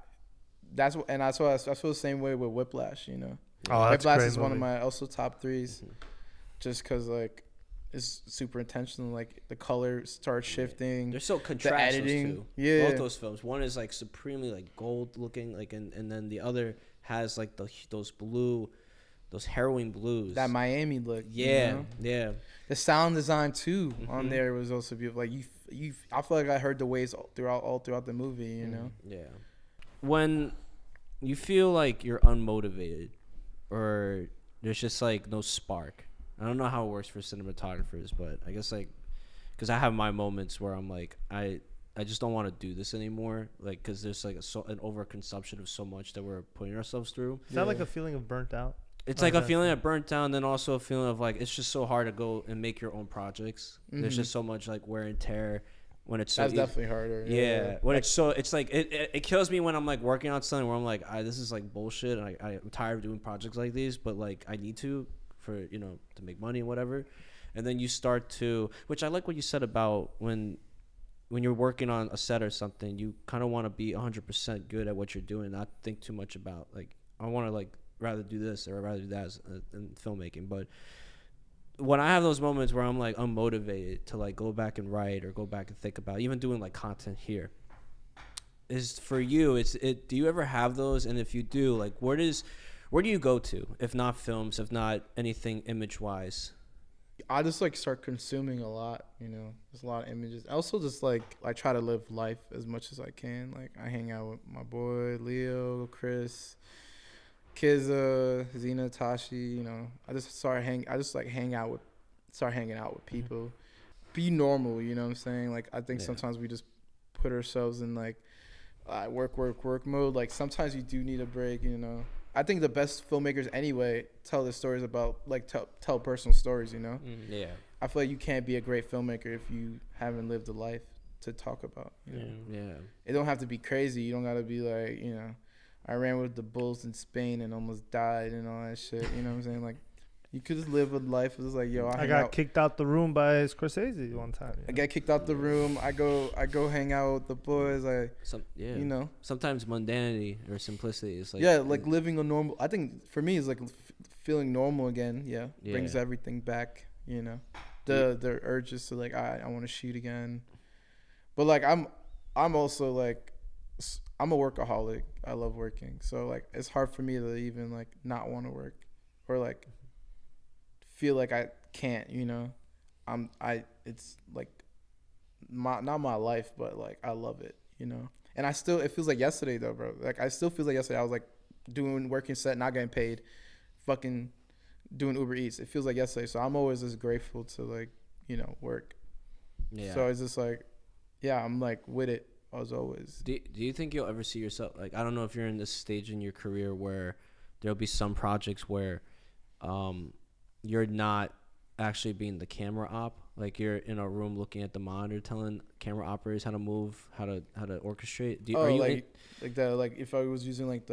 feel the same way with Whiplash. Oh, that's Whiplash great is one of movie. my also top 3s, just because like it's super intentional. Like the color starts shifting. They're so contrasty. The editing, too. yeah. Both those films. One is like supremely like gold looking, like, and then the other has like those harrowing blues. That Miami look. Yeah, yeah. The sound design too on there was also beautiful. Like I feel like I heard the waves all throughout the movie. Yeah. When you feel like you're unmotivated, or there's just like no spark. I don't know how it works for cinematographers, but I guess like, because I have my moments where I'm like, I just don't want to do this anymore, like, because there's like an overconsumption of so much that we're putting ourselves through. Is that like a feeling of burnt out? It's like a feeling of burnt out, and then also a feeling of like it's just so hard to go and make your own projects. There's just so much like wear and tear when it's so that's definitely harder. Yeah, when it's like it kills me when I'm like working on something where I'm like, this is like bullshit, and I'm tired of doing projects like these, but like I need to for to make money and whatever. And then you start to, which I like what you said about when you're working on a set or something, you kind of want to be 100% good at what you're doing, not think too much about like I want to like rather do this or I'd rather do that in filmmaking. But when I have those moments where I'm like unmotivated to like go back and write or go back and think about even doing like content here, is for you, do you ever have those? And if you do, like where do you go to if not films, if not anything image wise? I just like start consuming a lot, you know. There's a lot of images. I also just like I try to live life as much as I can. Like I hang out with my boy Leo, Chris, Kizza, Zena, Tashi. You know, I just hanging out with people. Be normal, you know what I'm saying? Like I think sometimes we just put ourselves in like work mode. Like sometimes you do need a break, you know. I think the best filmmakers anyway tell the stories about like tell personal stories, you know. Yeah. I feel like you can't be a great filmmaker if you haven't lived a life to talk about. You know? Yeah. It don't have to be crazy. You don't gotta be like, you know, I ran with the bulls in Spain and almost died and all that shit. You know what I'm saying? Like, you could just live a life. It's like, yo, I got kicked out the room by Scorsese one time. I got kicked out the room. I go hang out with the boys. You know. Sometimes mundanity or simplicity is like like living a normal. I think for me, it's like feeling normal again. Yeah, brings everything back. You know, the urges to like I want to shoot again, but like I'm also like I'm a workaholic. I love working, so like it's hard for me to even like not want to work or like feel like I can't, you know. It's like not my life, but like I love it, you know. And it feels like yesterday though, bro. Like I still feel like yesterday I was like working set, not getting paid, fucking doing Uber Eats. It feels like yesterday. So I'm always just grateful to like, you know, work. Yeah. So it's just like, yeah, I'm like with it as always. Do you think you'll ever see yourself, like, I don't know if you're in this stage in your career where there'll be some projects where you're not actually being the camera op, like you're in a room looking at the monitor telling camera operators how to move, how to orchestrate. Like if I was using like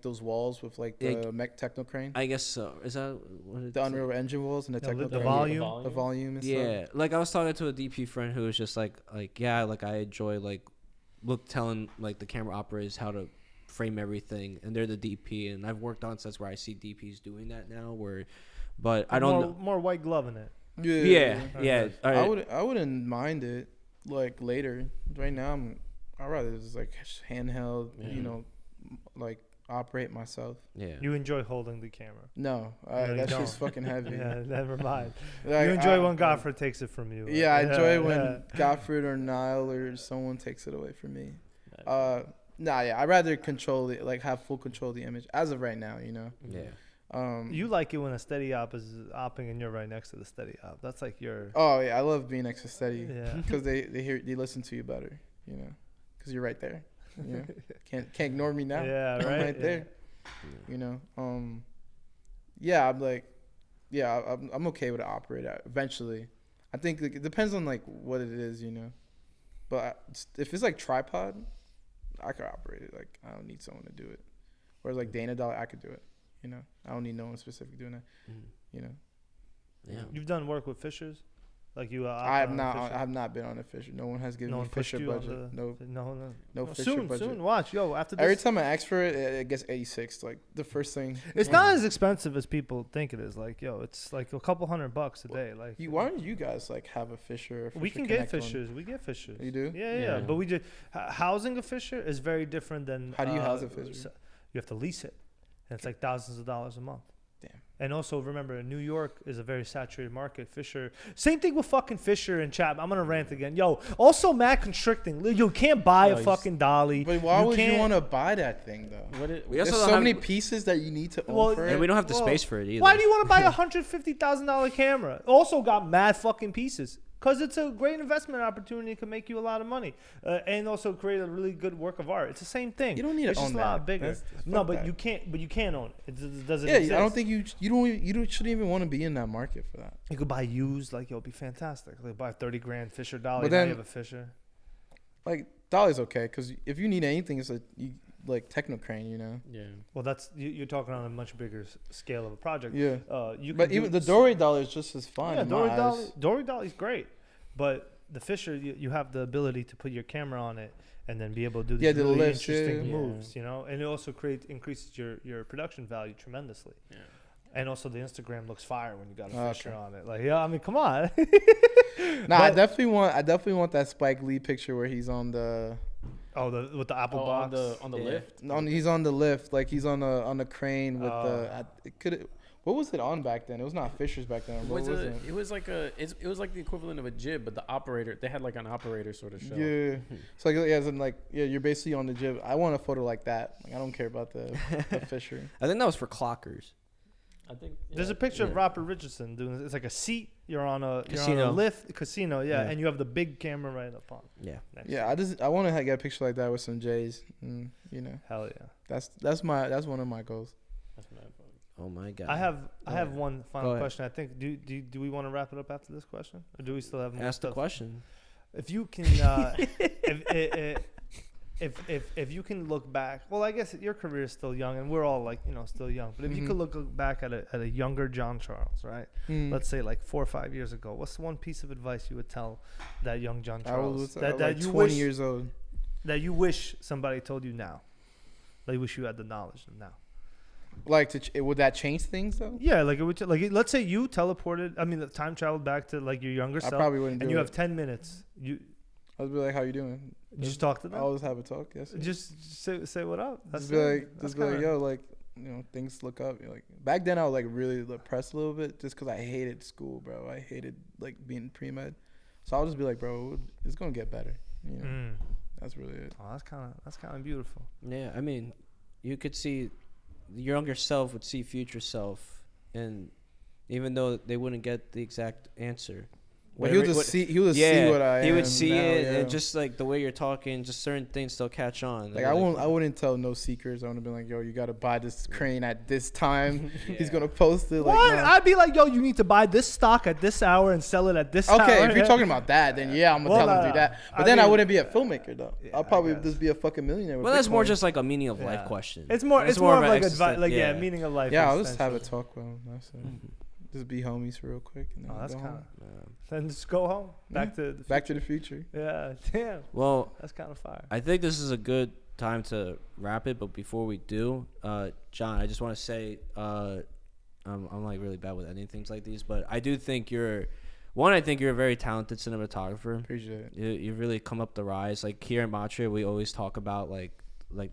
those walls with like the mech techno crane. I guess so. Is that what the Unreal Engine walls and the techno the crane? volume? The volume and yeah. stuff. Like I was talking to a DP friend who was just like yeah, like I enjoy like telling like the camera operators how to frame everything, and they're the DP, and I've worked on sets where I see DPs doing that now but I don't know. More white glove in it. Yeah. I wouldn't mind it like later. Right now I'd rather just like handheld, you know, like operate myself. Yeah. You enjoy holding the camera. No, that shit's fucking heavy. Yeah, never mind. Like, you enjoy when Godfrey takes it from you. Yeah, I enjoy when Godfrey or Niall or someone takes it away from me. I'd rather control it, like have full control of the image as of right now, you know. Yeah. You like it when a steady op is opping and you're right next to the steady op. That's like your. Oh yeah, I love being next to steady. Yeah. Because they listen to you better, you know, because you're right there. You know, can't ignore me now. Yeah, right. I'm right there. You know. Yeah, I'm like, yeah, I'm okay with it operate out eventually. I think like, it depends on like what it is, you know. But if it's like tripod, I could operate it. Like I don't need someone to do it. Whereas like Dana Dollar, I could do it. You know, I don't need no one specific doing that. You know. Yeah. You've done work with Fisherrr, like you. I have not been on a Fisherrr. No one has given me Fisherrr budget. No Fisherrr budget. Soon. Watch, yo. After this, every time I ask for it, it gets 86. Like the first thing. It's not as expensive as people think it is. Like yo, it's like a couple $100 a day. Like why don't you guys like have a Fisherrr? We can get Fisherrs. We get Fisherrs. You do? Yeah. But we just housing a Fisherrr is very different than. How do you house a Fisherr? You have to lease it. And it's like thousands of dollars a month. Damn. And also remember, New York is a very saturated market. Fisherrr, same thing with fucking Fisherrr and Chap. I'm gonna rant again. Yo, also mad constricting. You can't buy a fucking dolly. But why would you want to buy that thing though? There's so many pieces that you need to own for it. And we don't have the space for it either. Why do you want to buy a $150,000 camera? Also got mad fucking pieces. Because it's a great investment opportunity. It can make you a lot of money, and also create a really good work of art. It's the same thing. You don't need to own that. It's just a lot bigger. But you can't. But you can't own it. It doesn't. Yeah, exist. I don't think you shouldn't even want to be in that market for that. You could buy used, like it'll be fantastic. Like buy $30,000 Fisherrr dolly. But then you have a Fisherrr. Like dolly's okay, because if you need anything, it's like techno crane, you know. Yeah. Well, that's you're talking on a much bigger scale of a project. Yeah. You but even the Dory dolly is just as fun. Yeah, Dory dolly's great, but the Fisherrr, you have the ability to put your camera on it and then be able to do Yeah, these the really lifts, interesting yeah. moves, you know, and it also increases your production value tremendously. Yeah. And also the Instagram looks fire when you got a Okay. Fisherrr on it. Like, yeah, I mean, come on. Nah, I But- definitely want that Spike Lee picture where he's on the with the Apple box. on the Yeah. lift. he's on the lift, like he's on the crane with Oh. what was it on back then? It was not Fisher's back then. What was it? It was like the equivalent of a jib, but the operator, they had like an operator sort of show. Yeah. So you're basically on the jib. I want a photo like that. Like, I don't care about the Fisherrr. I think that was for clockers. I think There's a picture of Robert Richardson doing this. It's like a seat. You're on a Casino. lift casino, yeah, Yeah. and you have the big camera right up on. Yeah. Next Yeah, I want to get a picture like that with some J's. You know, Hell yeah. that's one of my goals. That's mad fun. Oh my god. I have one Go final ahead. question. I think do we want to wrap it up after this question, or do we still have more Ask the stuff? question. If you can, if you can look back, well, I guess your career is still young, and we're all like still young. But if you could look back at a younger Jon Charles, right? Let's say like 4 or 5 years ago, what's the one piece of advice you would tell that young Jon I Charles was that like you 20 wish years old. that you wish somebody told you now, that you wish you had the knowledge of now? Like, would that change things though? Yeah, like it would. Let's say you teleported. I mean, the time traveled back to like your younger I self, probably wouldn't do and it. you have 10 minutes. You I'd be like, "How you doing?" just talk to I them. always have a talk. Yes. Just say what up. Just That's be like, kinda- yo, like, things look up. You're like, back then I was like really depressed a little bit just because I hated school, bro. I hated like being pre-med. So I'll just be like, bro, it's gonna get better. That's really it. Oh, that's kind of beautiful. Yeah, I mean, you could see your younger self would see future self, and even though they wouldn't get the exact answer, But he would just see what I am. he would see now, it, yeah. and just like the way you're talking, just certain things still catch on. Like I wouldn't tell no secrets. I would be like, yo, you gotta buy this crane at this time. He's gonna post it. Like, What? no. I'd be like, yo, you need to buy this stock at this hour and sell it at this hour. Okay, if you're talking about that, then yeah, I'm gonna Well, tell him to do that. But I then I mean, wouldn't be a filmmaker though. yeah, I'll probably I guess. just be a fucking millionaire. With Well, that's more Bitcoin. just like a meaning of life Yeah. question. It's more of like an advice, like yeah. meaning of life. Yeah, I'll just have a essentially. talk with him. That's it. Just be homies real quick. And then Oh, that's go kind home. of. Then just go home. Back to the Back to the future. Yeah, damn. Well, That's kind of fire. I think this is a good time to wrap it. But before we do, John, I just want to say, I'm like really bad with ending things like these, but I do think I think you're a very talented cinematographer. Appreciate it. You've really come up the rise. Like here in Matria, we always talk about like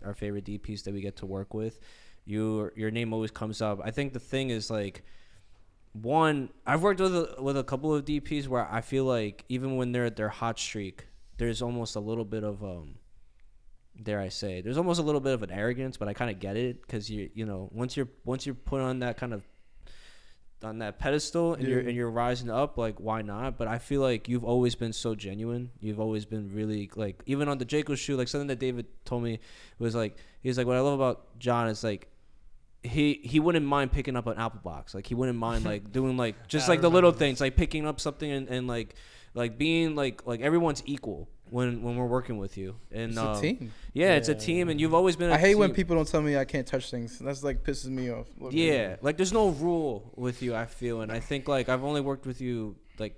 our favorite DPs that we get to work with. Your name always comes up. I think the thing is like, one, I've worked with a couple of DPs where I feel like even when they're at their hot streak, there's almost a little bit of dare I say, there's almost a little bit of an arrogance, but I kind of get it because once you're put on that kind of on that pedestal and you're rising up, like why not? But I feel like you've always been so genuine. You've always been really like, even on the Jaco shoot, like something that David told me was like, he's like, what I love about John is like he wouldn't mind picking up an Apple box. Like he wouldn't mind like doing like just like the little things, like picking up something and like being like everyone's equal when we're working with you. And It's a team. Yeah, it's a team, and you've always been I hate when team. people don't tell me I can't touch things. That's like pisses me off. Yeah, like there's no rule with you, I feel, and I think like I've only worked with you like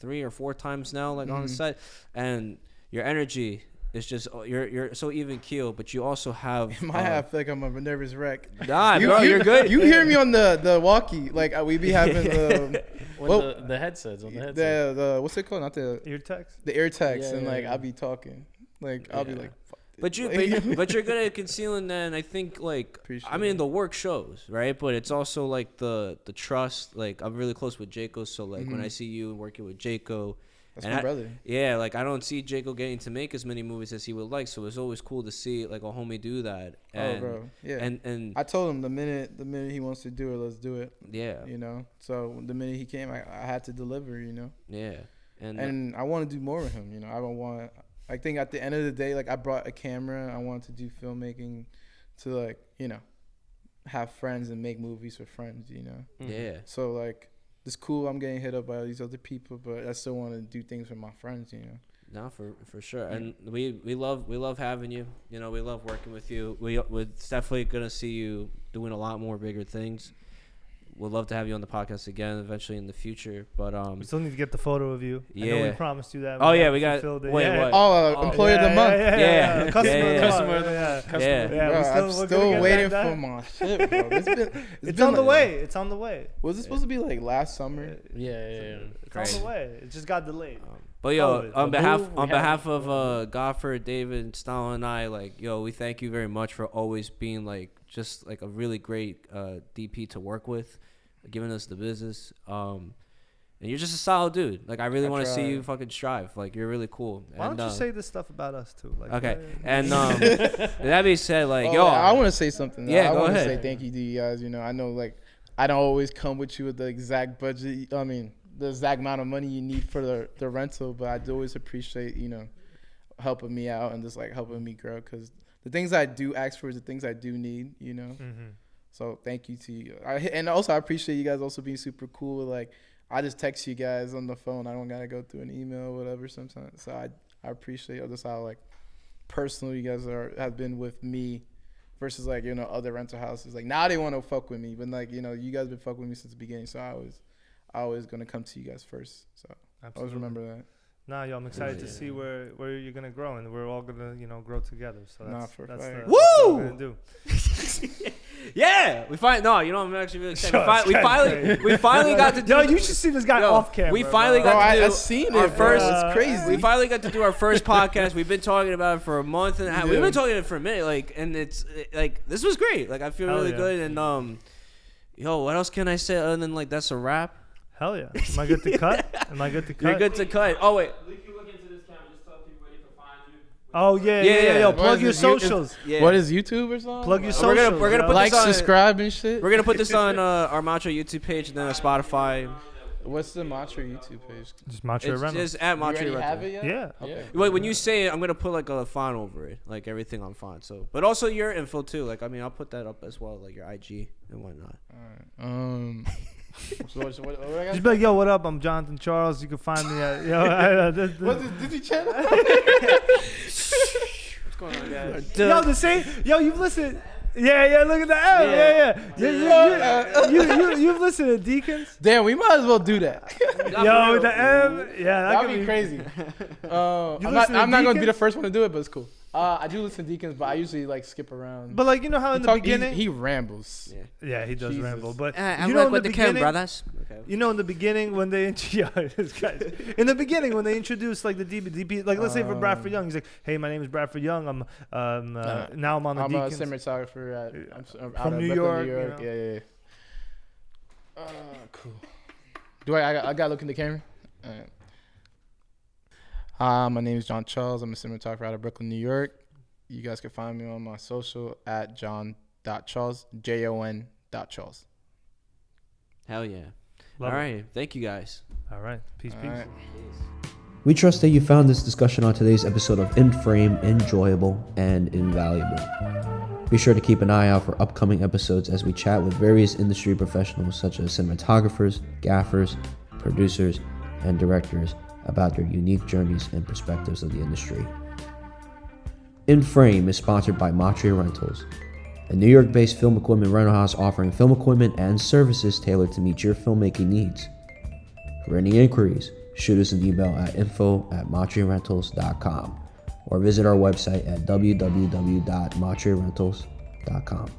3 or 4 times now, like on the set, and your energy is just you're so even keel, but you also have. I feel like I'm a nervous wreck. Nah, bro, you're good. You hear me on the walkie, like we be having the The headsets on the headset. the what's it called? Not the Ear text. the air tags, Yeah, and yeah, like yeah. I'll be talking, like I'll be like. Fuck But this. but you're good at concealing that, and I think like Appreciate I mean it. the work shows, right? But it's also like the trust. Like I'm really close with Jaco, so like when I see you working with Jaco, That's and my brother. Yeah, like I don't see Jaco getting to make as many movies as he would like, so it's always cool to see like a homie do that. And, Oh, bro, yeah. And I told him the minute he wants to do it, let's do it. yeah, You know. So the minute he came, I had to deliver. You know. yeah, And I want to do more with him. You know. I don't want. I think at the end of the day, like I brought a camera. I wanted to do filmmaking, to like have friends and make movies with friends. You know. yeah. So like, it's cool. I'm getting hit up by all these other people, but I still want to do things with my friends. You know. No, for sure, and we love having you. You know, we love working with you. We're definitely gonna see you doing a lot more bigger things. would love to have you on the podcast again eventually in the future. But We still need to get the photo of you. I know we Yeah. promised you that. Oh, yeah, haven't we got- fulfilled it. wait, Yeah. what? Oh, employee of the month. Yeah. Customer Yeah, of the yeah. month. Customer Yeah. Yeah. Yeah, Bro, we're I'm gonna still get waiting that for done. my shit, bro. It's been on the like- way. It's on the way. Was it supposed to be like last summer? Yeah. It's Great. on the way. It just got delayed. But yo, Oh, on the behalf move, on we have- behalf of Godfrey, David, Stalin, and I, like, yo, we thank you very much for always being like just like a really great DP to work with, giving us the business. And you're just a solid dude. Like, I really I want to see try. you fucking strive. Like, you're really cool. Why And, don't you say this stuff about us too? Like, Okay, and that being said, like, Oh, yo, I want to say something. though. Yeah, I go want to ahead. say thank you to you guys. You know, I know like I don't always come with you with the exact budget. I mean, the exact amount of money you need for the rental, but I do always appreciate helping me out and just like helping me grow, because the things I do ask for is the things I do need. So thank you to you. And also I appreciate you guys also being super cool. Like, I just text you guys on the phone. I don't gotta go through an email or whatever sometimes. So I appreciate just how like personal you guys have been with me versus like other rental houses. Like, now they want to fuck with me, but like you guys been fucking with me since the beginning. So I always gonna come to you guys first. So always remember that. Nah, yo, I'm excited to see where you're gonna grow, and we're all gonna grow together. So Nah, that's for that's, fact. that's what we're gonna do. yeah, I'm actually really excited. Sure, We finally got to do. Yo, you should see this guy Yo, off camera. we finally bro. got to do I've seen our it. first. It's crazy. We finally got to do our first podcast. We've been talking about it for a month and a half. We've Yeah. been talking it for a minute. Like, and it's like this was great. Like, I feel Hell really yeah. good. And yo, what else can I say other than like that's a wrap? Hell yeah. Am I good to cut? Am I good to cut? You're good to cut. Oh wait. Oh yeah. Yeah. Yo, What plug is your this, you- socials. Yeah. What is YouTube or something? Plug your We're gonna- socials. we're gonna yo. put Like, this on- subscribe and shit. We're gonna put this on our Matria YouTube page and then on Spotify. What's the Matria YouTube page? just Matria It's Rentals. just at You already Matria have Rentals. it yet? Yeah. Okay. Wait, when you say it, I'm gonna put like a font over it, like everything on font. So, but also your info too. Like, I mean, I'll put that up as well, like your IG and whatnot. Alright. So what I got? Just be like, yo, what up? I'm Jon Charles. You can find me at What's this Disney Channel? What's going on, guys? Yo, the same. Yo, you've listened. Yeah. Look at the M. Yeah. You've listened to Deacons. Damn, we might as well do that. Yo, with the M. Yeah, that That'd could be crazy. You I'm listen to not gonna be Deacons? the first one to do it, but it's cool. I do listen to Deacons, but I usually like skip around. But like, you know how in the beginning. he rambles. Yeah, he does Jesus. ramble. But I you know, work in with the the Kim beginning, brothers. Okay. You know, in the beginning when they in the beginning when they introduced like the DP, like let's say for Bradford Young, he's like, "Hey, my name is Bradford Young. Now I'm on the I'm a Deacons." cinematographer out From of New Brooklyn, York, New York. you know. Yeah. Cool. Do I gotta look in the camera? All right. Hi, my name is Jon Charles. I'm a cinematographer out of Brooklyn, New York. You guys can find me on my social at jon.charles, JON.charles. Hell yeah. Love All it. right. Thank you guys. All right. Peace. All right. We trust that you found this discussion on today's episode of In Frame enjoyable and invaluable. Be sure to keep an eye out for upcoming episodes as we chat with various industry professionals such as cinematographers, gaffers, producers, and directors about their unique journeys and perspectives of the industry. In Frame is sponsored by Matria Rentals, a New York-based film equipment rental house offering film equipment and services tailored to meet your filmmaking needs. For any inquiries, shoot us an email at info@matriarentals.com or visit our website at www.matriarentals.com.